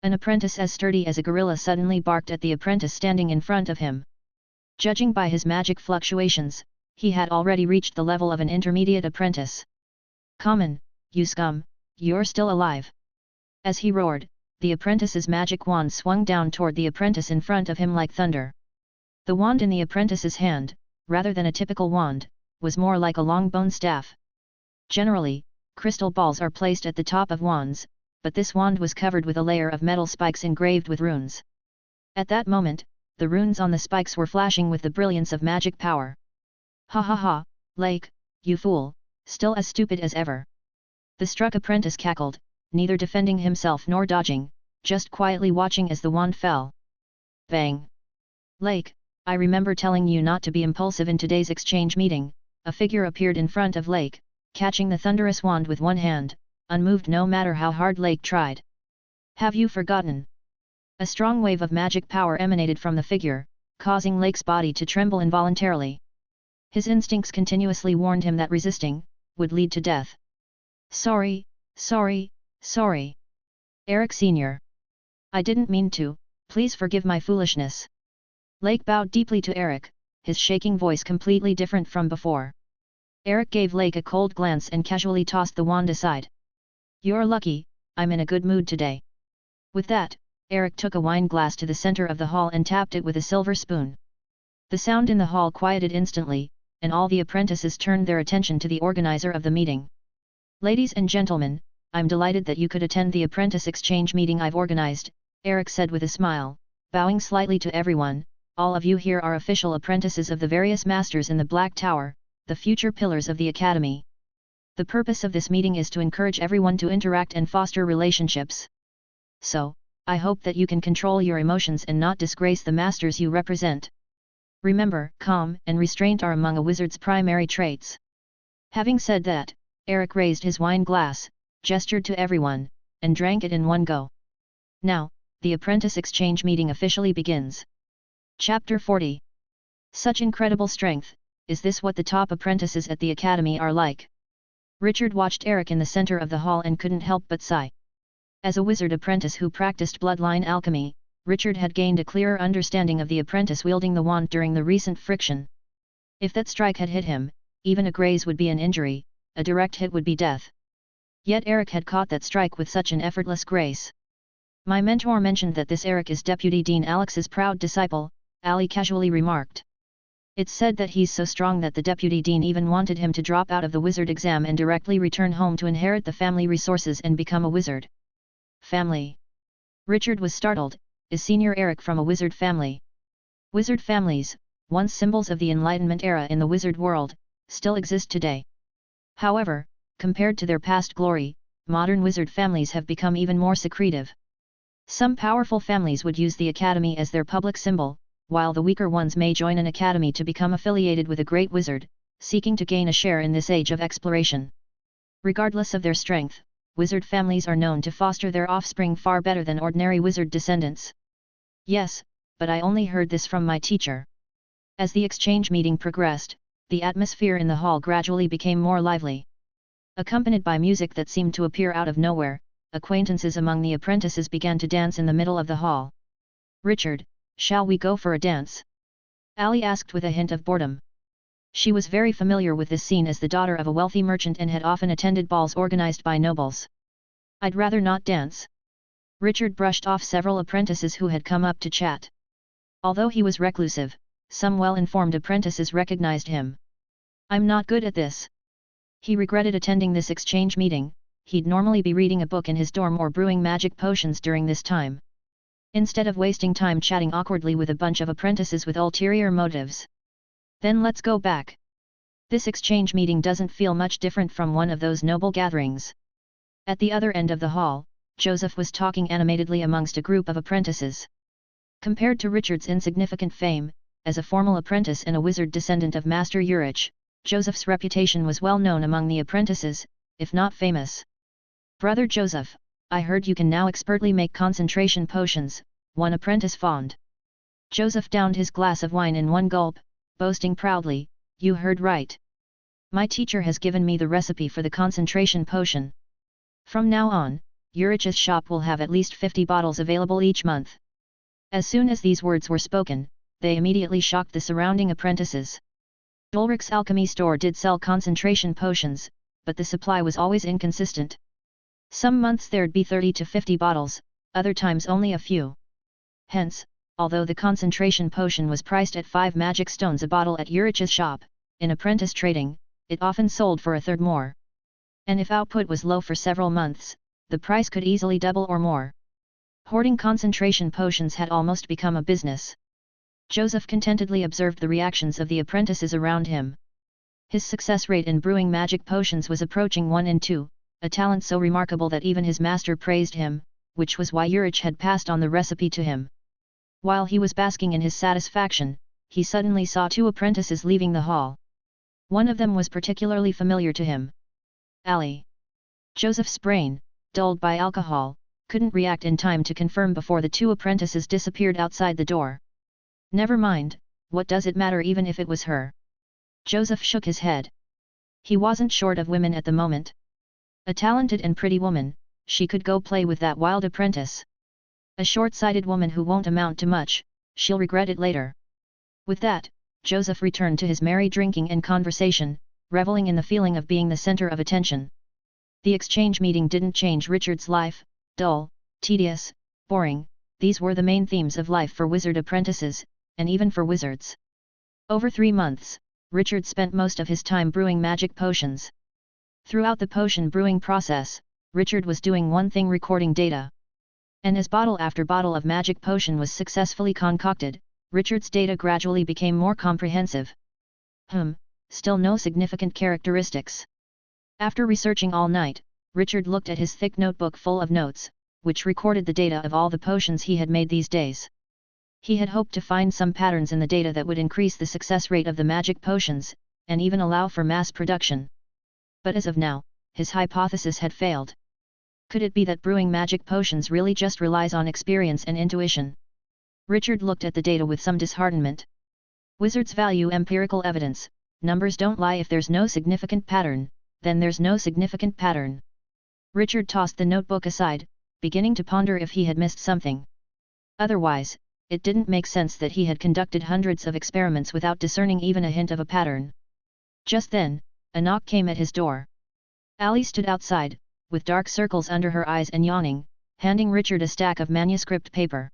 An apprentice as sturdy as a gorilla suddenly barked at the apprentice standing in front of him. Judging by his magic fluctuations, he had already reached the level of an intermediate apprentice. "Common, you scum, you're still alive!" As he roared, the apprentice's magic wand swung down toward the apprentice in front of him like thunder. The wand in the apprentice's hand, rather than a typical wand, was more like a long bone staff. Generally, crystal balls are placed at the top of wands, but this wand was covered with a layer of metal spikes engraved with runes. At that moment, the runes on the spikes were flashing with the brilliance of magic power. "Ha ha ha, Lake, you fool, still as stupid as ever." The struck apprentice cackled, neither defending himself nor dodging, just quietly watching as the wand fell. Bang! "Lake, I remember telling you not to be impulsive in today's exchange meeting." A figure appeared in front of Lake, catching the thunderous wand with one hand, unmoved no matter how hard Lake tried. "Have you forgotten?" A strong wave of magic power emanated from the figure, causing Lake's body to tremble involuntarily. His instincts continuously warned him that resisting would lead to death. Sorry. Eric Sr. I didn't mean to, please forgive my foolishness." Lake bowed deeply to Eric, his shaking voice completely different from before. Eric gave Lake a cold glance and casually tossed the wand aside. "You're lucky, I'm in a good mood today." With that, Eric took a wine glass to the center of the hall and tapped it with a silver spoon. The sound in the hall quieted instantly, and all the apprentices turned their attention to the organizer of the meeting. "Ladies and gentlemen, I'm delighted that you could attend the apprentice exchange meeting I've organized," Eric said with a smile, bowing slightly to everyone. "All of you here are official apprentices of the various masters in the Black Tower, the future pillars of the Academy. The purpose of this meeting is to encourage everyone to interact and foster relationships. So, I hope that you can control your emotions and not disgrace the masters you represent. Remember, calm and restraint are among a wizard's primary traits." Having said that, Eric raised his wine glass, gestured to everyone, and drank it in one go. Now, the apprentice exchange meeting officially begins. Chapter 40. Such incredible strength, is this what the top apprentices at the Academy are like? Richard watched Eric in the center of the hall and couldn't help but sigh. As a wizard apprentice who practiced bloodline alchemy, Richard had gained a clearer understanding of the apprentice wielding the wand during the recent friction. If that strike had hit him, even a graze would be an injury, a direct hit would be death. Yet Eric had caught that strike with such an effortless grace. My mentor mentioned that this Eric is Deputy Dean Alex's proud disciple, Ali casually remarked. It's said that he's so strong that the Deputy Dean even wanted him to drop out of the wizard exam and directly return home to inherit the family resources and become a wizard. Family. Richard was startled. Is Senior Eric from a wizard family? Wizard families, once symbols of the Enlightenment era in the wizard world, still exist today. However, compared to their past glory, modern wizard families have become even more secretive. Some powerful families would use the academy as their public symbol, while the weaker ones may join an academy to become affiliated with a great wizard, seeking to gain a share in this age of exploration. Regardless of their strength, wizard families are known to foster their offspring far better than ordinary wizard descendants. Yes, but I only heard this from my teacher. As the exchange meeting progressed, the atmosphere in the hall gradually became more lively. Accompanied by music that seemed to appear out of nowhere, acquaintances among the apprentices began to dance in the middle of the hall. Richard, shall we go for a dance? Ali asked with a hint of boredom. She was very familiar with this scene as the daughter of a wealthy merchant and had often attended balls organized by nobles. I'd rather not dance. Richard brushed off several apprentices who had come up to chat. Although he was reclusive, some well-informed apprentices recognized him. I'm not good at this. He regretted attending this exchange meeting. He'd normally be reading a book in his dorm or brewing magic potions during this time. Instead of wasting time chatting awkwardly with a bunch of apprentices with ulterior motives. Then let's go back. This exchange meeting doesn't feel much different from one of those noble gatherings. At the other end of the hall, Joseph was talking animatedly amongst a group of apprentices. Compared to Richard's insignificant fame, as a formal apprentice and a wizard descendant of Master Urich, Joseph's reputation was well known among the apprentices, if not famous. Brother Joseph, I heard you can now expertly make concentration potions, one apprentice fawned. Joseph downed his glass of wine in one gulp, boasting proudly, you heard right. My teacher has given me the recipe for the concentration potion. From now on, Urich's shop will have at least 50 bottles available each month. As soon as these words were spoken, they immediately shocked the surrounding apprentices. Ulrich's alchemy store did sell concentration potions, but the supply was always inconsistent. Some months there'd be 30 to 50 bottles, other times only a few. Hence, although the concentration potion was priced at 5 magic stones a bottle at Urich's shop, in apprentice trading, it often sold for a third more. And if output was low for several months, the price could easily double or more. Hoarding concentration potions had almost become a business. Joseph contentedly observed the reactions of the apprentices around him. His success rate in brewing magic potions was approaching 1 in 2, a talent so remarkable that even his master praised him, which was why Urich had passed on the recipe to him. While he was basking in his satisfaction, he suddenly saw 2 apprentices leaving the hall. One of them was particularly familiar to him. Ali. Joseph's brain, dulled by alcohol, couldn't react in time to confirm before the 2 apprentices disappeared outside the door. Never mind, what does it matter even if it was her? Joseph shook his head. He wasn't short of women at the moment. A talented and pretty woman, she could go play with that wild apprentice. A short-sighted woman who won't amount to much, she'll regret it later. With that, Joseph returned to his merry drinking and conversation, reveling in the feeling of being the center of attention. The exchange meeting didn't change Richard's life. Dull, tedious, boring, these were the main themes of life for wizard apprentices, and even for wizards. Over 3 months, Richard spent most of his time brewing magic potions. Throughout the potion brewing process, Richard was doing one thing: recording data. And as bottle after bottle of magic potion was successfully concocted, Richard's data gradually became more comprehensive. Still no significant characteristics. After researching all night, Richard looked at his thick notebook full of notes, which recorded the data of all the potions he had made these days. He had hoped to find some patterns in the data that would increase the success rate of the magic potions, and even allow for mass production. But as of now, his hypothesis had failed. Could it be that brewing magic potions really just relies on experience and intuition? Richard looked at the data with some disheartenment. Wizards value empirical evidence. Numbers don't lie if there's no significant pattern, then there's no significant pattern. Richard tossed the notebook aside, beginning to ponder if he had missed something. Otherwise, it didn't make sense that he had conducted hundreds of experiments without discerning even a hint of a pattern. Just then, a knock came at his door. Ali stood outside, with dark circles under her eyes and yawning, handing Richard a stack of manuscript paper.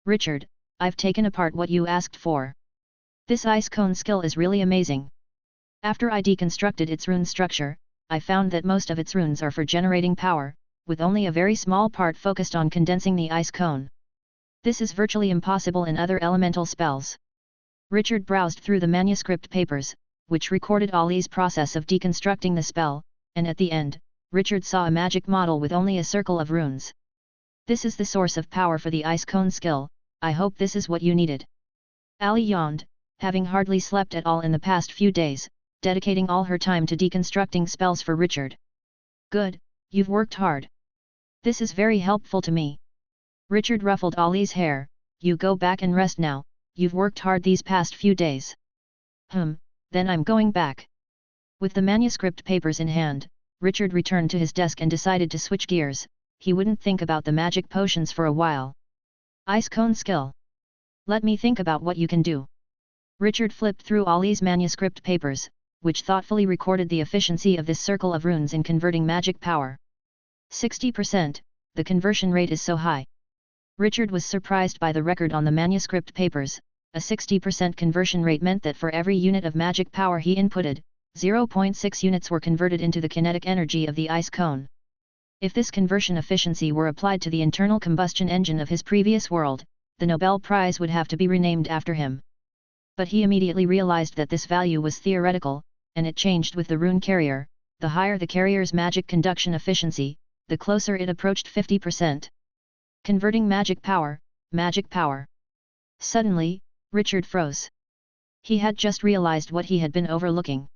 "Richard, I've taken apart what you asked for. This ice cone skill is really amazing. After I deconstructed its rune structure, I found that most of its runes are for generating power, with only a very small part focused on condensing the ice cone. This is virtually impossible in other elemental spells." Richard browsed through the manuscript papers, which recorded Ali's process of deconstructing the spell, and at the end, Richard saw a magic model with only a circle of runes. "This is the source of power for the ice cone skill, I hope this is what you needed." Ali yawned, having hardly slept at all in the past few days, dedicating all her time to deconstructing spells for Richard. "Good, you've worked hard. This is very helpful to me." Richard ruffled Ali's hair. "You go back and rest now, you've worked hard these past few days." Then I'm going back." With the manuscript papers in hand, Richard returned to his desk and decided to switch gears. He wouldn't think about the magic potions for a while. "Ice cone skill. Let me think about what you can do." Richard flipped through Ali's manuscript papers, which thoughtfully recorded the efficiency of this circle of runes in converting magic power. 60%, the conversion rate is so high. Richard was surprised by the record on the manuscript papers. A 60% conversion rate meant that for every unit of magic power he inputted, 0.6 units were converted into the kinetic energy of the ice cone. If this conversion efficiency were applied to the internal combustion engine of his previous world, the Nobel Prize would have to be renamed after him. But he immediately realized that this value was theoretical, and it changed with the rune carrier. The higher the carrier's magic conduction efficiency, the closer it approached 50%. Converting magic power, magic power. Suddenly, Richard froze. He had just realized what he had been overlooking.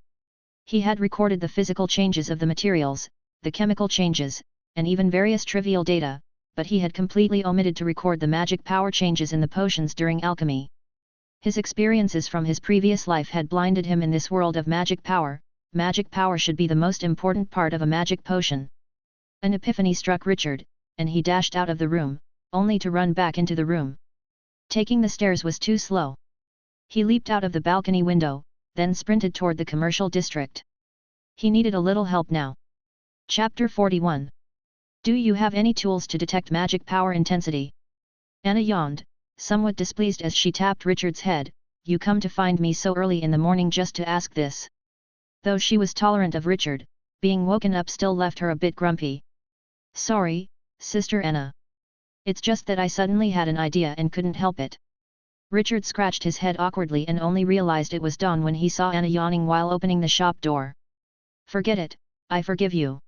He had recorded the physical changes of the materials, the chemical changes, and even various trivial data, but he had completely omitted to record the magic power changes in the potions during alchemy. His experiences from his previous life had blinded him in this world of magic power. Magic power should be the most important part of a magic potion. An epiphany struck Richard, and he dashed out of the room, only to run back into the room. Taking the stairs was too slow. He leaped out of the balcony window, then sprinted toward the commercial district. He needed a little help now. Chapter 41. Do you have any tools to detect magic power intensity? Anna yawned, somewhat displeased as she tapped Richard's head. "You come to find me so early in the morning just to ask this." Though she was tolerant of Richard, being woken up still left her a bit grumpy. "Sorry, Sister Anna. It's just that I suddenly had an idea and couldn't help it." Richard scratched his head awkwardly and only realized it was dawn when he saw Anna yawning while opening the shop door. "Forget it, I forgive you."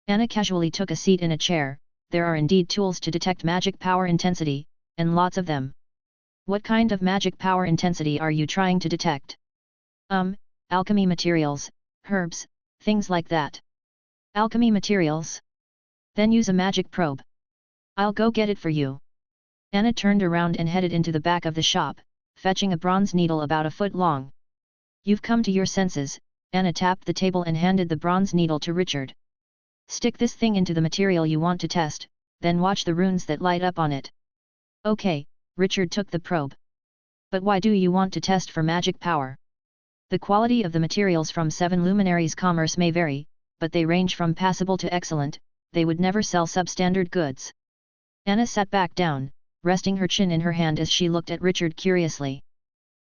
Anna casually took a seat in a chair. "There are indeed tools to detect magic power intensity, and lots of them. What kind of magic power intensity are you trying to detect?" Alchemy materials, herbs, things like that." "Alchemy materials? Then use a magic probe. I'll go get it for you." Anna turned around and headed into the back of the shop, fetching a bronze needle about a foot long. "You've come to your senses." Anna tapped the table and handed the bronze needle to Richard. "Stick this thing into the material you want to test, then watch the runes that light up on it." "Okay," Richard took the probe. "But why do you want to test for magic power?" "The quality of the materials from 7 luminaries' commerce may vary, but they range from passable to excellent. They would never sell substandard goods." Anna sat back down, resting her chin in her hand as she looked at Richard curiously.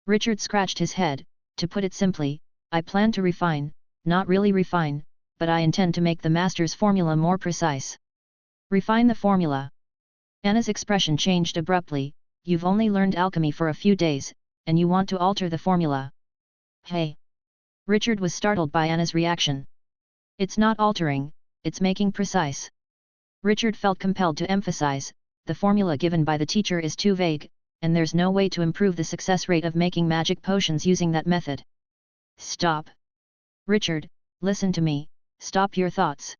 Richard scratched his head. "To put it simply, I plan to refine, not really refine, but I intend to make the master's formula more precise." "Refine the formula?" Anna's expression changed abruptly. "You've only learned alchemy for a few days, and you want to alter the formula?" "Hey!" Richard was startled by Anna's reaction. "It's not altering, it's making precise." Richard felt compelled to emphasize, "The formula given by the teacher is too vague, and there's no way to improve the success rate of making magic potions using that method." "Stop! Richard, listen to me, stop your thoughts."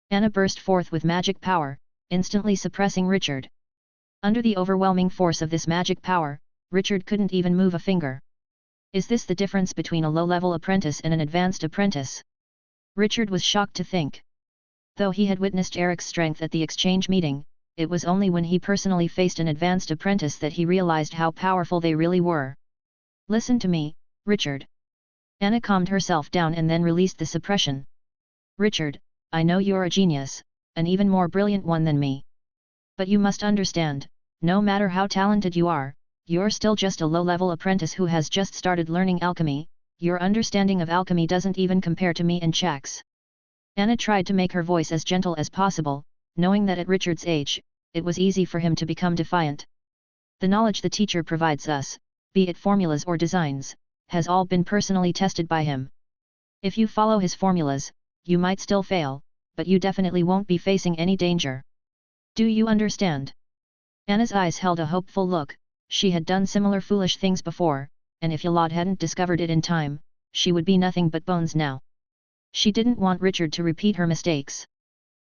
Anna burst forth with magic power, instantly suppressing Richard. Under the overwhelming force of this magic power, Richard couldn't even move a finger. Is this the difference between a low-level apprentice and an advanced apprentice? Richard was shocked to think. Though he had witnessed Eric's strength at the exchange meeting, it was only when he personally faced an advanced apprentice that he realized how powerful they really were. Listen to me, Richard. Anna calmed herself down and then released the suppression. Richard, I know you're a genius, an even more brilliant one than me. But you must understand, no matter how talented you are, you're still just a low-level apprentice who has just started learning alchemy. Your understanding of alchemy doesn't even compare to me and Jack's. Anna tried to make her voice as gentle as possible, knowing that at Richard's age, it was easy for him to become defiant. The knowledge the teacher provides us, be it formulas or designs, has all been personally tested by him. If you follow his formulas, you might still fail, but you definitely won't be facing any danger. Do you understand? Anna's eyes held a hopeful look. She had done similar foolish things before, and if Yalad hadn't discovered it in time, she would be nothing but bones now. She didn't want Richard to repeat her mistakes.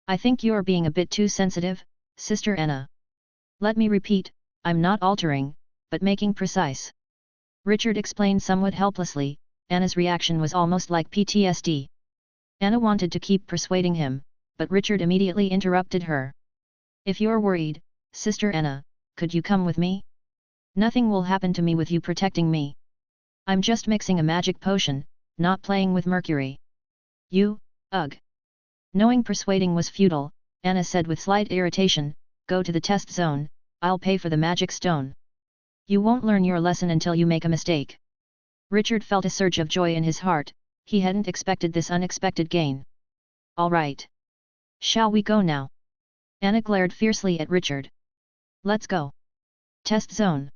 I think you're being a bit too sensitive, Sister Anna. Let me repeat, I'm not altering, but making precise. Richard explained somewhat helplessly. Anna's reaction was almost like PTSD. Anna wanted to keep persuading him, but Richard immediately interrupted her. If you're worried, Sister Anna, could you come with me? Nothing will happen to me with you protecting me. I'm just mixing a magic potion, not playing with mercury. You, ugh. Knowing persuading was futile, Anna said with slight irritation, go to the test zone, I'll pay for the magic stone. You won't learn your lesson until you make a mistake. Richard felt a surge of joy in his heart. He hadn't expected this unexpected gain. All right. Shall we go now? Anna glared fiercely at Richard. Let's go. Test zone.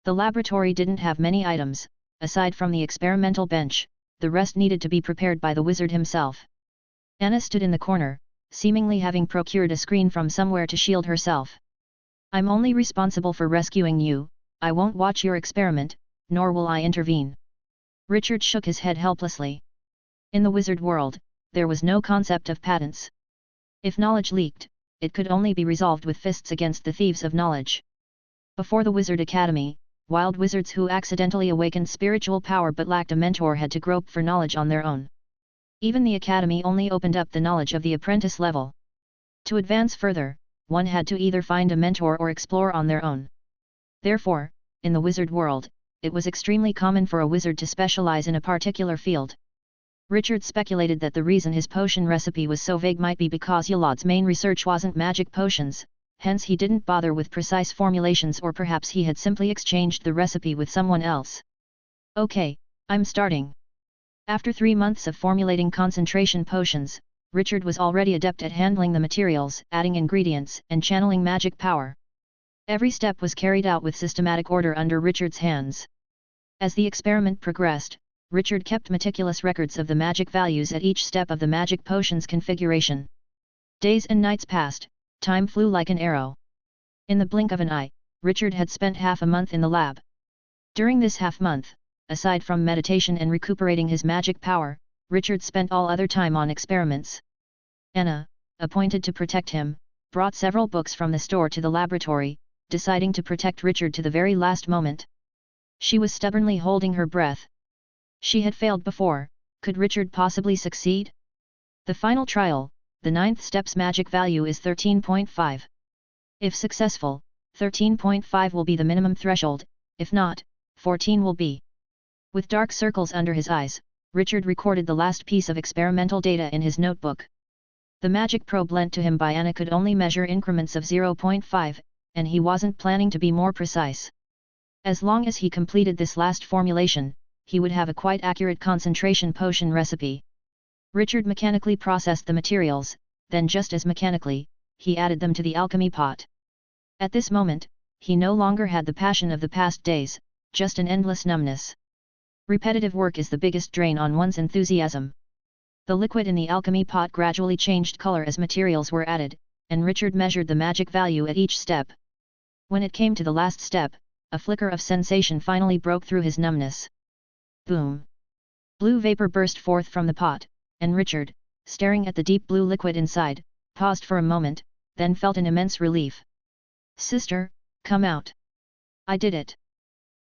The laboratory didn't have many items. Aside from the experimental bench, the rest needed to be prepared by the wizard himself. Anna stood in the corner, seemingly having procured a screen from somewhere to shield herself. I'm only responsible for rescuing you. I won't watch your experiment, nor will I intervene. Richard shook his head helplessly. In the wizard world, there was no concept of patents. If knowledge leaked, it could only be resolved with fists against the thieves of knowledge. Before the Wizard Academy, wild wizards who accidentally awakened spiritual power but lacked a mentor had to grope for knowledge on their own. Even the Academy only opened up the knowledge of the apprentice level. To advance further, one had to either find a mentor or explore on their own. Therefore, in the wizard world, it was extremely common for a wizard to specialize in a particular field. Richard speculated that the reason his potion recipe was so vague might be because Yalad's main research wasn't magic potions, hence he didn't bother with precise formulations, or perhaps he had simply exchanged the recipe with someone else. Okay, I'm starting. After 3 months of formulating concentration potions, Richard was already adept at handling the materials, adding ingredients, and channeling magic power. Every step was carried out with systematic order under Richard's hands. As the experiment progressed, Richard kept meticulous records of the magic values at each step of the magic potion's configuration. Days and nights passed, time flew like an arrow. In the blink of an eye, Richard had spent half a month in the lab. During this half-month, aside from meditation and recuperating his magic power, Richard spent all other time on experiments. Anna, appointed to protect him, brought several books from the store to the laboratory, deciding to protect Richard to the very last moment. She was stubbornly holding her breath. She had failed before. Could Richard possibly succeed? The final trial, the 9th step's magic value is 13.5. If successful, 13.5 will be the minimum threshold, if not, 14 will be. With dark circles under his eyes, Richard recorded the last piece of experimental data in his notebook. The magic probe lent to him by Anna could only measure increments of 0.5, and he wasn't planning to be more precise. As long as he completed this last formulation, he would have a quite accurate concentration potion recipe. Richard mechanically processed the materials, then just as mechanically, he added them to the alchemy pot. At this moment, he no longer had the passion of the past days, just an endless numbness. Repetitive work is the biggest drain on one's enthusiasm. The liquid in the alchemy pot gradually changed color as materials were added, and Richard measured the magic value at each step. When it came to the last step, a flicker of sensation finally broke through his numbness. Boom! Blue vapor burst forth from the pot, and Richard, staring at the deep blue liquid inside, paused for a moment, then felt an immense relief. Sister, come out! I did it!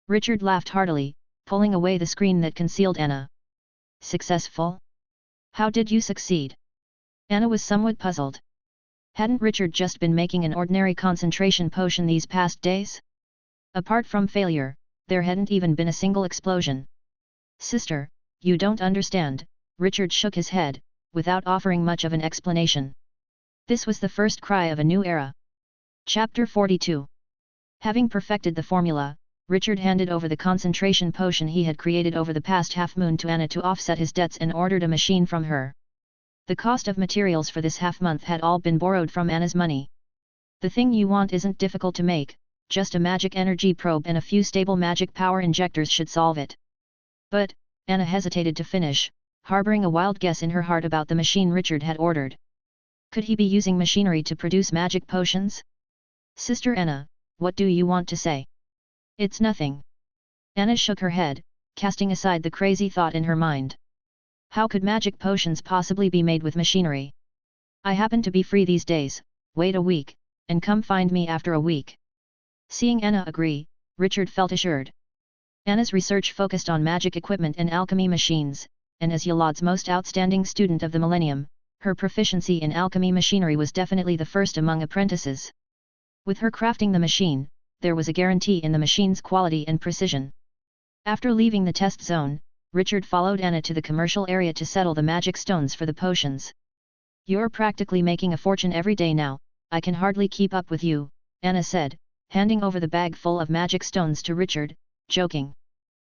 Richard laughed heartily, pulling away the screen that concealed Anna. Successful? How did you succeed? Anna was somewhat puzzled. Hadn't Richard just been making an ordinary concentration potion these past days? Apart from failure, there hadn't even been a single explosion. Sister, you don't understand, Richard shook his head, without offering much of an explanation. This was the first cry of a new era. Chapter 42. Having perfected the formula, Richard handed over the concentration potion he had created over the past half-moon to Anna to offset his debts and ordered a machine from her. The cost of materials for this half-month had all been borrowed from Anna's money. The thing you want isn't difficult to make, just a magic energy probe and a few stable magic power injectors should solve it. But, Anna hesitated to finish, harboring a wild guess in her heart about the machine Richard had ordered. Could he be using machinery to produce magic potions? Sister Anna, what do you want to say? It's nothing. Anna shook her head, casting aside the crazy thought in her mind. How could magic potions possibly be made with machinery? I happen to be free these days, wait a week, and come find me after a week. Seeing Anna agree, Richard felt assured. Anna's research focused on magic equipment and alchemy machines, and as Yolad's most outstanding student of the millennium, her proficiency in alchemy machinery was definitely the first among apprentices. With her crafting the machine, there was a guarantee in the machine's quality and precision. After leaving the test zone, Richard followed Anna to the commercial area to settle the magic stones for the potions. You're practically making a fortune every day now, I can hardly keep up with you, Anna said, handing over the bag full of magic stones to Richard, joking.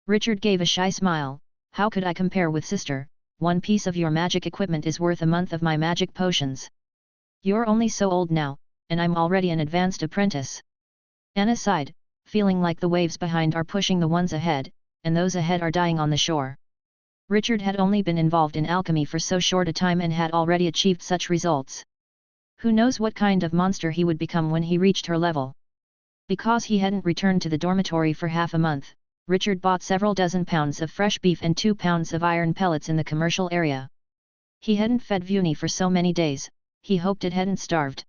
Richard gave a shy smile. How could I compare with sister? One piece of your magic equipment is worth a month of my magic potions. You're only so old now, and I'm already an advanced apprentice. Anna sighed, feeling like the waves behind are pushing the ones ahead, and those ahead are dying on the shore. Richard had only been involved in alchemy for so short a time and had already achieved such results. Who knows what kind of monster he would become when he reached her level. Because he hadn't returned to the dormitory for half a month, Richard bought several dozen pounds of fresh beef and 2 pounds of iron pellets in the commercial area. He hadn't fed Vuni for so many days, he hoped it hadn't starved.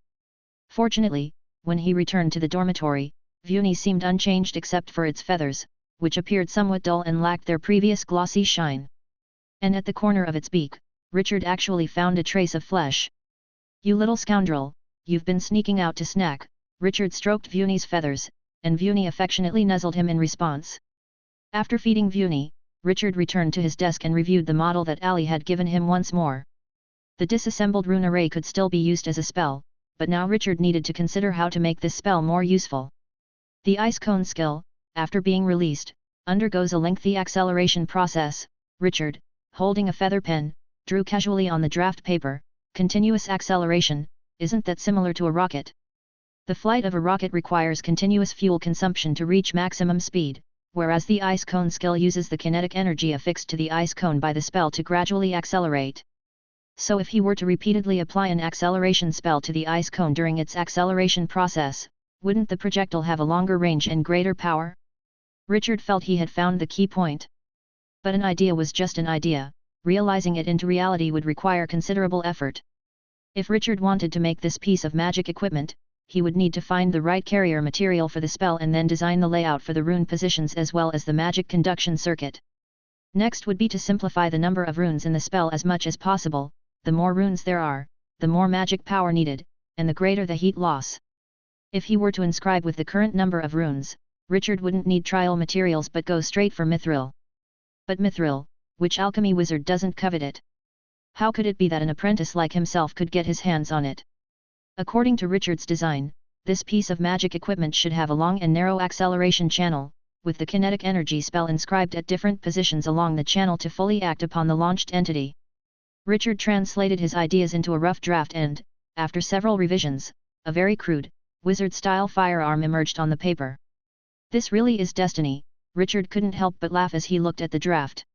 Fortunately, when he returned to the dormitory, Vuni seemed unchanged except for its feathers, which appeared somewhat dull and lacked their previous glossy shine. And at the corner of its beak, Richard actually found a trace of flesh. You little scoundrel, you've been sneaking out to snack, Richard stroked Vuni's feathers, and Vuni affectionately nuzzled him in response. After feeding Vuni, Richard returned to his desk and reviewed the model that Ali had given him once more. The disassembled rune array could still be used as a spell, but now Richard needed to consider how to make this spell more useful. The ice cone skill, after being released, undergoes a lengthy acceleration process. Richard, holding a feather pen, drew casually on the draft paper. Continuous acceleration, isn't that similar to a rocket? The flight of a rocket requires continuous fuel consumption to reach maximum speed, whereas the ice cone skill uses the kinetic energy affixed to the ice cone by the spell to gradually accelerate. So if he were to repeatedly apply an acceleration spell to the ice cone during its acceleration process, wouldn't the projectile have a longer range and greater power? Richard felt he had found the key point. But an idea was just an idea, realizing it into reality would require considerable effort. If Richard wanted to make this piece of magic equipment, he would need to find the right carrier material for the spell and then design the layout for the rune positions as well as the magic conduction circuit. Next would be to simplify the number of runes in the spell as much as possible. The more runes there are, the more magic power needed, and the greater the heat loss. If he were to inscribe with the current number of runes, Richard wouldn't need trial materials but go straight for mithril. But mithril, which alchemy wizard doesn't covet it? How could it be that an apprentice like himself could get his hands on it? According to Richard's design, this piece of magic equipment should have a long and narrow acceleration channel, with the kinetic energy spell inscribed at different positions along the channel to fully act upon the launched entity. Richard translated his ideas into a rough draft and, after several revisions, a very crude, wizard-style firearm emerged on the paper. This really is destiny, Richard couldn't help but laugh as he looked at the draft.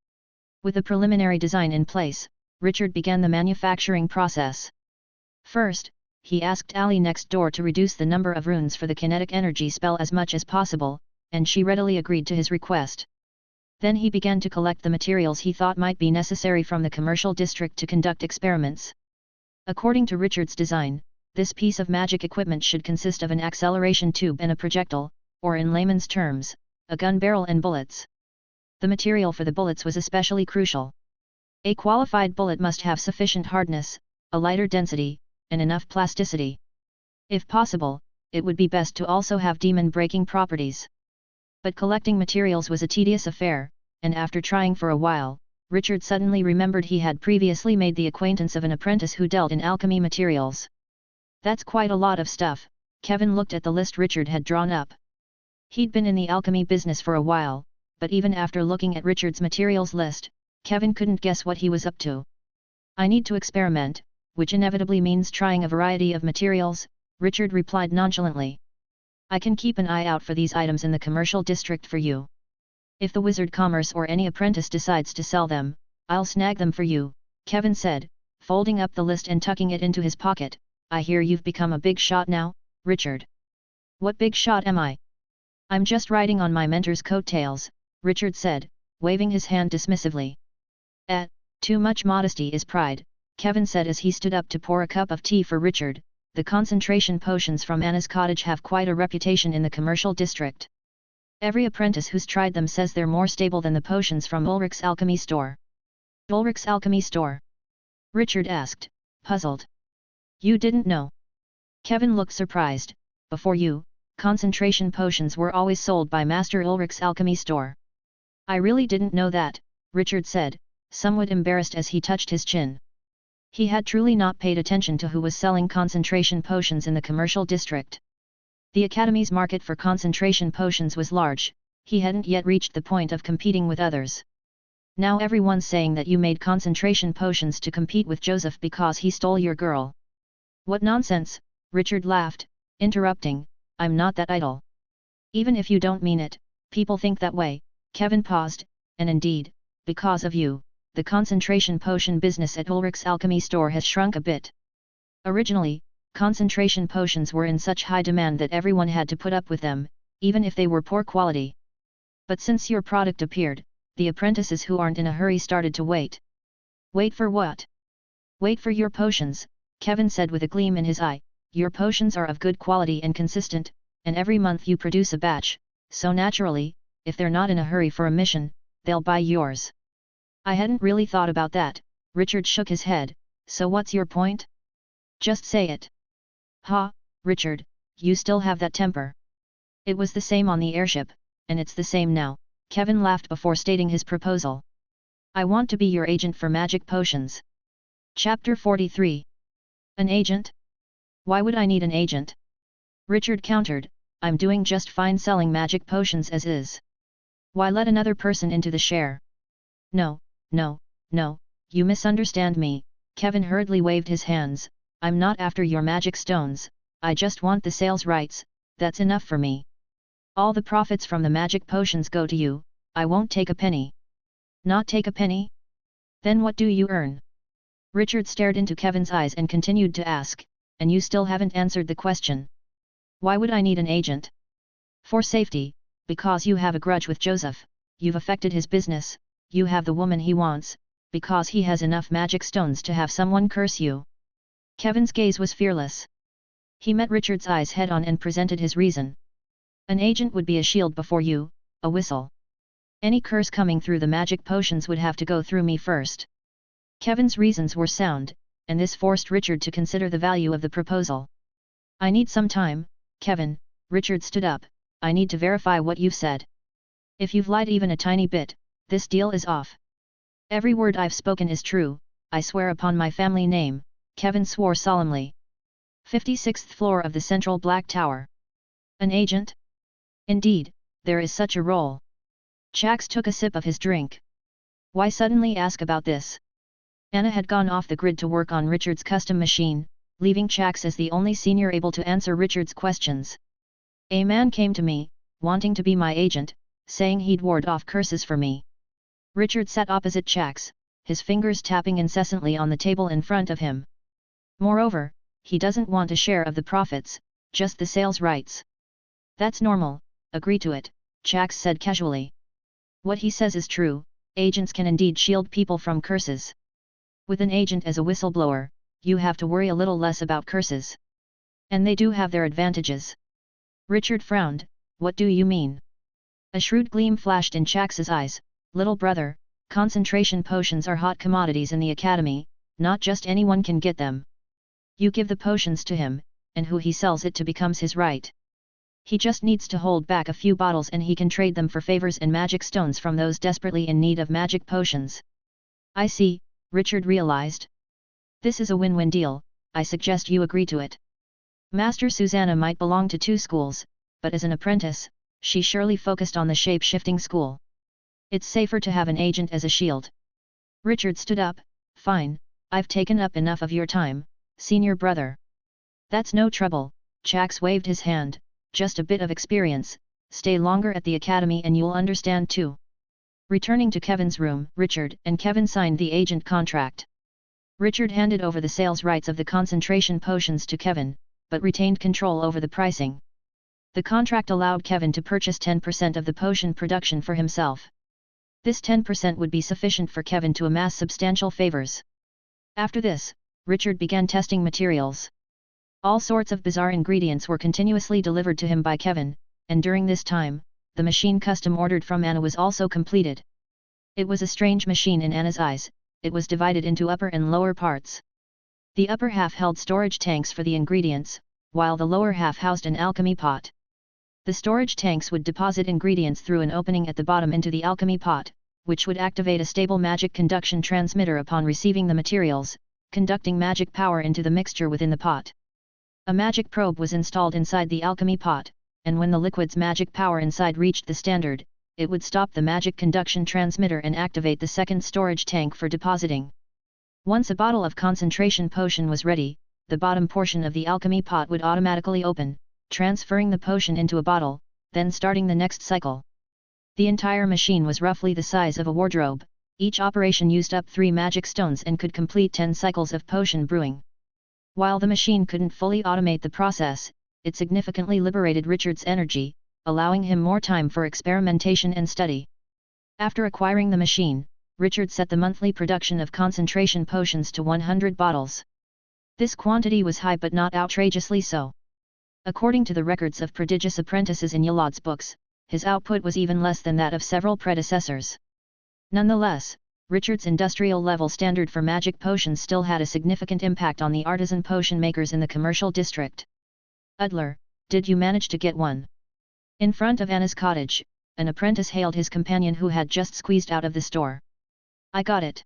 With a preliminary design in place, Richard began the manufacturing process. First, he asked Ali next door to reduce the number of runes for the kinetic energy spell as much as possible, and she readily agreed to his request. Then he began to collect the materials he thought might be necessary from the commercial district to conduct experiments. According to Richard's design, this piece of magic equipment should consist of an acceleration tube and a projectile, or in layman's terms, a gun barrel and bullets. The material for the bullets was especially crucial. A qualified bullet must have sufficient hardness, a lighter density, and enough plasticity. If possible, it would be best to also have demon-breaking properties. But collecting materials was a tedious affair, and after trying for a while, Richard suddenly remembered he had previously made the acquaintance of an apprentice who dealt in alchemy materials. That's quite a lot of stuff. Kevin looked at the list Richard had drawn up. He'd been in the alchemy business for a while, but even after looking at Richard's materials list, Kevin couldn't guess what he was up to. I need to experiment, which inevitably means trying a variety of materials, Richard replied nonchalantly. I can keep an eye out for these items in the commercial district for you. If the wizard commerce or any apprentice decides to sell them, I'll snag them for you, Kevin said, folding up the list and tucking it into his pocket. I hear you've become a big shot now, Richard. What big shot am I? I'm just riding on my mentor's coattails, Richard said, waving his hand dismissively. Too much modesty is pride, Kevin said as he stood up to pour a cup of tea for Richard. The concentration potions from Anna's cottage have quite a reputation in the commercial district. Every apprentice who's tried them says they're more stable than the potions from Ulrich's alchemy store. Ulrich's alchemy store? Richard asked, puzzled. You didn't know? Kevin looked surprised. Before you, concentration potions were always sold by Master Ulrich's alchemy store. I really didn't know that, Richard said, somewhat embarrassed as he touched his chin. He had truly not paid attention to who was selling concentration potions in the commercial district. The Academy's market for concentration potions was large, he hadn't yet reached the point of competing with others. Now everyone's saying that you made concentration potions to compete with Joseph because he stole your girl. What nonsense, Richard laughed, interrupting, I'm not that idle. Even if you don't mean it, people think that way. Kevin paused, and indeed, because of you, the concentration potion business at Ulrich's alchemy store has shrunk a bit. Originally, concentration potions were in such high demand that everyone had to put up with them, even if they were poor quality. But since your product appeared, the apprentices who aren't in a hurry started to wait. Wait for what? Wait for your potions, Kevin said with a gleam in his eye. Your potions are of good quality and consistent, and every month you produce a batch, so naturally, if they're not in a hurry for a mission, they'll buy yours. I hadn't really thought about that, Richard shook his head, so what's your point? Just say it. Ha, Richard, you still have that temper. It was the same on the airship, and it's the same now, Kevin laughed before stating his proposal. I want to be your agent for magic potions. Chapter 43. An agent? Why would I need an agent? Richard countered, I'm doing just fine selling magic potions as is. Why let another person into the share? No, you misunderstand me, Kevin hurriedly waved his hands, I'm not after your magic stones, I just want the sales rights, that's enough for me. All the profits from the magic potions go to you, I won't take a penny. Not take a penny? Then what do you earn? Richard stared into Kevin's eyes and continued to ask, and you still haven't answered the question. Why would I need an agent? For safety, because you have a grudge with Joseph, you've affected his business, you have the woman he wants, because he has enough magic stones to have someone curse you. Kevin's gaze was fearless. He met Richard's eyes head-on and presented his reason. An agent would be a shield before you, a whistle. Any curse coming through the magic potions would have to go through me first. Kevin's reasons were sound, and this forced Richard to consider the value of the proposal. I need some time, Kevin, Richard stood up, I need to verify what you've said. If you've lied even a tiny bit, this deal is off. Every word I've spoken is true, I swear upon my family name, Kevin swore solemnly. 56th floor of the Central Black Tower. An agent? Indeed, there is such a role. Jax took a sip of his drink. Why suddenly ask about this? Anna had gone off the grid to work on Richard's custom machine, leaving Jax as the only senior able to answer Richard's questions. A man came to me, wanting to be my agent, saying he'd ward off curses for me. Richard sat opposite Jax, his fingers tapping incessantly on the table in front of him. Moreover, he doesn't want a share of the profits, just the sales rights. That's normal, agree to it, Jax said casually. What he says is true, agents can indeed shield people from curses. With an agent as a whistleblower, you have to worry a little less about curses. And they do have their advantages. Richard frowned, what do you mean? A shrewd gleam flashed in Jax's eyes, little brother, Concentration potions are hot commodities in the academy, not just anyone can get them. You give the potions to him, and who he sells it to becomes his right. He just needs to hold back a few bottles and he can trade them for favors and magic stones from those desperately in need of magic potions. I see, Richard realized. This is a win-win deal, I suggest you agree to it. Master Susanna might belong to two schools, but as an apprentice, she surely focused on the shape-shifting school. It's safer to have an agent as a shield. Richard stood up. Fine, I've taken up enough of your time, senior brother. That's no trouble, Jax waved his hand, just a bit of experience, stay longer at the academy and you'll understand too. Returning to Kevin's room, Richard and Kevin signed the agent contract. Richard handed over the sales rights of the concentration potions to Kevin, but retained control over the pricing. The contract allowed Kevin to purchase 10% of the potion production for himself. This 10% would be sufficient for Kevin to amass substantial favors. After this, Richard began testing materials. All sorts of bizarre ingredients were continuously delivered to him by Kevin, and during this time, the machine custom ordered from Anna was also completed. It was a strange machine in Anna's eyes. It was divided into upper and lower parts. The upper half held storage tanks for the ingredients, while the lower half housed an alchemy pot. The storage tanks would deposit ingredients through an opening at the bottom into the alchemy pot, which would activate a stable magic conduction transmitter upon receiving the materials, conducting magic power into the mixture within the pot. A magic probe was installed inside the alchemy pot, and when the liquid's magic power inside reached the standard, it would stop the magic conduction transmitter and activate the second storage tank for depositing. Once a bottle of concentration potion was ready, the bottom portion of the alchemy pot would automatically open, transferring the potion into a bottle, then starting the next cycle. The entire machine was roughly the size of a wardrobe. Each operation used up 3 magic stones and could complete 10 cycles of potion brewing. While the machine couldn't fully automate the process, it significantly liberated Richard's energy, allowing him more time for experimentation and study. After acquiring the machine, Richard set the monthly production of concentration potions to 100 bottles. This quantity was high but not outrageously so. According to the records of prodigious apprentices in Yolod's books, his output was even less than that of several predecessors. Nonetheless, Richard's industrial-level standard for magic potions still had a significant impact on the artisan potion makers in the commercial district. Udler, did you manage to get one? In front of Anna's cottage, an apprentice hailed his companion who had just squeezed out of the store. I got it!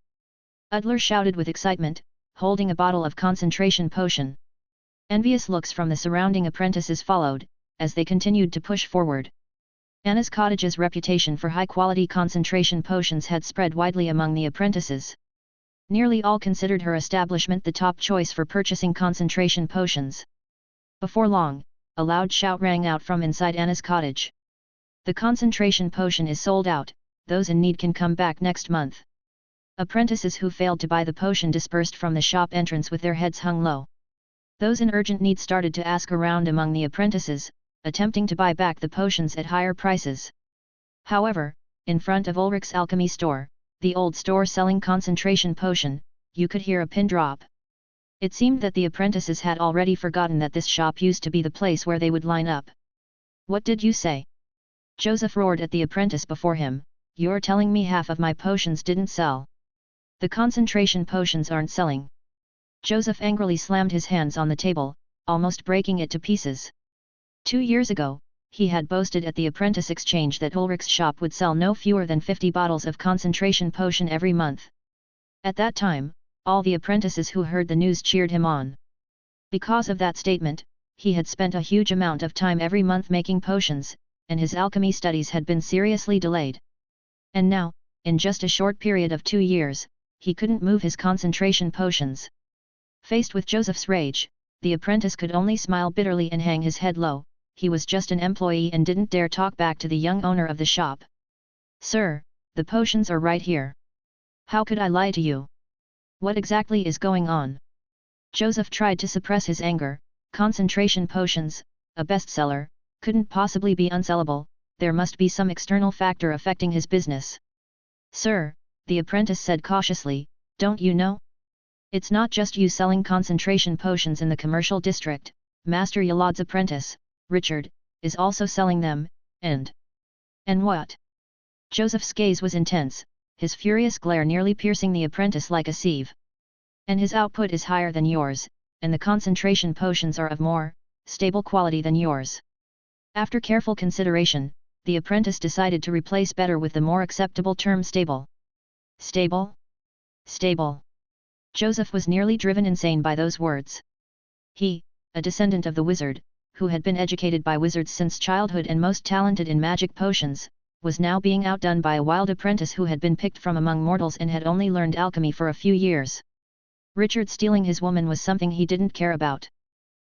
Udler shouted with excitement, holding a bottle of concentration potion. Envious looks from the surrounding apprentices followed, as they continued to push forward. Anna's cottage's reputation for high-quality concentration potions had spread widely among the apprentices. Nearly all considered her establishment the top choice for purchasing concentration potions. Before long, a loud shout rang out from inside Anna's cottage. The concentration potion is sold out, those in need can come back next month. Apprentices who failed to buy the potion dispersed from the shop entrance with their heads hung low. Those in urgent need started to ask around among the apprentices, attempting to buy back the potions at higher prices. However, in front of Ulrich's alchemy store, the old store selling concentration potion, you could hear a pin drop. It seemed that the apprentices had already forgotten that this shop used to be the place where they would line up. What did you say? Joseph roared at the apprentice before him, you're telling me half of my potions didn't sell? The concentration potions aren't selling. Joseph angrily slammed his hands on the table, almost breaking it to pieces. 2 years ago, he had boasted at the apprentice exchange that Ulrich's shop would sell no fewer than 50 bottles of concentration potion every month. At that time, all the apprentices who heard the news cheered him on. Because of that statement, he had spent a huge amount of time every month making potions, and his alchemy studies had been seriously delayed. And now, in just a short period of 2 years, he couldn't move his concentration potions. Faced with Joseph's rage, the apprentice could only smile bitterly and hang his head low. He was just an employee and didn't dare talk back to the young owner of the shop. Sir, the potions are right here. How could I lie to you? What exactly is going on? Joseph tried to suppress his anger. Concentration potions, a bestseller, couldn't possibly be unsellable. There must be some external factor affecting his business. Sir, the apprentice said cautiously, don't you know? It's not just you selling concentration potions in the commercial district. Master Yolod's apprentice, Richard, is also selling them, and what? Joseph's gaze was intense, his furious glare nearly piercing the apprentice like a sieve. And his output is higher than yours, and the concentration potions are of more stable quality than yours. After careful consideration, the apprentice decided to replace better with the more acceptable term stable. Stable? Stable. Joseph was nearly driven insane by those words. He, a descendant of the wizard, who had been educated by wizards since childhood and most talented in magic potions, was now being outdone by a wild apprentice who had been picked from among mortals and had only learned alchemy for a few years. Richard stealing his woman was something he didn't care about.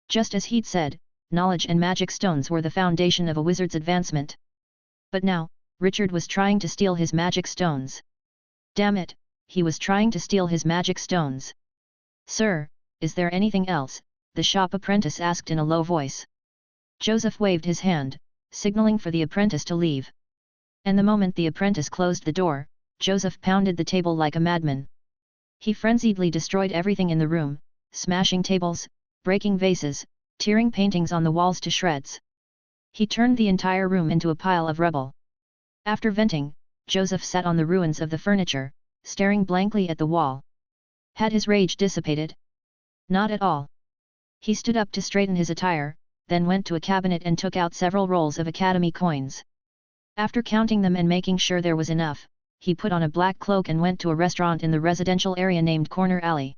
Just as he'd said, knowledge and magic stones were the foundation of a wizard's advancement. But now, Richard was trying to steal his magic stones. Damn it, he was trying to steal his magic stones. "Sir, is there anything else?" the shop apprentice asked in a low voice. Joseph waved his hand, signaling for the apprentice to leave. And the moment the apprentice closed the door, Joseph pounded the table like a madman. He frenziedly destroyed everything in the room, smashing tables, breaking vases, tearing paintings on the walls to shreds. He turned the entire room into a pile of rubble. After venting, Joseph sat on the ruins of the furniture, staring blankly at the wall. Had his rage dissipated? Not at all. He stood up to straighten his attire, then went to a cabinet and took out several rolls of academy coins. After counting them and making sure there was enough, he put on a black cloak and went to a restaurant in the residential area named Corner Alley.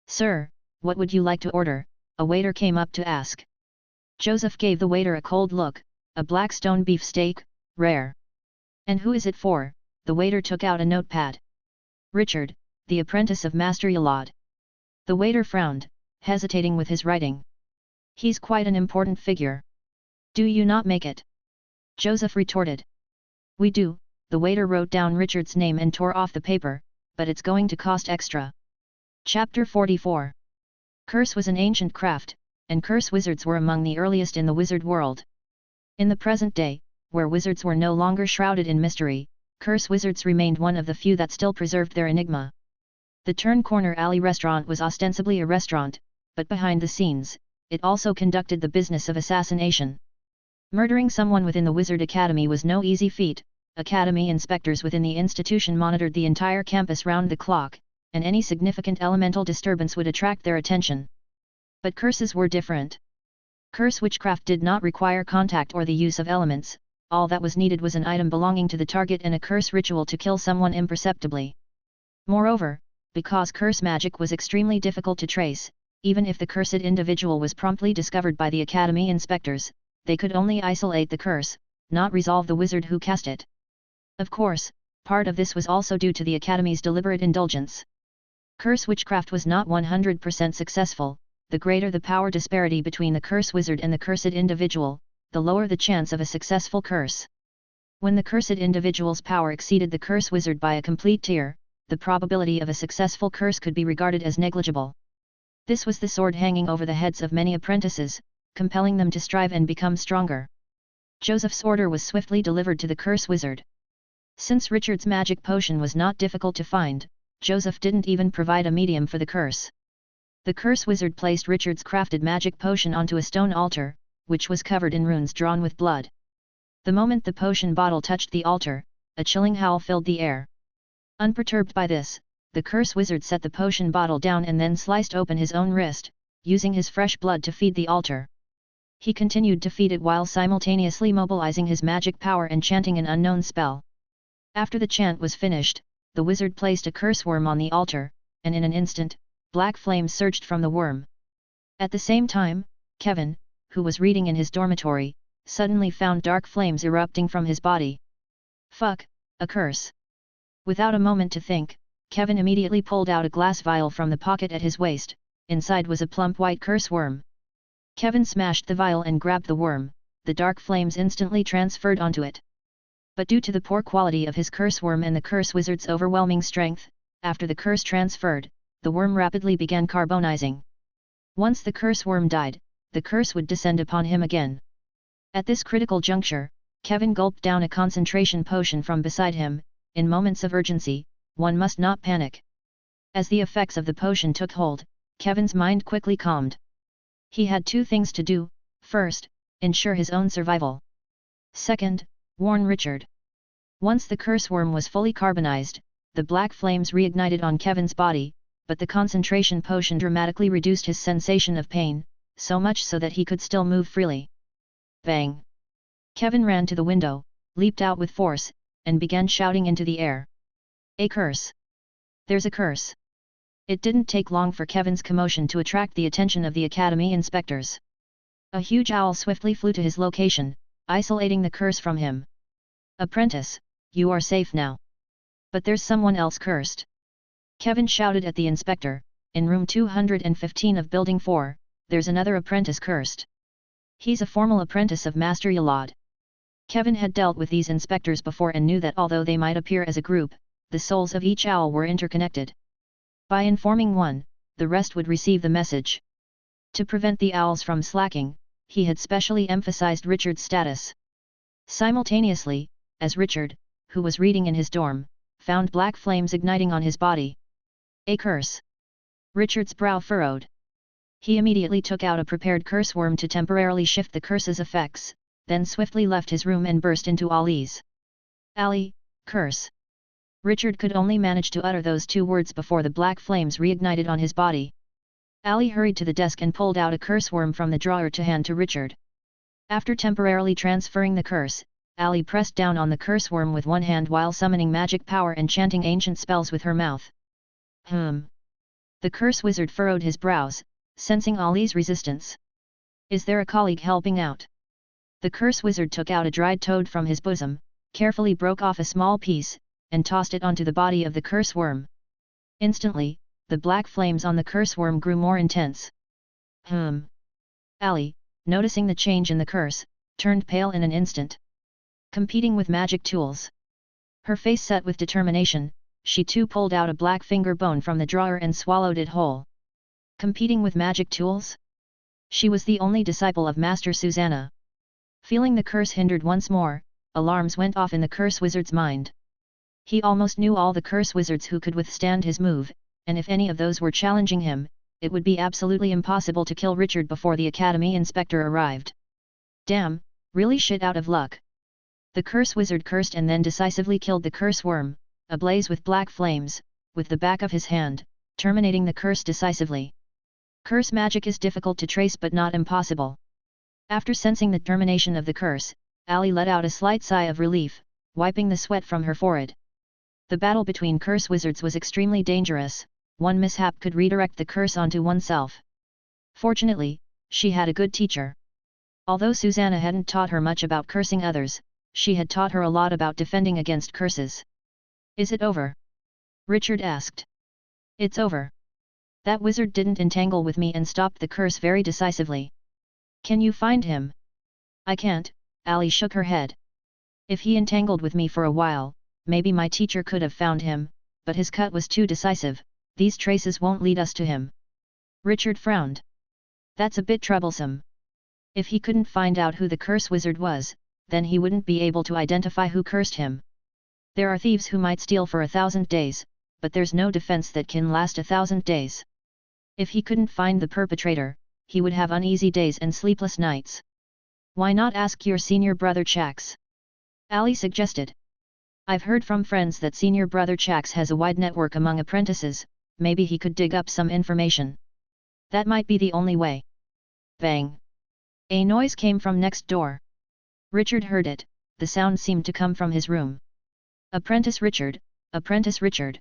"Sir, what would you like to order?" a waiter came up to ask. Joseph gave the waiter a cold look. "A black stone beef steak, rare." "And who is it for?" the waiter took out a notepad. "Richard, the apprentice of Master Yalad." The waiter frowned, hesitating with his writing. "He's quite an important figure. Do you not make it?" Joseph retorted. "We do." The waiter wrote down Richard's name and tore off the paper, "but it's going to cost extra." Chapter 44. Curse was an ancient craft, and curse wizards were among the earliest in the wizard world. In the present day, where wizards were no longer shrouded in mystery, curse wizards remained one of the few that still preserved their enigma. The Corner Alley restaurant was ostensibly a restaurant, but behind the scenes, it also conducted the business of assassination. Murdering someone within the Wizard Academy was no easy feat. Academy inspectors within the institution monitored the entire campus round the clock, and any significant elemental disturbance would attract their attention. But curses were different. Curse witchcraft did not require contact or the use of elements. All that was needed was an item belonging to the target and a curse ritual to kill someone imperceptibly. Moreover, because curse magic was extremely difficult to trace, even if the cursed individual was promptly discovered by the Academy inspectors, they could only isolate the curse, not resolve the wizard who cast it. Of course, part of this was also due to the Academy's deliberate indulgence. Curse witchcraft was not 100% successful. The greater the power disparity between the curse wizard and the cursed individual, the lower the chance of a successful curse. When the cursed individual's power exceeded the curse wizard by a complete tier, the probability of a successful curse could be regarded as negligible. This was the sword hanging over the heads of many apprentices, compelling them to strive and become stronger. Joseph's order was swiftly delivered to the curse wizard. Since Richard's magic potion was not difficult to find, Joseph didn't even provide a medium for the curse. The curse wizard placed Richard's crafted magic potion onto a stone altar, which was covered in runes drawn with blood. The moment the potion bottle touched the altar, a chilling howl filled the air. Unperturbed by this, the curse wizard set the potion bottle down and then sliced open his own wrist, using his fresh blood to feed the altar. He continued to feed it while simultaneously mobilizing his magic power and chanting an unknown spell. After the chant was finished, the wizard placed a curse worm on the altar, and in an instant, black flames surged from the worm. At the same time, Kevin, who was reading in his dormitory, suddenly found dark flames erupting from his body. "Fuck, a curse." Without a moment to think, Kevin immediately pulled out a glass vial from the pocket at his waist. Inside was a plump white curse worm. Kevin smashed the vial and grabbed the worm. The dark flames instantly transferred onto it. But due to the poor quality of his curse worm and the curse wizard's overwhelming strength, after the curse transferred, the worm rapidly began carbonizing. Once the curse worm died, the curse would descend upon him again. At this critical juncture, Kevin gulped down a concentration potion from beside him. In moments of urgency, one must not panic. As the effects of the potion took hold, Kevin's mind quickly calmed. He had two things to do: first, ensure his own survival. Second, warn Richard. Once the curse worm was fully carbonized, the black flames reignited on Kevin's body, but the concentration potion dramatically reduced his sensation of pain, so much so that he could still move freely. Bang! Kevin ran to the window, leaped out with force, and began shouting into the air. A curse! There's a curse! It didn't take long for Kevin's commotion to attract the attention of the academy inspectors. A huge owl swiftly flew to his location, isolating the curse from him. Apprentice, you are safe now. But there's someone else cursed. Kevin shouted at the inspector, in room 215 of Building 4, there's another apprentice cursed. He's a formal apprentice of Master Yalad. Kevin had dealt with these inspectors before and knew that although they might appear as a group, the souls of each owl were interconnected. By informing one, the rest would receive the message. To prevent the owls from slacking, he had specially emphasized Richard's status. Simultaneously, as Richard, who was reading in his dorm, found black flames igniting on his body. A curse! Richard's brow furrowed. He immediately took out a prepared curse worm to temporarily shift the curse's effects, then swiftly left his room and burst into Ali's. Ali, curse! Richard could only manage to utter those two words before the black flames reignited on his body. Ali hurried to the desk and pulled out a curse worm from the drawer to hand to Richard. After temporarily transferring the curse, Ali pressed down on the curse worm with one hand while summoning magic power and chanting ancient spells with her mouth. The curse wizard furrowed his brows, sensing Ali's resistance. Is there a colleague helping out? The curse wizard took out a dried toad from his bosom, carefully broke off a small piece, and tossed it onto the body of the curse worm. Instantly, the black flames on the curse worm grew more intense. Ali, noticing the change in the curse, turned pale in an instant. Competing with magic tools. Her face set with determination, she too pulled out a black finger bone from the drawer and swallowed it whole. Competing with magic tools? She was the only disciple of Master Susanna. Feeling the curse hindered once more, alarms went off in the curse wizard's mind. He almost knew all the curse wizards who could withstand his move, and if any of those were challenging him, it would be absolutely impossible to kill Richard before the academy inspector arrived. Damn, really shit out of luck. The curse wizard cursed and then decisively killed the curse worm, ablaze with black flames, with the back of his hand, terminating the curse decisively. Curse magic is difficult to trace but not impossible. After sensing the termination of the curse, Ali let out a slight sigh of relief, wiping the sweat from her forehead. The battle between curse wizards was extremely dangerous, one mishap could redirect the curse onto oneself. Fortunately, she had a good teacher. Although Susanna hadn't taught her much about cursing others, she had taught her a lot about defending against curses. Is it over? Richard asked. It's over. That wizard didn't entangle with me and stopped the curse very decisively. Can you find him? I can't, Ali shook her head. If he entangled with me for a while, maybe my teacher could have found him, but his cut was too decisive, these traces won't lead us to him. Richard frowned. That's a bit troublesome. If he couldn't find out who the curse wizard was, then he wouldn't be able to identify who cursed him. There are thieves who might steal for 1,000 days, but there's no defense that can last 1,000 days. If he couldn't find the perpetrator, he would have uneasy days and sleepless nights. Why not ask your senior brother Chax? Ali suggested. I've heard from friends that senior brother Chax has a wide network among apprentices, maybe he could dig up some information. That might be the only way. Bang! A noise came from next door. Richard heard it, the sound seemed to come from his room. Apprentice Richard, Apprentice Richard.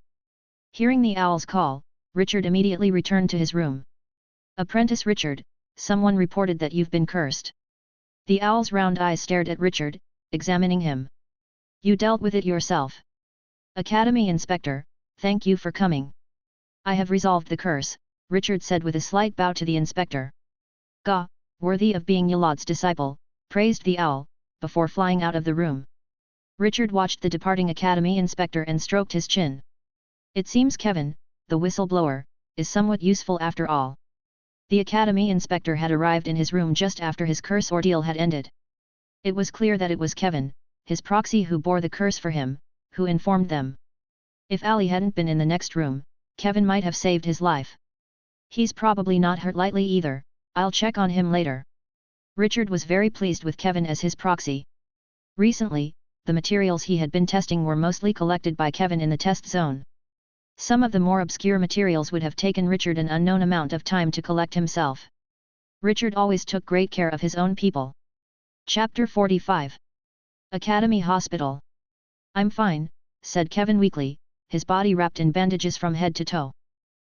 Hearing the owl's call, Richard immediately returned to his room. Apprentice Richard, someone reported that you've been cursed. The owl's round eyes stared at Richard, examining him. You dealt with it yourself. Academy Inspector, thank you for coming. I have resolved the curse, Richard said with a slight bow to the inspector. Gah, worthy of being Yalad's disciple, praised the owl, before flying out of the room. Richard watched the departing academy inspector and stroked his chin. It seems Kevin, the whistleblower, is somewhat useful after all. The academy inspector had arrived in his room just after his curse ordeal had ended. It was clear that it was Kevin, his proxy who bore the curse for him, who informed them. If Ali hadn't been in the next room, Kevin might have saved his life. He's probably not hurt lightly either, I'll check on him later. Richard was very pleased with Kevin as his proxy. Recently, the materials he had been testing were mostly collected by Kevin in the test zone. Some of the more obscure materials would have taken Richard an unknown amount of time to collect himself. Richard always took great care of his own people. Chapter 45. Academy Hospital. "I'm fine," said Kevin weakly, his body wrapped in bandages from head to toe.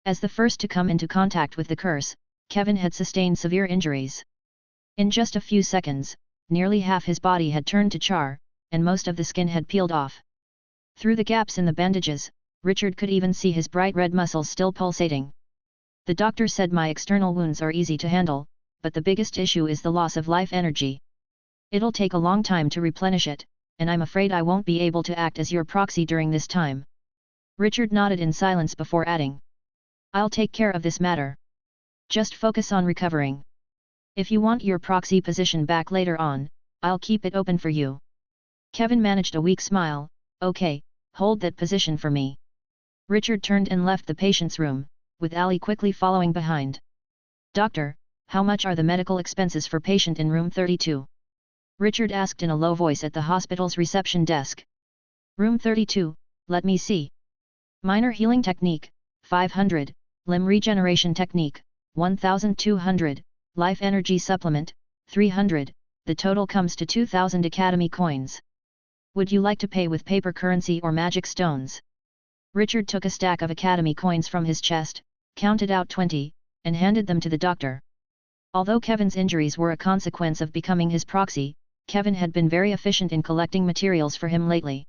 As the first to come into contact with the curse, Kevin had sustained severe injuries. In just a few seconds, nearly half his body had turned to char, and most of the skin had peeled off. Through the gaps in the bandages, Richard could even see his bright red muscles still pulsating. "The doctor said my external wounds are easy to handle, but the biggest issue is the loss of life energy. It'll take a long time to replenish it, and I'm afraid I won't be able to act as your proxy during this time." Richard nodded in silence before adding, "I'll take care of this matter. Just focus on recovering. If you want your proxy position back later on, I'll keep it open for you." Kevin managed a weak smile. "Okay, hold that position for me." Richard turned and left the patient's room, with Ali quickly following behind. "Doctor, how much are the medical expenses for patient in room 32? Richard asked in a low voice at the hospital's reception desk. "Room 32, let me see. Minor healing technique, 500, limb regeneration technique, 1200, life energy supplement, 300, the total comes to 2000 Academy coins. Would you like to pay with paper currency or magic stones?" Richard took a stack of Academy coins from his chest, counted out 20, and handed them to the doctor. Although Kevin's injuries were a consequence of becoming his proxy, Kevin had been very efficient in collecting materials for him lately.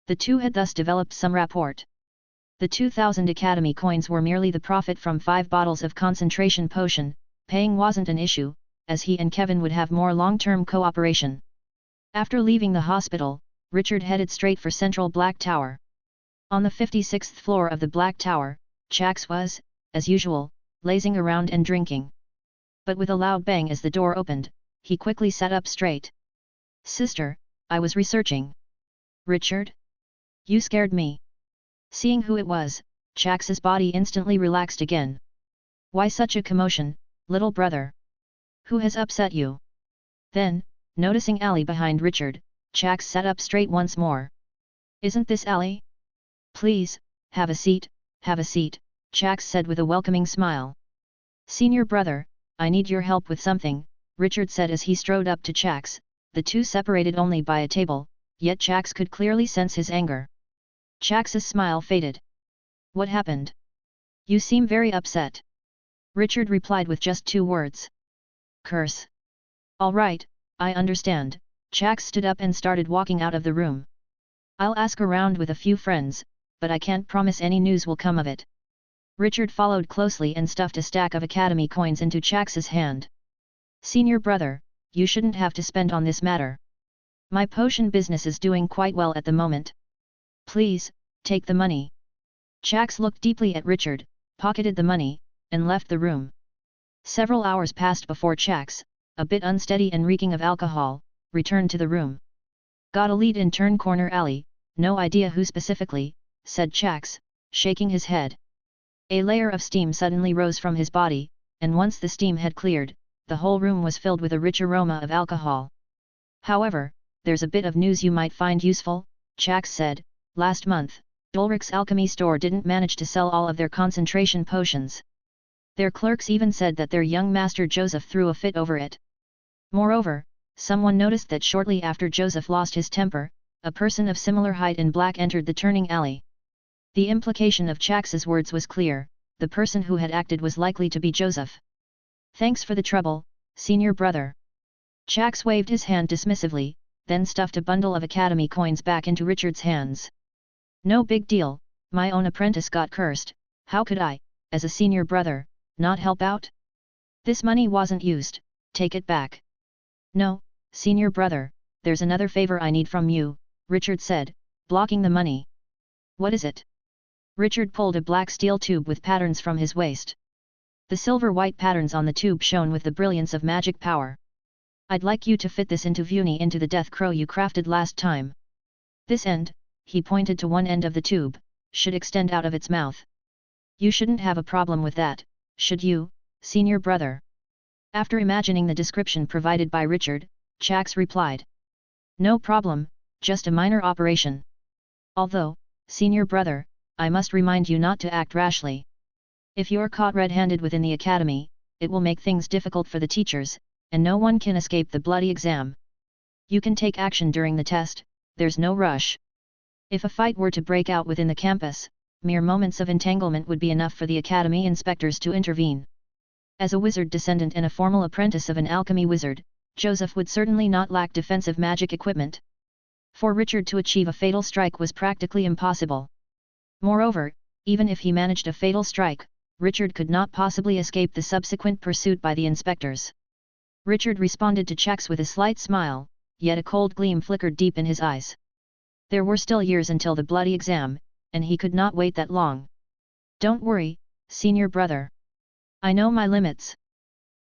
The two had thus developed some rapport. The 2000 Academy coins were merely the profit from 5 bottles of concentration potion. Paying wasn't an issue, as he and Kevin would have more long-term cooperation. After leaving the hospital, Richard headed straight for Central Black Tower. On the 56th floor of the Black Tower, Chax was, as usual, lazing around and drinking. But with a loud bang as the door opened, he quickly sat up straight. "Sister, I was researching." "Richard? You scared me." Seeing who it was, Chax's body instantly relaxed again. "Why such a commotion, little brother? Who has upset you?" Then, noticing Ali behind Richard, Chax sat up straight once more. "Isn't this Ali? Please, have a seat, Chax said with a welcoming smile. "Senior brother, I need your help with something," Richard said as he strode up to Chax, the two separated only by a table, yet Chax could clearly sense his anger. Chax's smile faded. "What happened? You seem very upset." Richard replied with just 2 words. "Curse." "All right, I understand." Chax stood up and started walking out of the room. "I'll ask around with a few friends, but I can't promise any news will come of it." Richard followed closely and stuffed a stack of Academy coins into Chax's hand. "Senior brother, you shouldn't have to spend on this matter. My potion business is doing quite well at the moment. Please, take the money." Chax looked deeply at Richard, pocketed the money, and left the room. Several hours passed before Chax, a bit unsteady and reeking of alcohol, returned to the room. "Got a lead in Turn Corner Alley, no idea who specifically," said Chax, shaking his head. A layer of steam suddenly rose from his body, and once the steam had cleared, the whole room was filled with a rich aroma of alcohol. "However, there's a bit of news you might find useful," Chax said. "Last month, Ulrich's alchemy store didn't manage to sell all of their concentration potions. Their clerks even said that their young master Joseph threw a fit over it. Moreover, someone noticed that shortly after Joseph lost his temper, a person of similar height in black entered the turning alley." The implication of Chax's words was clear, the person who had acted was likely to be Joseph. "Thanks for the trouble, senior brother." Chax waved his hand dismissively, then stuffed a bundle of Academy coins back into Richard's hands. "No big deal, my own apprentice got cursed, how could I, as a senior brother, not help out? This money wasn't used, take it back." "No, senior brother, there's another favor I need from you," Richard said, blocking the money. "What is it?" Richard pulled a black steel tube with patterns from his waist. The silver-white patterns on the tube shone with the brilliance of magic power. "I'd like you to fit this into Vuni into the death crow you crafted last time. This end," he pointed to one end of the tube, "should extend out of its mouth. You shouldn't have a problem with that, should you, senior brother?" After imagining the description provided by Richard, Chax replied. "No problem, Just a minor operation. Although, senior brother, I must remind you not to act rashly. If you're caught red-handed within the academy, it will make things difficult for the teachers, and no one can escape the bloody exam. You can take action during the test, there's no rush. If a fight were to break out within the campus, mere moments of entanglement would be enough for the academy inspectors to intervene. As a wizard descendant and a formal apprentice of an alchemy wizard, Joseph would certainly not lack defensive magic equipment. For Richard to achieve a fatal strike was practically impossible. Moreover, even if he managed a fatal strike, Richard could not possibly escape the subsequent pursuit by the inspectors. Richard responded to checks with a slight smile, yet a cold gleam flickered deep in his eyes. There were still years until the bloody exam, and he could not wait that long. Don't worry, senior brother. I know my limits.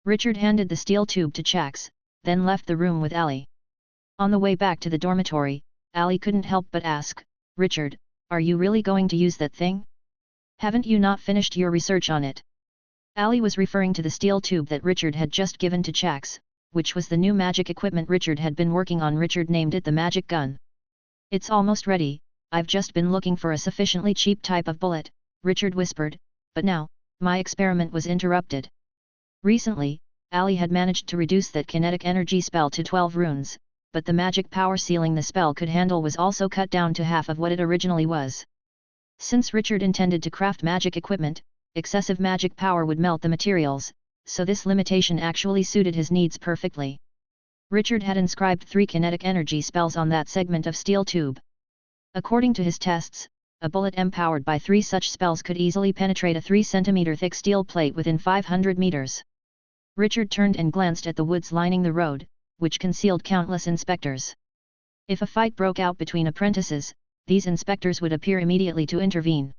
Richard handed the steel tube to Chax, then left the room with Ali. On the way back to the dormitory, Ali couldn't help but ask, Richard, are you really going to use that thing? Haven't you not finished your research on it? Ali was referring to the steel tube that Richard had just given to Chax, which was the new magic equipment Richard had been working on. Richard named it the magic gun. It's almost ready, I've just been looking for a sufficiently cheap type of bullet, Richard whispered, but now, my experiment was interrupted. Recently, Ali had managed to reduce that kinetic energy spell to 12 runes, but the magic power ceiling the spell could handle was also cut down to half of what it originally was. Since Richard intended to craft magic equipment, excessive magic power would melt the materials, so this limitation actually suited his needs perfectly. Richard had inscribed 3 kinetic energy spells on that segment of steel tube. According to his tests, a bullet empowered by 3 such spells could easily penetrate a 3 cm thick steel plate within 500 meters. Richard turned and glanced at the woods lining the road, which concealed countless inspectors. If a fight broke out between apprentices, these inspectors would appear immediately to intervene.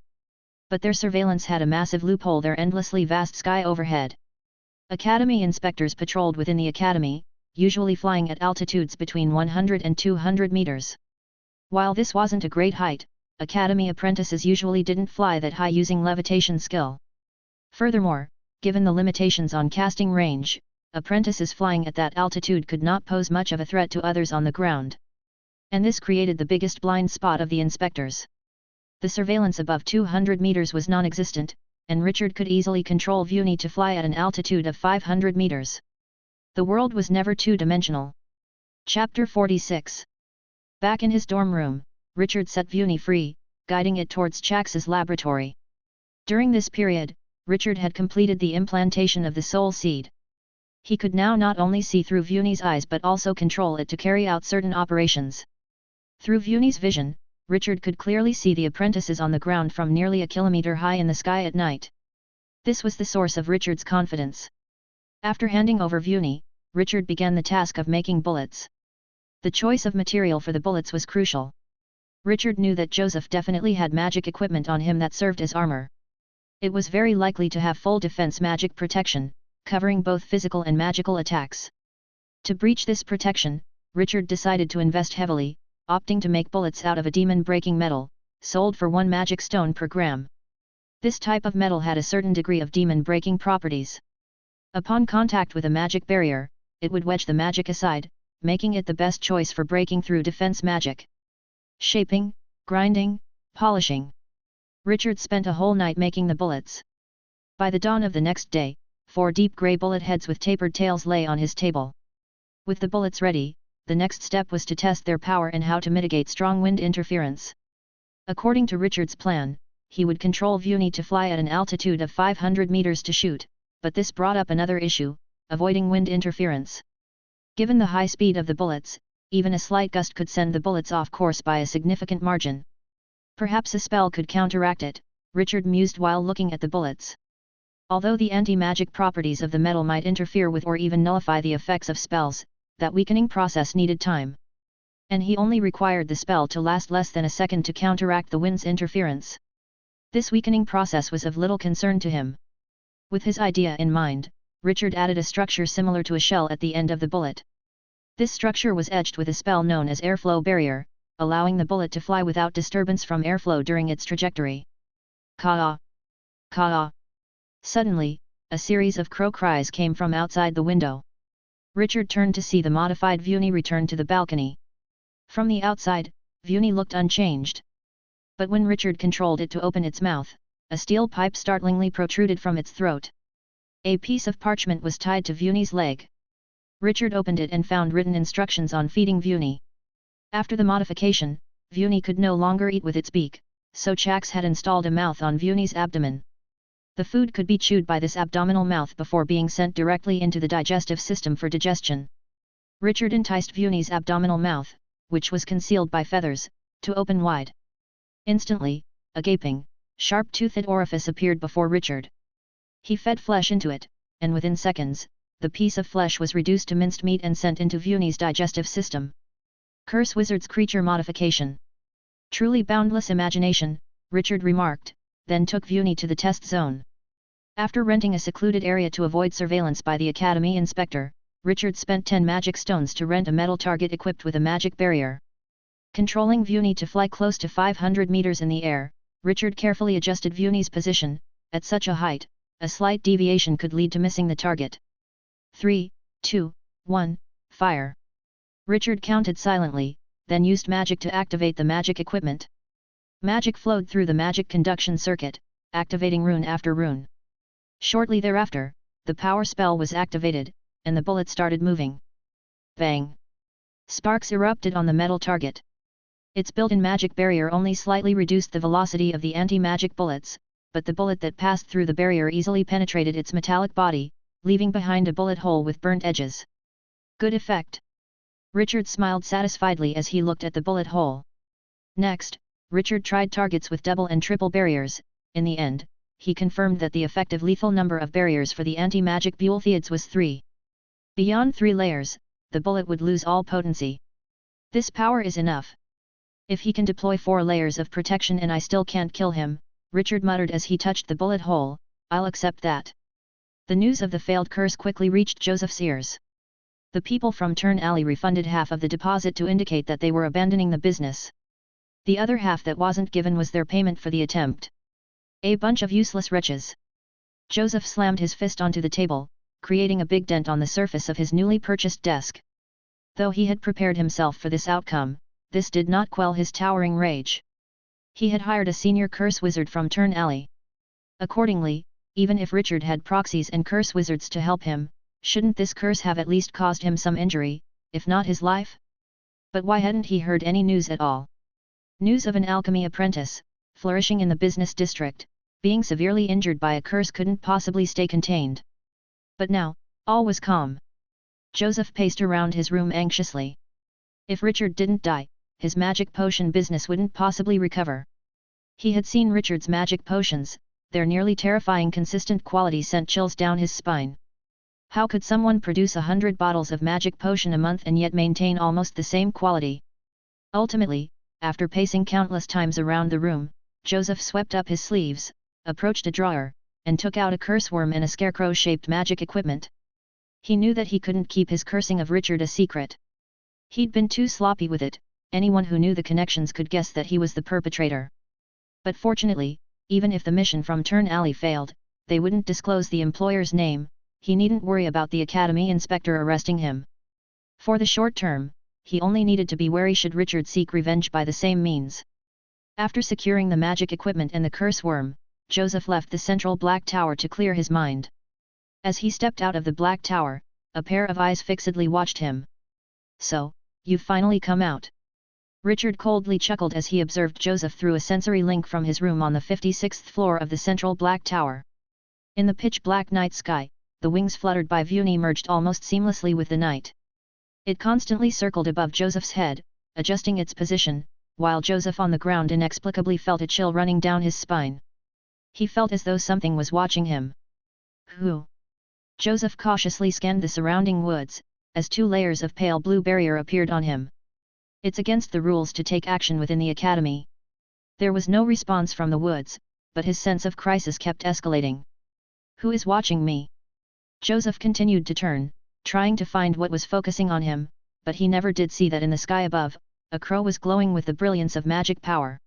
But their surveillance had a massive loophole: their endlessly vast sky overhead. Academy inspectors patrolled within the academy, usually flying at altitudes between 100 and 200 meters. While this wasn't a great height, academy apprentices usually didn't fly that high using levitation skill. Furthermore, given the limitations on casting range, apprentices flying at that altitude could not pose much of a threat to others on the ground. And this created the biggest blind spot of the inspectors. The surveillance above 200 meters was non-existent, and Richard could easily control Vuni to fly at an altitude of 500 meters. The world was never two-dimensional. Chapter 46. Back in his dorm room, Richard set Vuni free, guiding it towards Chax's laboratory. During this period, Richard had completed the implantation of the soul seed. He could now not only see through Vuni's eyes but also control it to carry out certain operations. Through Vuni's vision, Richard could clearly see the apprentices on the ground from nearly a kilometer high in the sky at night. This was the source of Richard's confidence. After handing over Vuni, Richard began the task of making bullets. The choice of material for the bullets was crucial. Richard knew that Joseph definitely had magic equipment on him that served as armor. It was very likely to have full defense magic protection, covering both physical and magical attacks. To breach this protection, Richard decided to invest heavily, opting to make bullets out of a demon-breaking metal, sold for 1 magic stone per gram. This type of metal had a certain degree of demon-breaking properties. Upon contact with a magic barrier, it would wedge the magic aside, making it the best choice for breaking through defense magic. Shaping, grinding, polishing. Richard spent a whole night making the bullets. By the dawn of the next day, 4 deep grey bullet heads with tapered tails lay on his table. With the bullets ready, the next step was to test their power and how to mitigate strong wind interference. According to Richard's plan, he would control Vuni to fly at an altitude of 500 meters to shoot, but this brought up another issue: avoiding wind interference. Given the high speed of the bullets, even a slight gust could send the bullets off course by a significant margin. Perhaps a spell could counteract it, Richard mused while looking at the bullets. Although the anti-magic properties of the metal might interfere with or even nullify the effects of spells, that weakening process needed time. And he only required the spell to last less than a second to counteract the wind's interference. This weakening process was of little concern to him. With his idea in mind, Richard added a structure similar to a shell at the end of the bullet. This structure was edged with a spell known as airflow barrier, allowing the bullet to fly without disturbance from airflow during its trajectory. Ka-ah! Ka-ah! Suddenly, a series of crow cries came from outside the window. Richard turned to see the modified Vuni return to the balcony. From the outside, Vuni looked unchanged. But when Richard controlled it to open its mouth, a steel pipe startlingly protruded from its throat. A piece of parchment was tied to Vuni's leg. Richard opened it and found written instructions on feeding Vuni. After the modification, Vuni could no longer eat with its beak, so Chax had installed a mouth on Vuni's abdomen. The food could be chewed by this abdominal mouth before being sent directly into the digestive system for digestion. Richard enticed Vuni's abdominal mouth, which was concealed by feathers, to open wide. Instantly, a gaping, sharp-toothed orifice appeared before Richard. He fed flesh into it, and within seconds, the piece of flesh was reduced to minced meat and sent into Vuni's digestive system. Curse Wizard's creature modification. Truly boundless imagination, Richard remarked, then took Vuni to the test zone. After renting a secluded area to avoid surveillance by the Academy inspector, Richard spent 10 magic stones to rent a metal target equipped with a magic barrier. Controlling Vuni to fly close to 500 meters in the air, Richard carefully adjusted Vuni's position. At such a height, a slight deviation could lead to missing the target. 3, 2, 1, fire. Richard counted silently, then used magic to activate the magic equipment. Magic flowed through the magic conduction circuit, activating rune after rune. Shortly thereafter, the power spell was activated, and the bullet started moving. Bang! Sparks erupted on the metal target. Its built-in magic barrier only slightly reduced the velocity of the anti-magic bullets, but the bullet that passed through the barrier easily penetrated its metallic body, leaving behind a bullet hole with burnt edges. Good effect. Richard smiled satisfiedly as he looked at the bullet hole. Next, Richard tried targets with double and triple barriers. In the end, he confirmed that the effective lethal number of barriers for the anti-magic bullets was 3. Beyond 3 layers, the bullet would lose all potency. This power is enough. If he can deploy 4 layers of protection and I still can't kill him, Richard muttered as he touched the bullet hole, I'll accept that. The news of the failed curse quickly reached Joseph's ears. The people from Turn Alley refunded half of the deposit to indicate that they were abandoning the business. The other half that wasn't given was their payment for the attempt. A bunch of useless wretches. Joseph slammed his fist onto the table, creating a big dent on the surface of his newly purchased desk. Though he had prepared himself for this outcome, this did not quell his towering rage. He had hired a senior curse wizard from Turn Alley. Accordingly, even if Richard had proxies and curse wizards to help him, shouldn't this curse have at least caused him some injury, if not his life? But why hadn't he heard any news at all? News of an alchemy apprentice, flourishing in the business district, being severely injured by a curse couldn't possibly stay contained. But now, all was calm. Joseph paced around his room anxiously. If Richard didn't die, his magic potion business wouldn't possibly recover. He had seen Richard's magic potions, their nearly terrifying consistent quality sent chills down his spine. How could someone produce 100 bottles of magic potion a month and yet maintain almost the same quality? Ultimately, after pacing countless times around the room, Joseph swept up his sleeves, approached a drawer, and took out a curse worm and a scarecrow-shaped magic equipment. He knew that he couldn't keep his cursing of Richard a secret. He'd been too sloppy with it, anyone who knew the connections could guess that he was the perpetrator. But fortunately, even if the mission from Turn Alley failed, they wouldn't disclose the employer's name. He needn't worry about the Academy inspector arresting him. For the short term, he only needed to be wary should Richard seek revenge by the same means. After securing the magic equipment and the curse worm, Joseph left the central Black Tower to clear his mind. As he stepped out of the Black Tower, a pair of eyes fixedly watched him. So, you've finally come out. Richard coldly chuckled as he observed Joseph through a sensory link from his room on the 56th floor of the central Black Tower. In the pitch-black night sky, the wings fluttered by Vuni merged almost seamlessly with the night. It constantly circled above Joseph's head, adjusting its position, while Joseph on the ground inexplicably felt a chill running down his spine. He felt as though something was watching him. Who? Joseph cautiously scanned the surrounding woods, as 2 layers of pale blue barrier appeared on him. It's against the rules to take action within the Academy. There was no response from the woods, but his sense of crisis kept escalating. Who is watching me? Joseph continued to turn, trying to find what was focusing on him, but he never did see that in the sky above, a crow was glowing with the brilliance of magic power.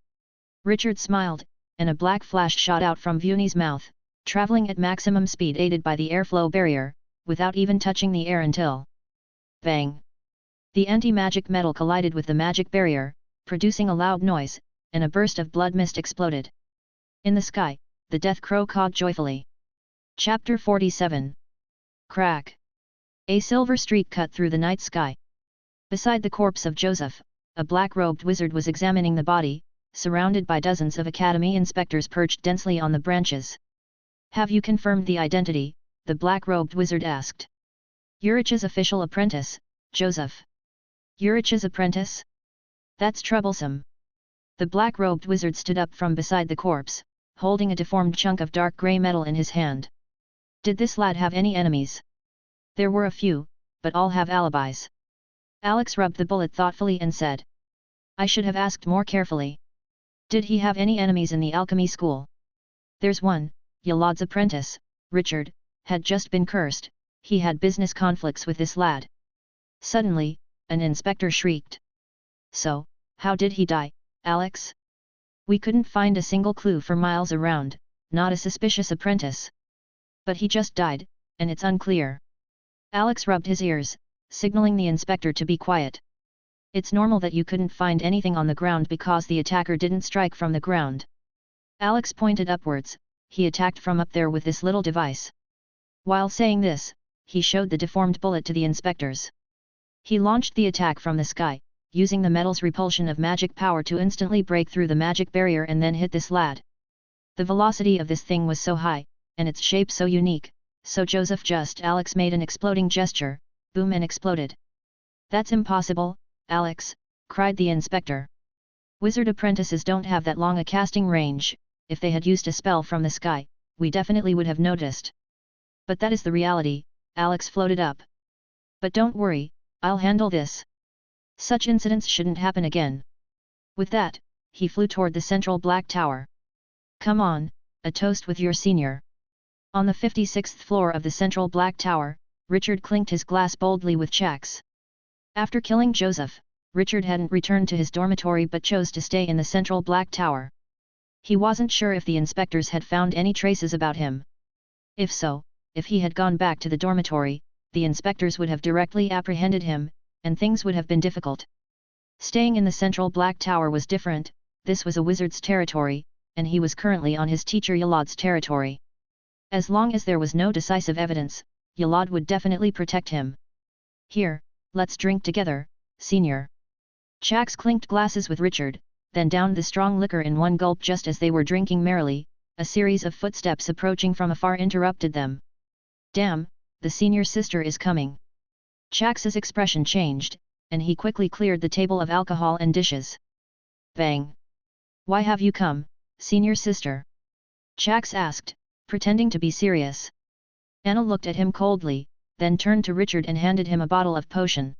Richard smiled, and a black flash shot out from Vuni's mouth, traveling at maximum speed aided by the airflow barrier, without even touching the air until... Bang! The anti-magic metal collided with the magic barrier, producing a loud noise, and a burst of blood mist exploded. In the sky, the death crow cawed joyfully. Chapter 47. Crack. A silver streak cut through the night sky. Beside the corpse of Joseph, a black-robed wizard was examining the body, surrounded by dozens of academy inspectors perched densely on the branches. "Have you confirmed the identity?" the black-robed wizard asked. "Urich's official apprentice, Joseph." "Urich's apprentice? That's troublesome." The black-robed wizard stood up from beside the corpse, holding a deformed chunk of dark grey metal in his hand. "Did this lad have any enemies?" "There were a few, but all have alibis." Alex rubbed the bullet thoughtfully and said, "I should have asked more carefully. Did he have any enemies in the alchemy school?" "There's one, Yolad's apprentice, Richard, had just been cursed. He had business conflicts with this lad." Suddenly, an inspector shrieked. "So, how did he die, Alex? We couldn't find a single clue for miles around, not a suspicious apprentice. But he just died, and it's unclear." Alex rubbed his ears, signaling the inspector to be quiet. "It's normal that you couldn't find anything on the ground because the attacker didn't strike from the ground." Alex pointed upwards. "He attacked from up there with this little device." While saying this, he showed the deformed bullet to the inspectors. He launched the attack from the sky, using the metal's repulsion of magic power to instantly break through the magic barrier and then hit this lad. The velocity of this thing was so high, and its shape so unique, so Alex made an exploding gesture, boom, and exploded. "That's impossible, Alex," cried the inspector. "Wizard apprentices don't have that long a casting range. If they had used a spell from the sky, we definitely would have noticed." "But that is the reality," Alex floated up. "But don't worry, I'll handle this. Such incidents shouldn't happen again." With that, he flew toward the central black tower. "Come on, a toast with your senior." On the 56th floor of the central black tower, Richard clinked his glass boldly with checks. After killing Joseph, Richard hadn't returned to his dormitory but chose to stay in the central black tower. He wasn't sure if the inspectors had found any traces about him. If so, if he had gone back to the dormitory, the inspectors would have directly apprehended him, and things would have been difficult. Staying in the central black tower was different. This was a wizard's territory, and he was currently on his teacher Yolad's territory. As long as there was no decisive evidence, Yolad would definitely protect him. "Here, let's drink together, senior." Chax clinked glasses with Richard, then downed the strong liquor in one gulp. Just as they were drinking merrily, a series of footsteps approaching from afar interrupted them. "Damn, the senior sister is coming." Chax's expression changed, and he quickly cleared the table of alcohol and dishes. Bang! "Why have you come, senior sister?" Chax asked, pretending to be serious. Anna looked at him coldly, then turned to Richard and handed him a bottle of potion.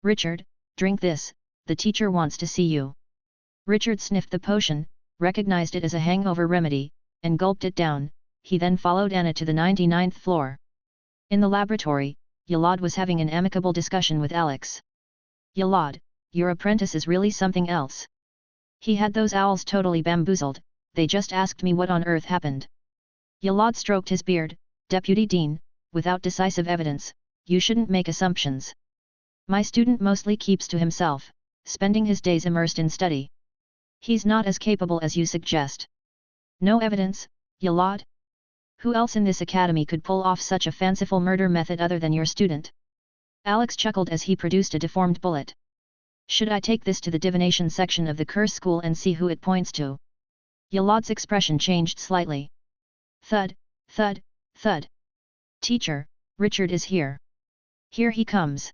"Richard, drink this, the teacher wants to see you." Richard sniffed the potion, recognized it as a hangover remedy, and gulped it down. He then followed Anna to the 99th floor. In the laboratory, Yolad was having an amicable discussion with Alex. "Yolad, your apprentice is really something else. He had those owls totally bamboozled. They just asked me what on earth happened." Yolad stroked his beard. "Deputy Dean, without decisive evidence, you shouldn't make assumptions. My student mostly keeps to himself, spending his days immersed in study. He's not as capable as you suggest." "No evidence, Yolad? Who else in this academy could pull off such a fanciful murder method other than your student?" Alex chuckled as he produced a deformed bullet. "Should I take this to the divination section of the curse school and see who it points to?" Yolad's expression changed slightly. Thud, thud, thud. "Teacher, Richard is here." "Here he comes."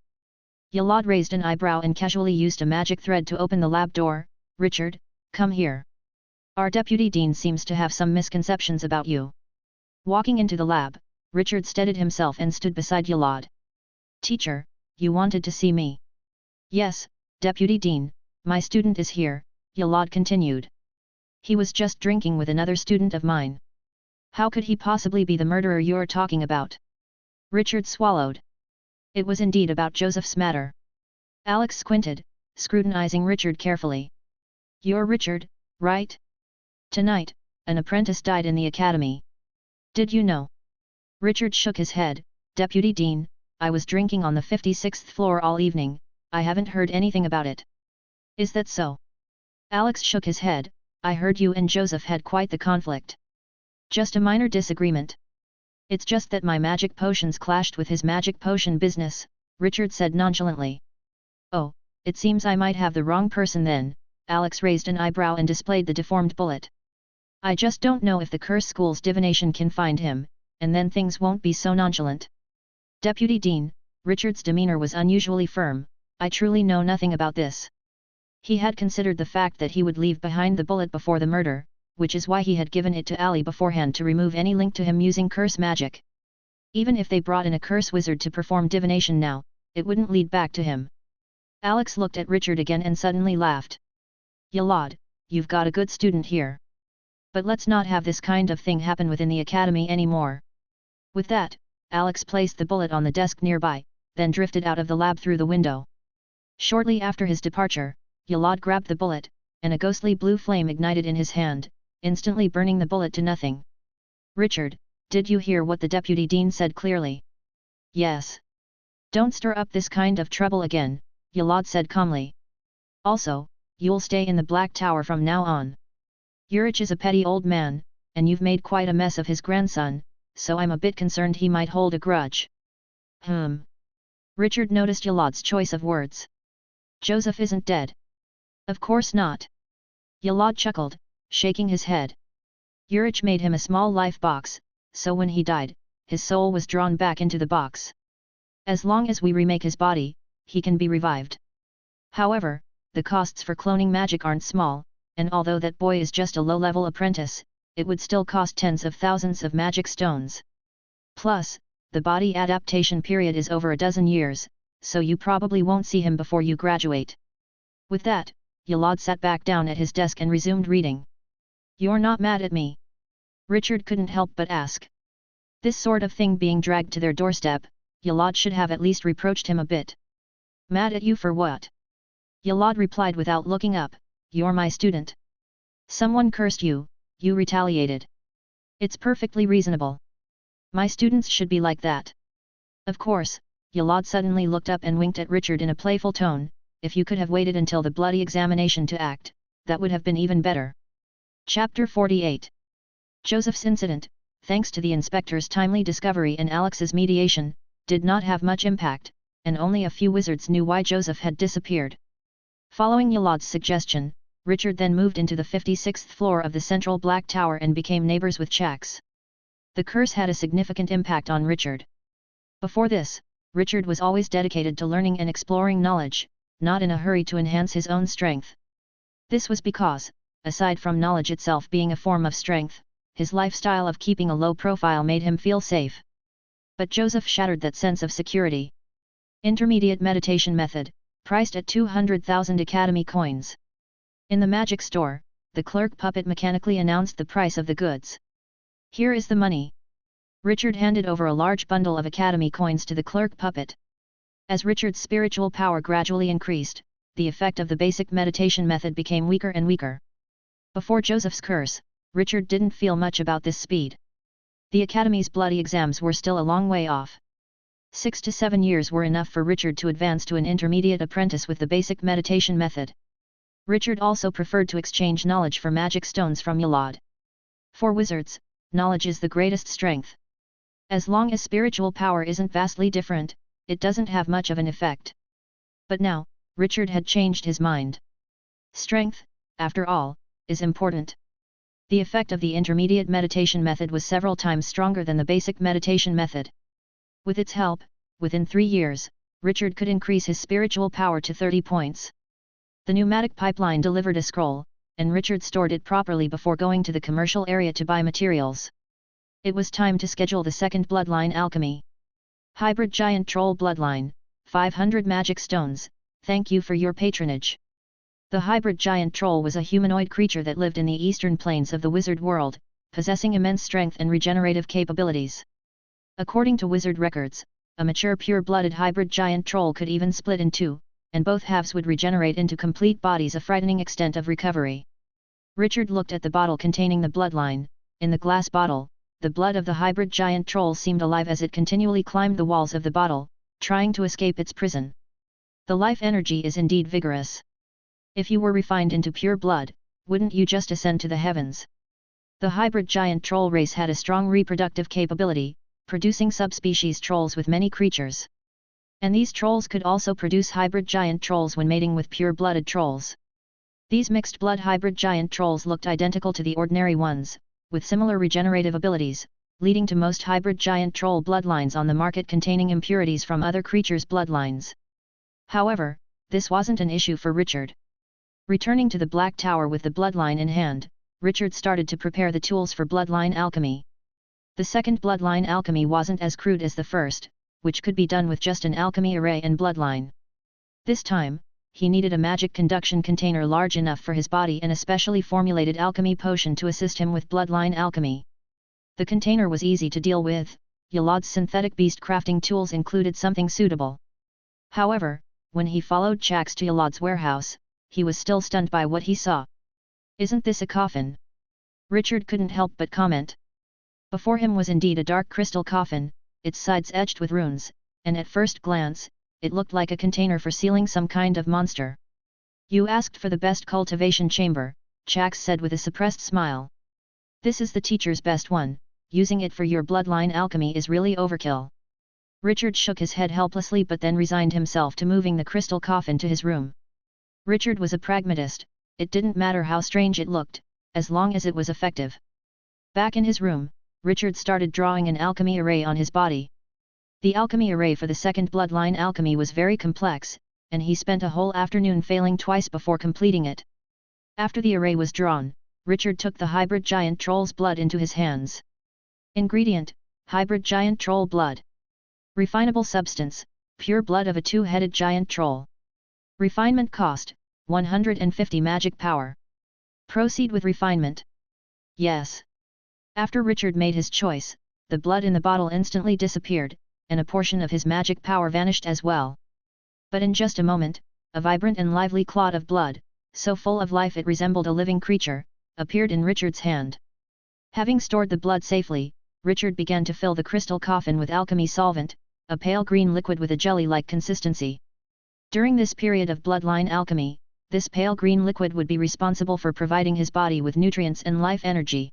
Yolad raised an eyebrow and casually used a magic thread to open the lab door. "Richard, come here. Our deputy dean seems to have some misconceptions about you." Walking into the lab, Richard steadied himself and stood beside Yolad. "Teacher, you wanted to see me?" "Yes, Deputy Dean, my student is here," Yolad continued. "He was just drinking with another student of mine." "How could he possibly be the murderer you're talking about?" Richard swallowed. It was indeed about Joseph's matter. Alex squinted, scrutinizing Richard carefully. "You're Richard, right? Tonight, an apprentice died in the academy. Did you know?" Richard shook his head. "Deputy Dean, I was drinking on the 56th floor all evening, I haven't heard anything about it. Is that so? Alex shook his head. I heard you and Joseph had quite the conflict. Just a minor disagreement. It's just that my magic potions clashed with his magic potion business, Richard said nonchalantly. Oh, it seems I might have the wrong person then. Alex raised an eyebrow and displayed the deformed bullet. I just don't know if the curse school's divination can find him, and then things won't be so nonchalant. Deputy Dean, Richard's demeanor was unusually firm. I truly know nothing about this. He had considered the fact that he would leave behind the bullet before the murder, which is why he had given it to Ali beforehand to remove any link to him using curse magic. Even if they brought in a curse wizard to perform divination now, it wouldn't lead back to him. Alex looked at Richard again and suddenly laughed. Yalad, you've got a good student here. But let's not have this kind of thing happen within the academy anymore. With that, Alex placed the bullet on the desk nearby, then drifted out of the lab through the window. Shortly after his departure, Yalad grabbed the bullet, and a ghostly blue flame ignited in his hand, instantly burning the bullet to nothing. Richard, did you hear what the deputy dean said clearly? Yes. Don't stir up this kind of trouble again, Yalad said calmly. Also, you'll stay in the Black Tower from now on. Urich is a petty old man, and you've made quite a mess of his grandson, so I'm a bit concerned he might hold a grudge. Richard noticed Yalad's choice of words. Joseph isn't dead. Of course not. Yalad chuckled, shaking his head. Urich made him a small life box, so when he died, his soul was drawn back into the box. As long as we remake his body, he can be revived. However, the costs for cloning magic aren't small, and although that boy is just a low-level apprentice, it would still cost tens of thousands of magic stones. Plus, the body adaptation period is over a dozen years, so you probably won't see him before you graduate. With that, Yalad sat back down at his desk and resumed reading. You're not mad at me? Richard couldn't help but ask. This sort of thing being dragged to their doorstep, Yalad should have at least reproached him a bit. Mad at you for what? Yalad replied without looking up, you're my student. Someone cursed you, you retaliated. It's perfectly reasonable. My students should be like that. Of course, Yalad suddenly looked up and winked at Richard in a playful tone, if you could have waited until the bloody examination to act, that would have been even better. Chapter 48. Joseph's incident, thanks to the inspector's timely discovery and Alex's mediation, did not have much impact, and only a few wizards knew why Joseph had disappeared. Following Yalad's suggestion, Richard then moved into the 56th floor of the central Black Tower and became neighbors with Chax. The curse had a significant impact on Richard. Before this, Richard was always dedicated to learning and exploring knowledge, not in a hurry to enhance his own strength. This was because, aside from knowledge itself being a form of strength, his lifestyle of keeping a low profile made him feel safe. But Joseph shattered that sense of security. Intermediate meditation method, priced at 200,000 Academy coins. In the magic store, the clerk puppet mechanically announced the price of the goods. Here is the money. Richard handed over a large bundle of Academy coins to the clerk puppet. As Richard's spiritual power gradually increased, the effect of the basic meditation method became weaker and weaker. Before Joseph's curse, Richard didn't feel much about this speed. The Academy's bloody exams were still a long way off. 6 to 7 years were enough for Richard to advance to an intermediate apprentice with the basic meditation method. Richard also preferred to exchange knowledge for magic stones from Yalad. For wizards, knowledge is the greatest strength. As long as spiritual power isn't vastly different, it doesn't have much of an effect. But now, Richard had changed his mind. Strength, after all, is important. The effect of the intermediate meditation method was several times stronger than the basic meditation method. With its help, within 3 years, Richard could increase his spiritual power to 30 points. The pneumatic pipeline delivered a scroll, and Richard stored it properly before going to the commercial area to buy materials. It was time to schedule the second bloodline alchemy. Hybrid Giant Troll Bloodline, 500 magic stones, thank you for your patronage. The hybrid giant troll was a humanoid creature that lived in the eastern plains of the wizard world, possessing immense strength and regenerative capabilities. According to wizard records, a mature pure-blooded hybrid giant troll could even split in two, and both halves would regenerate into complete bodies, a frightening extent of recovery. Richard looked at the bottle containing the bloodline. In the glass bottle, the blood of the hybrid giant troll seemed alive as it continually climbed the walls of the bottle, trying to escape its prison. The life energy is indeed vigorous. If you were refined into pure blood, wouldn't you just ascend to the heavens? The hybrid giant troll race had a strong reproductive capability, producing subspecies trolls with many creatures. And these trolls could also produce hybrid giant trolls when mating with pure-blooded trolls. These mixed-blood hybrid giant trolls looked identical to the ordinary ones, with similar regenerative abilities, leading to most hybrid giant troll bloodlines on the market containing impurities from other creatures' bloodlines. However, this wasn't an issue for Richard. Returning to the Black Tower with the bloodline in hand, Richard started to prepare the tools for bloodline alchemy. The second bloodline alchemy wasn't as crude as the first, which could be done with just an alchemy array and bloodline. This time, he needed a magic conduction container large enough for his body and a specially formulated alchemy potion to assist him with bloodline alchemy. The container was easy to deal with, Yalod's synthetic beast crafting tools included something suitable. However, when he followed Chax to Yalod's warehouse, he was still stunned by what he saw. "Isn't this a coffin?" Richard couldn't help but comment. Before him was indeed a dark crystal coffin, its sides etched with runes, and at first glance, it looked like a container for sealing some kind of monster. "You asked for the best cultivation chamber," Chax said with a suppressed smile. "This is the teacher's best one, using it for your bloodline alchemy is really overkill." Richard shook his head helplessly but then resigned himself to moving the crystal coffin to his room. Richard was a pragmatist, it didn't matter how strange it looked, as long as it was effective. Back in his room, Richard started drawing an alchemy array on his body. The alchemy array for the second bloodline alchemy was very complex, and he spent a whole afternoon failing twice before completing it. After the array was drawn, Richard took the hybrid giant troll's blood into his hands. Ingredient: hybrid giant troll blood. Refinable substance: pure blood of a two-headed giant troll. Refinement cost: 150 magic power. Proceed with refinement. Yes. After Richard made his choice, the blood in the bottle instantly disappeared, and a portion of his magic power vanished as well. But in just a moment, a vibrant and lively clot of blood, so full of life it resembled a living creature, appeared in Richard's hand. Having stored the blood safely, Richard began to fill the crystal coffin with alchemy solvent, a pale green liquid with a jelly-like consistency. During this period of bloodline alchemy, this pale green liquid would be responsible for providing his body with nutrients and life energy.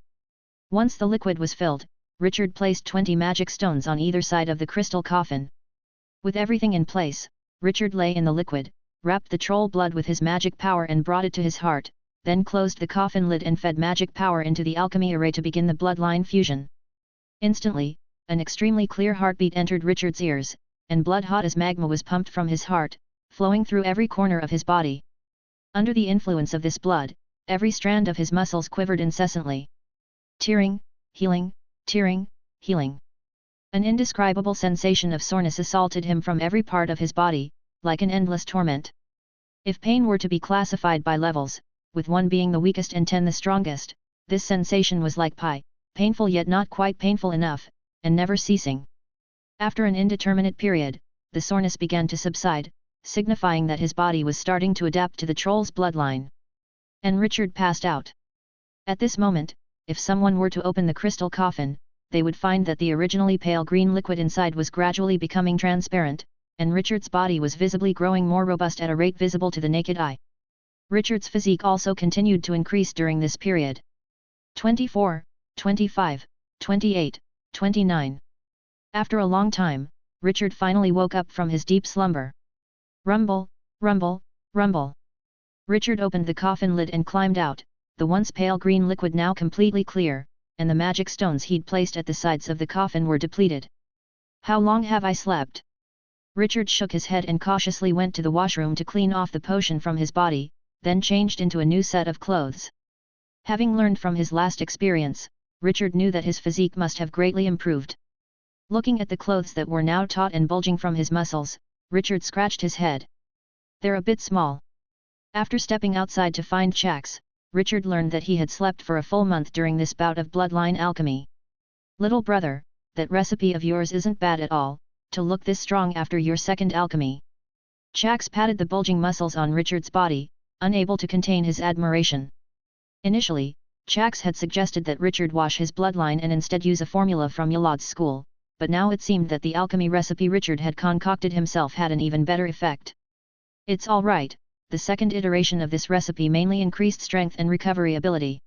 Once the liquid was filled, Richard placed 20 magic stones on either side of the crystal coffin. With everything in place, Richard lay in the liquid, wrapped the troll blood with his magic power and brought it to his heart, then closed the coffin lid and fed magic power into the alchemy array to begin the bloodline fusion. Instantly, an extremely clear heartbeat entered Richard's ears, and blood hot as magma was pumped from his heart, flowing through every corner of his body. Under the influence of this blood, every strand of his muscles quivered incessantly. Tearing, healing, tearing, healing. An indescribable sensation of soreness assaulted him from every part of his body, like an endless torment. If pain were to be classified by levels, with 1 being the weakest and 10 the strongest, this sensation was like pi, painful yet not quite painful enough, and never ceasing. After an indeterminate period, the soreness began to subside, signifying that his body was starting to adapt to the troll's bloodline. And Richard passed out. At this moment, if someone were to open the crystal coffin, they would find that the originally pale green liquid inside was gradually becoming transparent, and Richard's body was visibly growing more robust at a rate visible to the naked eye. Richard's physique also continued to increase during this period. 24, 25, 28, 29. After a long time, Richard finally woke up from his deep slumber. Rumble, rumble, rumble. Richard opened the coffin lid and climbed out, the once pale green liquid now completely clear, and the magic stones he'd placed at the sides of the coffin were depleted. "How long have I slept?" Richard shook his head and cautiously went to the washroom to clean off the potion from his body, then changed into a new set of clothes. Having learned from his last experience, Richard knew that his physique must have greatly improved. Looking at the clothes that were now taut and bulging from his muscles, Richard scratched his head. "They're a bit small." After stepping outside to find Chax, Richard learned that he had slept for a full month during this bout of bloodline alchemy. "Little brother, that recipe of yours isn't bad at all, to look this strong after your second alchemy." Chax patted the bulging muscles on Richard's body, unable to contain his admiration. Initially, Chax had suggested that Richard wash his bloodline and instead use a formula from Yalod's school, but now it seemed that the alchemy recipe Richard had concocted himself had an even better effect. It's alright, the second iteration of this recipe mainly increased strength and recovery ability.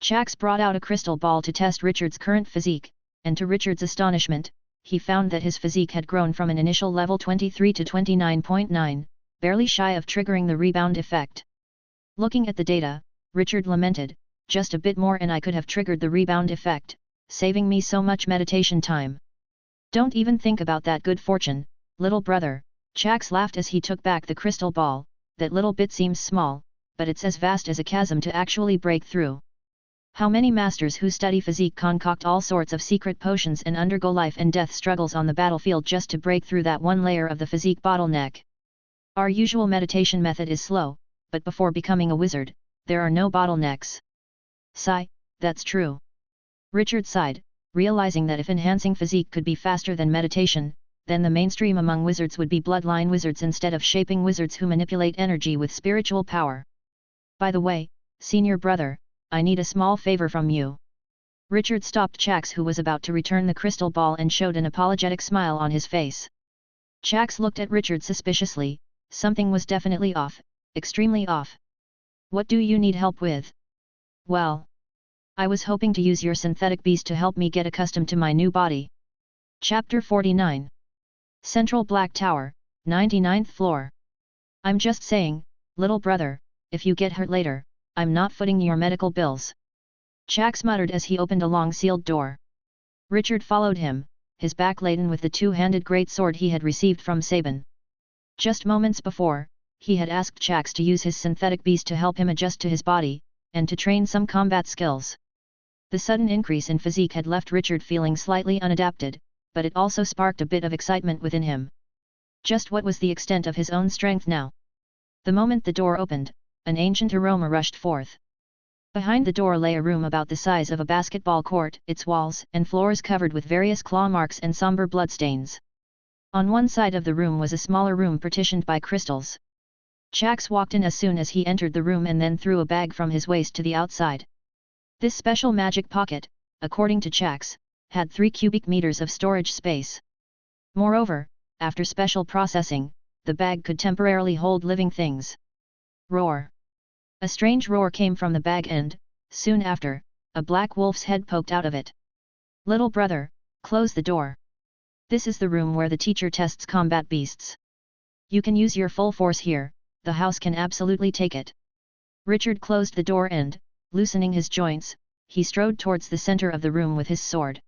Chax brought out a crystal ball to test Richard's current physique, and to Richard's astonishment, he found that his physique had grown from an initial level 23 to 29.9, barely shy of triggering the rebound effect. Looking at the data, Richard lamented, just a bit more and I could have triggered the rebound effect, saving me so much meditation time. Don't even think about that good fortune, little brother, Chax laughed as he took back the crystal ball. That little bit seems small, but it's as vast as a chasm to actually break through. How many masters who study physique concoct all sorts of secret potions and undergo life and death struggles on the battlefield just to break through that one layer of the physique bottleneck? Our usual meditation method is slow, but before becoming a wizard, there are no bottlenecks. Sigh, that's true. Richard sighed, realizing that if enhancing physique could be faster than meditation, then the mainstream among wizards would be bloodline wizards instead of shaping wizards who manipulate energy with spiritual power. By the way, senior brother, I need a small favor from you. Richard stopped Chax, who was about to return the crystal ball, and showed an apologetic smile on his face. Chax looked at Richard suspiciously. Something was definitely off, extremely off. What do you need help with? Well, I was hoping to use your synthetic beast to help me get accustomed to my new body. Chapter 49. Central Black Tower, 99th floor. I'm just saying, little brother, if you get hurt later, I'm not footing your medical bills. Chax muttered as he opened a long sealed door. Richard followed him, his back laden with the two-handed great sword he had received from Sabin. Just moments before, he had asked Chax to use his synthetic beast to help him adjust to his body, and to train some combat skills. The sudden increase in physique had left Richard feeling slightly unadapted, but it also sparked a bit of excitement within him. Just what was the extent of his own strength now? The moment the door opened, an ancient aroma rushed forth. Behind the door lay a room about the size of a basketball court, its walls and floors covered with various claw marks and somber bloodstains. On one side of the room was a smaller room partitioned by crystals. Chax walked in as soon as he entered the room and then threw a bag from his waist to the outside. This special magic pocket, according to Chax, had 3 cubic meters of storage space. Moreover, after special processing, the bag could temporarily hold living things. Roar! A strange roar came from the bag and, soon after, a black wolf's head poked out of it. Little brother, close the door. This is the room where the teacher tests combat beasts. You can use your full force here, the house can absolutely take it. Richard closed the door and, loosening his joints, he strode towards the center of the room with his sword.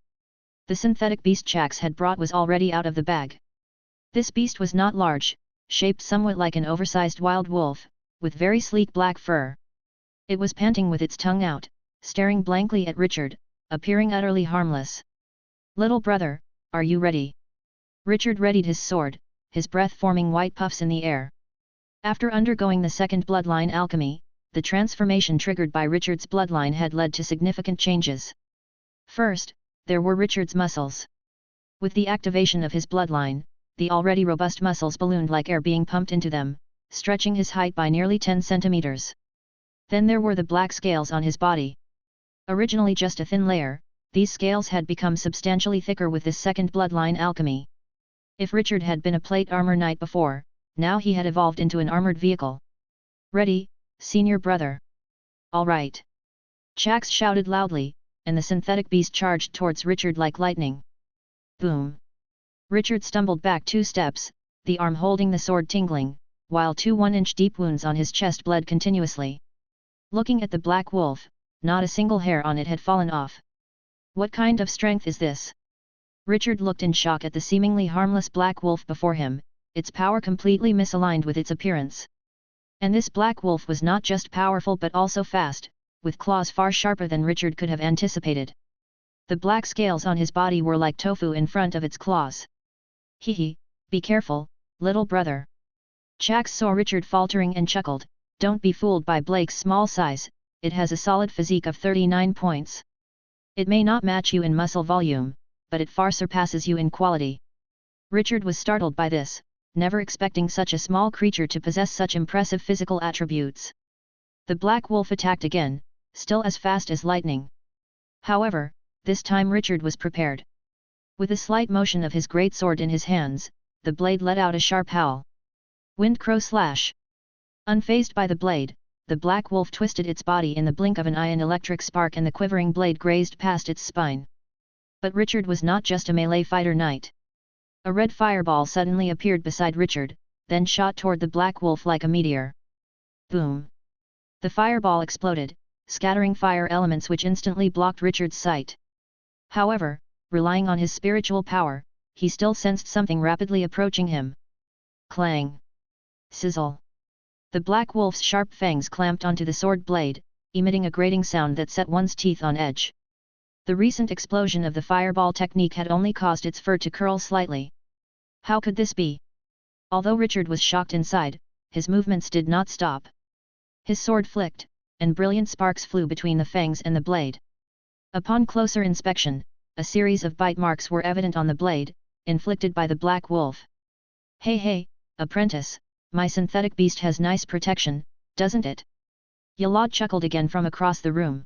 The synthetic beast Chax had brought was already out of the bag. This beast was not large, shaped somewhat like an oversized wild wolf, with very sleek black fur. It was panting with its tongue out, staring blankly at Richard, appearing utterly harmless. Little brother, are you ready? Richard readied his sword, his breath forming white puffs in the air. After undergoing the second bloodline alchemy, the transformation triggered by Richard's bloodline had led to significant changes. First, there were Richard's muscles. With the activation of his bloodline, the already robust muscles ballooned like air being pumped into them, stretching his height by nearly 10 centimeters. Then there were the black scales on his body. Originally just a thin layer, these scales had become substantially thicker with this second bloodline alchemy. If Richard had been a plate armor knight before, now he had evolved into an armored vehicle. Ready, senior brother? All right. Chax shouted loudly, and the synthetic beast charged towards Richard like lightning. Boom! Richard stumbled back 2 steps, the arm holding the sword tingling, while 2 1-inch deep wounds on his chest bled continuously. Looking at the black wolf, not a single hair on it had fallen off. What kind of strength is this? Richard looked in shock at the seemingly harmless black wolf before him, its power completely misaligned with its appearance. And this black wolf was not just powerful but also fast, with claws far sharper than Richard could have anticipated. The black scales on his body were like tofu in front of its claws. Hee, be careful, little brother. Chax saw Richard faltering and chuckled, don't be fooled by Blake's small size, it has a solid physique of 39 points. It may not match you in muscle volume, but it far surpasses you in quality. Richard was startled by this, never expecting such a small creature to possess such impressive physical attributes. The black wolf attacked again, still as fast as lightning. However, this time Richard was prepared. With a slight motion of his great sword in his hands, the blade let out a sharp howl. Wind crow slash. Unfazed by the blade, the black wolf twisted its body in the blink of an eye. An electric spark and the quivering blade grazed past its spine. But Richard was not just a melee fighter knight. A red fireball suddenly appeared beside Richard, then shot toward the black wolf like a meteor. Boom! The fireball exploded, scattering fire elements which instantly blocked Richard's sight. However, relying on his spiritual power, he still sensed something rapidly approaching him. Clang! Sizzle! The black wolf's sharp fangs clamped onto the sword blade, emitting a grating sound that set one's teeth on edge. The recent explosion of the fireball technique had only caused its fur to curl slightly. How could this be? Although Richard was shocked inside, his movements did not stop. His sword flicked, and brilliant sparks flew between the fangs and the blade. Upon closer inspection, a series of bite marks were evident on the blade, inflicted by the black wolf. Hey, apprentice, my synthetic beast has nice protection, doesn't it? Yalad chuckled again from across the room.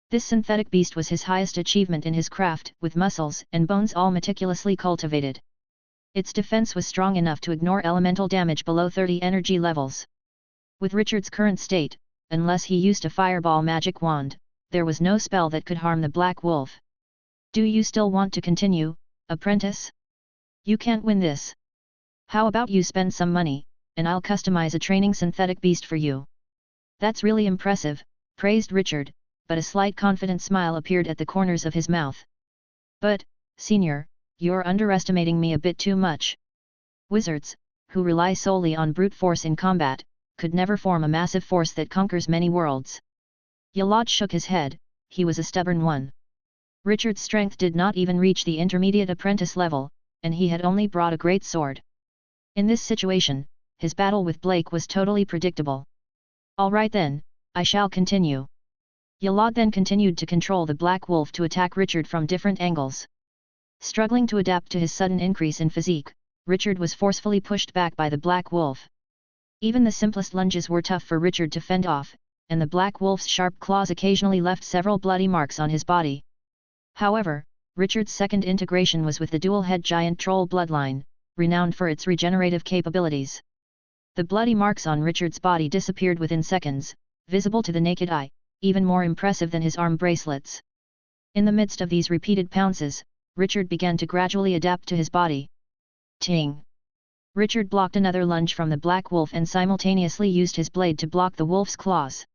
This synthetic beast was his highest achievement in his craft, with muscles and bones all meticulously cultivated. Its defense was strong enough to ignore elemental damage below 30 energy levels. With Richard's current state, unless he used a fireball magic wand, there was no spell that could harm the black wolf. Do you still want to continue, apprentice? You can't win this. How about you spend some money, and I'll customize a training synthetic beast for you. That's really impressive, praised Richard, but a slight confident smile appeared at the corners of his mouth. But, senior, you're underestimating me a bit too much. Wizards, who rely solely on brute force in combat, could never form a massive force that conquers many worlds. Yalad shook his head, he was a stubborn one. Richard's strength did not even reach the intermediate apprentice level, and he had only brought a great sword. In this situation, his battle with Blake was totally predictable. All right then, I shall continue. Yalad then continued to control the black wolf to attack Richard from different angles. Struggling to adapt to his sudden increase in physique, Richard was forcefully pushed back by the black wolf. Even the simplest lunges were tough for Richard to fend off, and the black wolf's sharp claws occasionally left several bloody marks on his body. However, Richard's second integration was with the dual-head giant troll bloodline, renowned for its regenerative capabilities. The bloody marks on Richard's body disappeared within seconds, visible to the naked eye, even more impressive than his arm bracelets. In the midst of these repeated pounces, Richard began to gradually adapt to his body. Ting! Richard blocked another lunge from the black wolf and simultaneously used his blade to block the wolf's claws.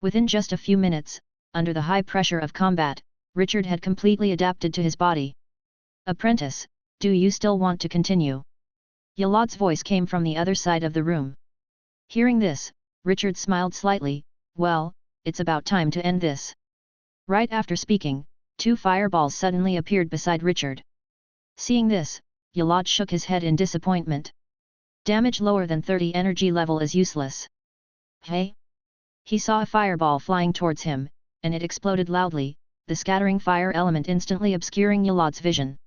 Within just a few minutes, under the high pressure of combat, Richard had completely adapted to his body. Apprentice, do you still want to continue? Yalad's voice came from the other side of the room. Hearing this, Richard smiled slightly. Well, it's about time to end this. Right after speaking, two fireballs suddenly appeared beside Richard. Seeing this, Yalad shook his head in disappointment. Damage lower than 30 energy level is useless. Hey? He saw a fireball flying towards him, and it exploded loudly, the scattering fire element instantly obscuring Yalad's vision.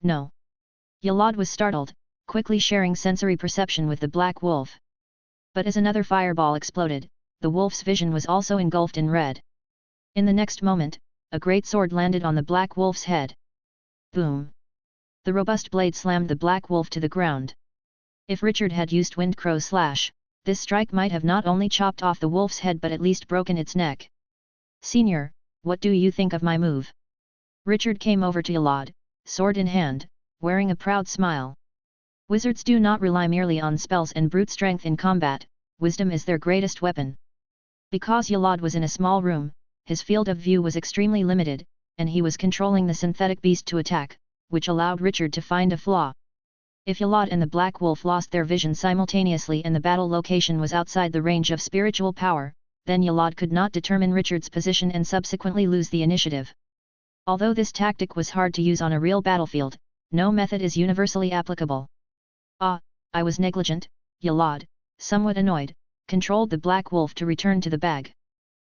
No. Yalad was startled, quickly sharing sensory perception with the black wolf. But as another fireball exploded, the wolf's vision was also engulfed in red. In the next moment, a great sword landed on the black wolf's head. Boom! The robust blade slammed the black wolf to the ground. If Richard had used wind crow slash, this strike might have not only chopped off the wolf's head but at least broken its neck. Senior, what do you think of my move? Richard came over to Yalad, sword in hand, wearing a proud smile. Wizards do not rely merely on spells and brute strength in combat, wisdom is their greatest weapon. Because Yalad was in a small room, his field of view was extremely limited, and he was controlling the synthetic beast to attack, which allowed Richard to find a flaw. If Yalad and the black wolf lost their vision simultaneously and the battle location was outside the range of spiritual power, then Yalad could not determine Richard's position and subsequently lose the initiative. Although this tactic was hard to use on a real battlefield, no method is universally applicable. Ah, I was negligent, Yalad, somewhat annoyed, controlled the black wolf to return to the bag.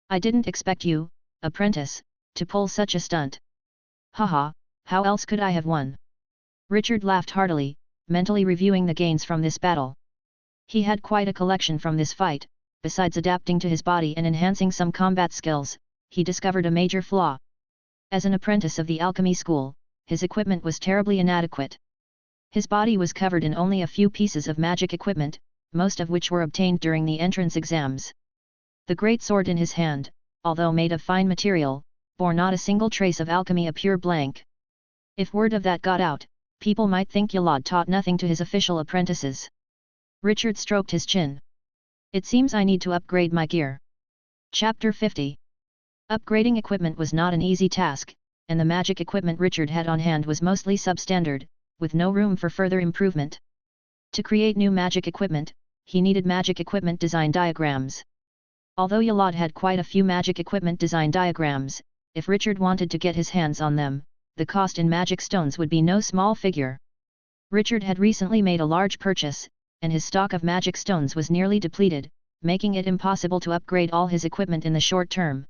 I didn't expect you, apprentice, to pull such a stunt. Haha, how else could I have won? Richard laughed heartily, mentally reviewing the gains from this battle. He had quite a collection from this fight. Besides adapting to his body and enhancing some combat skills, he discovered a major flaw. As an apprentice of the alchemy school, his equipment was terribly inadequate. His body was covered in only a few pieces of magic equipment, most of which were obtained during the entrance exams. The great sword in his hand, although made of fine material, bore not a single trace of alchemy, a pure blank. If word of that got out, people might think Yalad taught nothing to his official apprentices. Richard stroked his chin. It seems I need to upgrade my gear. Chapter 50. Upgrading equipment was not an easy task, and the magic equipment Richard had on hand was mostly substandard, with no room for further improvement. To create new magic equipment, he needed magic equipment design diagrams. Although Yalad had quite a few magic equipment design diagrams, if Richard wanted to get his hands on them, the cost in magic stones would be no small figure. Richard had recently made a large purchase, and his stock of magic stones was nearly depleted, making it impossible to upgrade all his equipment in the short term.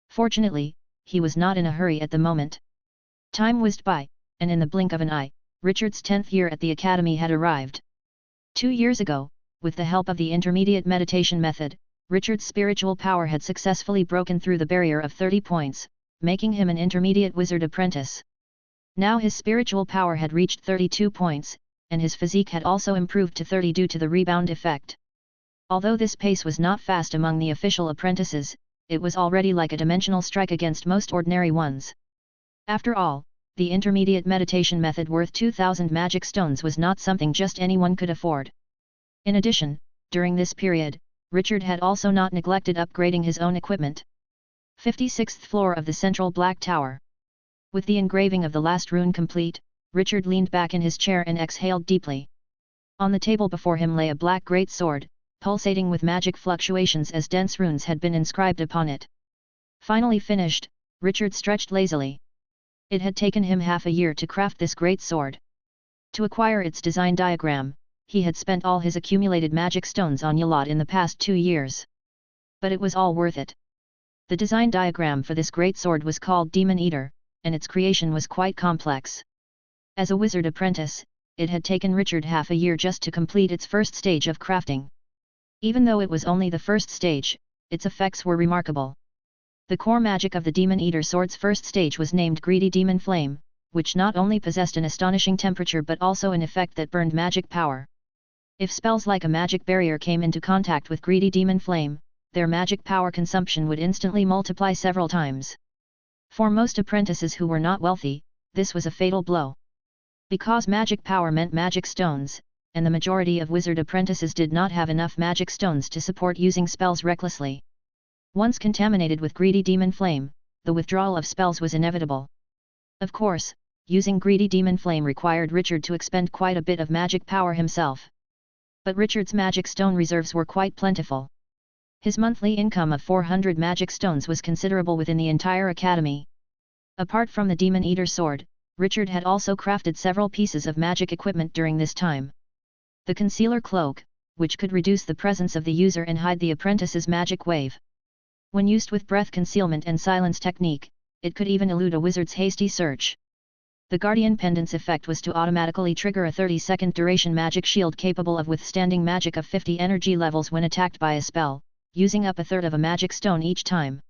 Fortunately, he was not in a hurry at the moment. Time whizzed by, and in the blink of an eye, Richard's 10th year at the academy had arrived. 2 years ago, with the help of the intermediate meditation method, Richard's spiritual power had successfully broken through the barrier of 30 points, making him an intermediate wizard apprentice. Now his spiritual power had reached 32 points, and his physique had also improved to 30 due to the rebound effect. Although this pace was not fast among the official apprentices, it was already like a dimensional strike against most ordinary ones. After all, the intermediate meditation method worth 2,000 magic stones was not something just anyone could afford. In addition, during this period, Richard had also not neglected upgrading his own equipment. 56th floor of the central black tower. With the engraving of the last rune complete, Richard leaned back in his chair and exhaled deeply. On the table before him lay a black great sword, pulsating with magic fluctuations as dense runes had been inscribed upon it. Finally finished, Richard stretched lazily. It had taken him half a year to craft this great sword. To acquire its design diagram, he had spent all his accumulated magic stones on Yalad in the past 2 years. But it was all worth it. The design diagram for this great sword was called Demon Eater, and its creation was quite complex. As a wizard apprentice, it had taken Richard half a year just to complete its first stage of crafting. Even though it was only the first stage, its effects were remarkable. The core magic of the Demon Eater sword's first stage was named Greedy Demon Flame, which not only possessed an astonishing temperature but also an effect that burned magic power. If spells like a magic barrier came into contact with Greedy Demon Flame, their magic power consumption would instantly multiply several times. For most apprentices who were not wealthy, this was a fatal blow. Because magic power meant magic stones, and the majority of wizard apprentices did not have enough magic stones to support using spells recklessly. Once contaminated with Greedy Demon Flame, the withdrawal of spells was inevitable. Of course, using Greedy Demon Flame required Richard to expend quite a bit of magic power himself. But Richard's magic stone reserves were quite plentiful. His monthly income of 400 magic stones was considerable within the entire academy. Apart from the Demon Eater sword, Richard had also crafted several pieces of magic equipment during this time. The Concealer Cloak, which could reduce the presence of the user and hide the apprentice's magic wave. When used with breath concealment and silence technique, it could even elude a wizard's hasty search. The Guardian Pendant's effect was to automatically trigger a 30-second duration magic shield capable of withstanding magic of 50 energy levels when attacked by a spell, using up a third of a magic stone each time.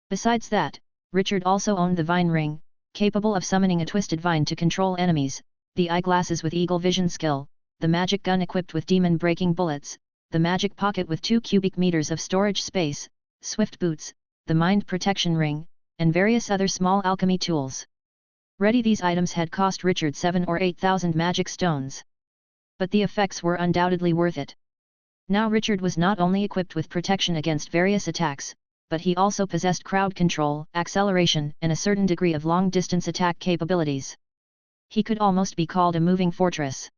Besides that, Richard also owned the Vine Ring, capable of summoning a twisted vine to control enemies, the eyeglasses with eagle vision skill, the magic gun equipped with demon-breaking bullets, the magic pocket with 2 cubic meters of storage space, swift boots, the mind protection ring, and various other small alchemy tools. Ready, these items had cost Richard 7 or 8,000 magic stones. But the effects were undoubtedly worth it. Now Richard was not only equipped with protection against various attacks, but he also possessed crowd control, acceleration, and a certain degree of long-distance attack capabilities. He could almost be called a moving fortress.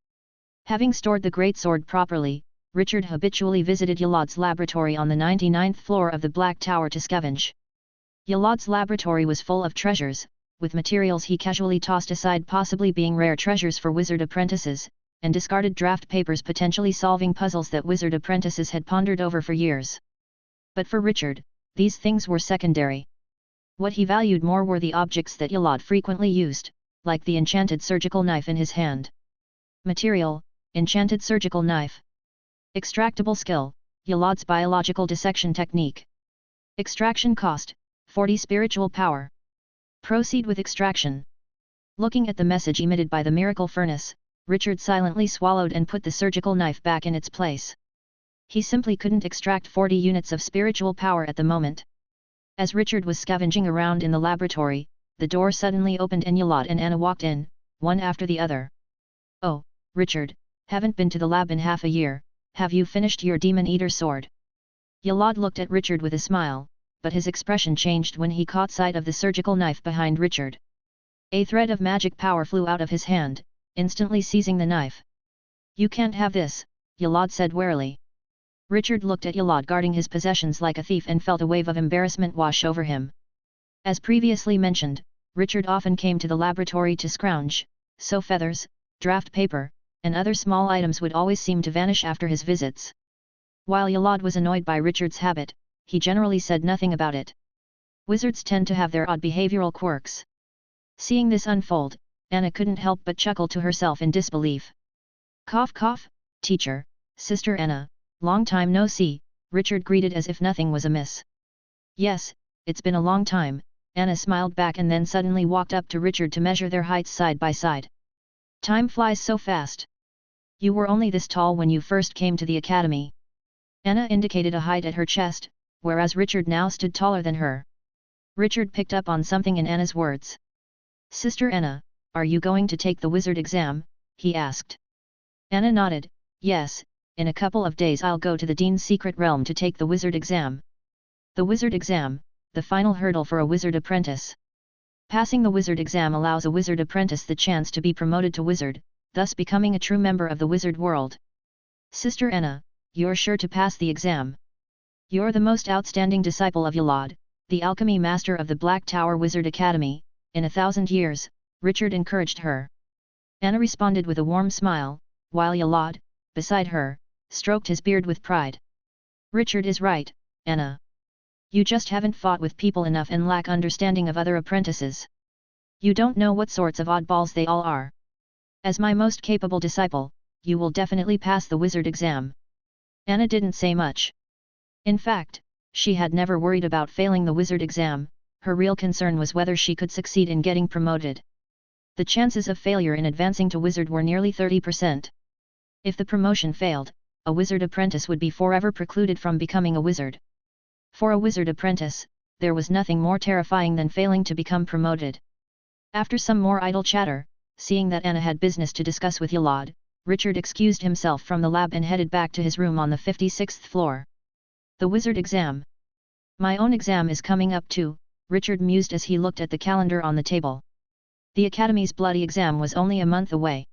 Having stored the great sword properly, Richard habitually visited Yalad's laboratory on the 99th floor of the Black Tower to scavenge. Yalad's laboratory was full of treasures, with materials he casually tossed aside possibly being rare treasures for wizard apprentices, and discarded draft papers potentially solving puzzles that wizard apprentices had pondered over for years. But for Richard, these things were secondary. What he valued more were the objects that Yalad frequently used, like the enchanted surgical knife in his hand. Material: enchanted surgical knife. Extractable skill: Yalad's biological dissection technique. Extraction cost: 40 spiritual power. Proceed with extraction. Looking at the message emitted by the miracle furnace, Richard silently swallowed and put the surgical knife back in its place. He simply couldn't extract 40 units of spiritual power at the moment. As Richard was scavenging around in the laboratory, the door suddenly opened and Yalad and Anna walked in, one after the other. "Oh, Richard, haven't been to the lab in half a year, have you finished your Demon Eater sword?" Yalad looked at Richard with a smile, but his expression changed when he caught sight of the surgical knife behind Richard. A thread of magic power flew out of his hand, instantly seizing the knife. "You can't have this," Yalad said warily. Richard looked at Yalad guarding his possessions like a thief and felt a wave of embarrassment wash over him. As previously mentioned, Richard often came to the laboratory to scrounge, so feathers, draft paper, and other small items would always seem to vanish after his visits. While Yalad was annoyed by Richard's habit, he generally said nothing about it. Wizards tend to have their odd behavioral quirks. Seeing this unfold, Anna couldn't help but chuckle to herself in disbelief. "Cough cough, teacher, Sister Anna, long time no see," Richard greeted as if nothing was amiss. "Yes, it's been a long time," Anna smiled back and then suddenly walked up to Richard to measure their heights side by side. "Time flies so fast. You were only this tall when you first came to the academy." Anna indicated a height at her chest, whereas Richard now stood taller than her. Richard picked up on something in Anna's words. "Sister Anna, are you going to take the wizard exam?" he asked. Anna nodded, "Yes, in a couple of days I'll go to the Dean's secret realm to take the wizard exam." The wizard exam, the final hurdle for a wizard apprentice. Passing the wizard exam allows a wizard apprentice the chance to be promoted to wizard, thus becoming a true member of the wizard world. "Sister Anna, you're sure to pass the exam. You're the most outstanding disciple of Yalad, the alchemy master of the Black Tower Wizard Academy, in 1,000 years, Richard encouraged her. Anna responded with a warm smile, while Yalad, beside her, stroked his beard with pride. "Richard is right, Anna. You just haven't fought with people enough and lack understanding of other apprentices. You don't know what sorts of oddballs they all are. As my most capable disciple, you will definitely pass the wizard exam." Anna didn't say much. In fact, she had never worried about failing the wizard exam, her real concern was whether she could succeed in getting promoted. The chances of failure in advancing to wizard were nearly 30%. If the promotion failed, a wizard apprentice would be forever precluded from becoming a wizard. For a wizard apprentice, there was nothing more terrifying than failing to become promoted. After some more idle chatter, seeing that Anna had business to discuss with Yalad, Richard excused himself from the lab and headed back to his room on the 56th floor. The wizard exam. "My own exam is coming up too," Richard mused as he looked at the calendar on the table. The Academy's bloody exam was only a month away.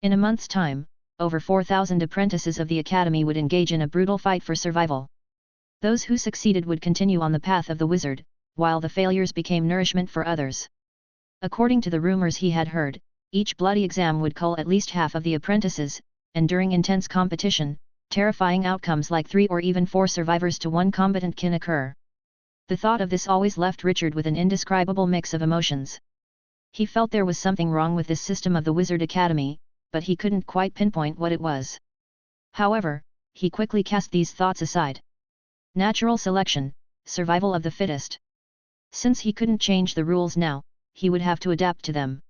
In a month's time, over 4,000 apprentices of the Academy would engage in a brutal fight for survival. Those who succeeded would continue on the path of the wizard, while the failures became nourishment for others. According to the rumors he had heard, each bloody exam would cull at least half of the apprentices, and during intense competition, terrifying outcomes like 3 or even 4 survivors to 1 combatant can occur. The thought of this always left Richard with an indescribable mix of emotions. He felt there was something wrong with this system of the Wizard Academy, but he couldn't quite pinpoint what it was. However, he quickly cast these thoughts aside. Natural selection, survival of the fittest. Since he couldn't change the rules now, he would have to adapt to them.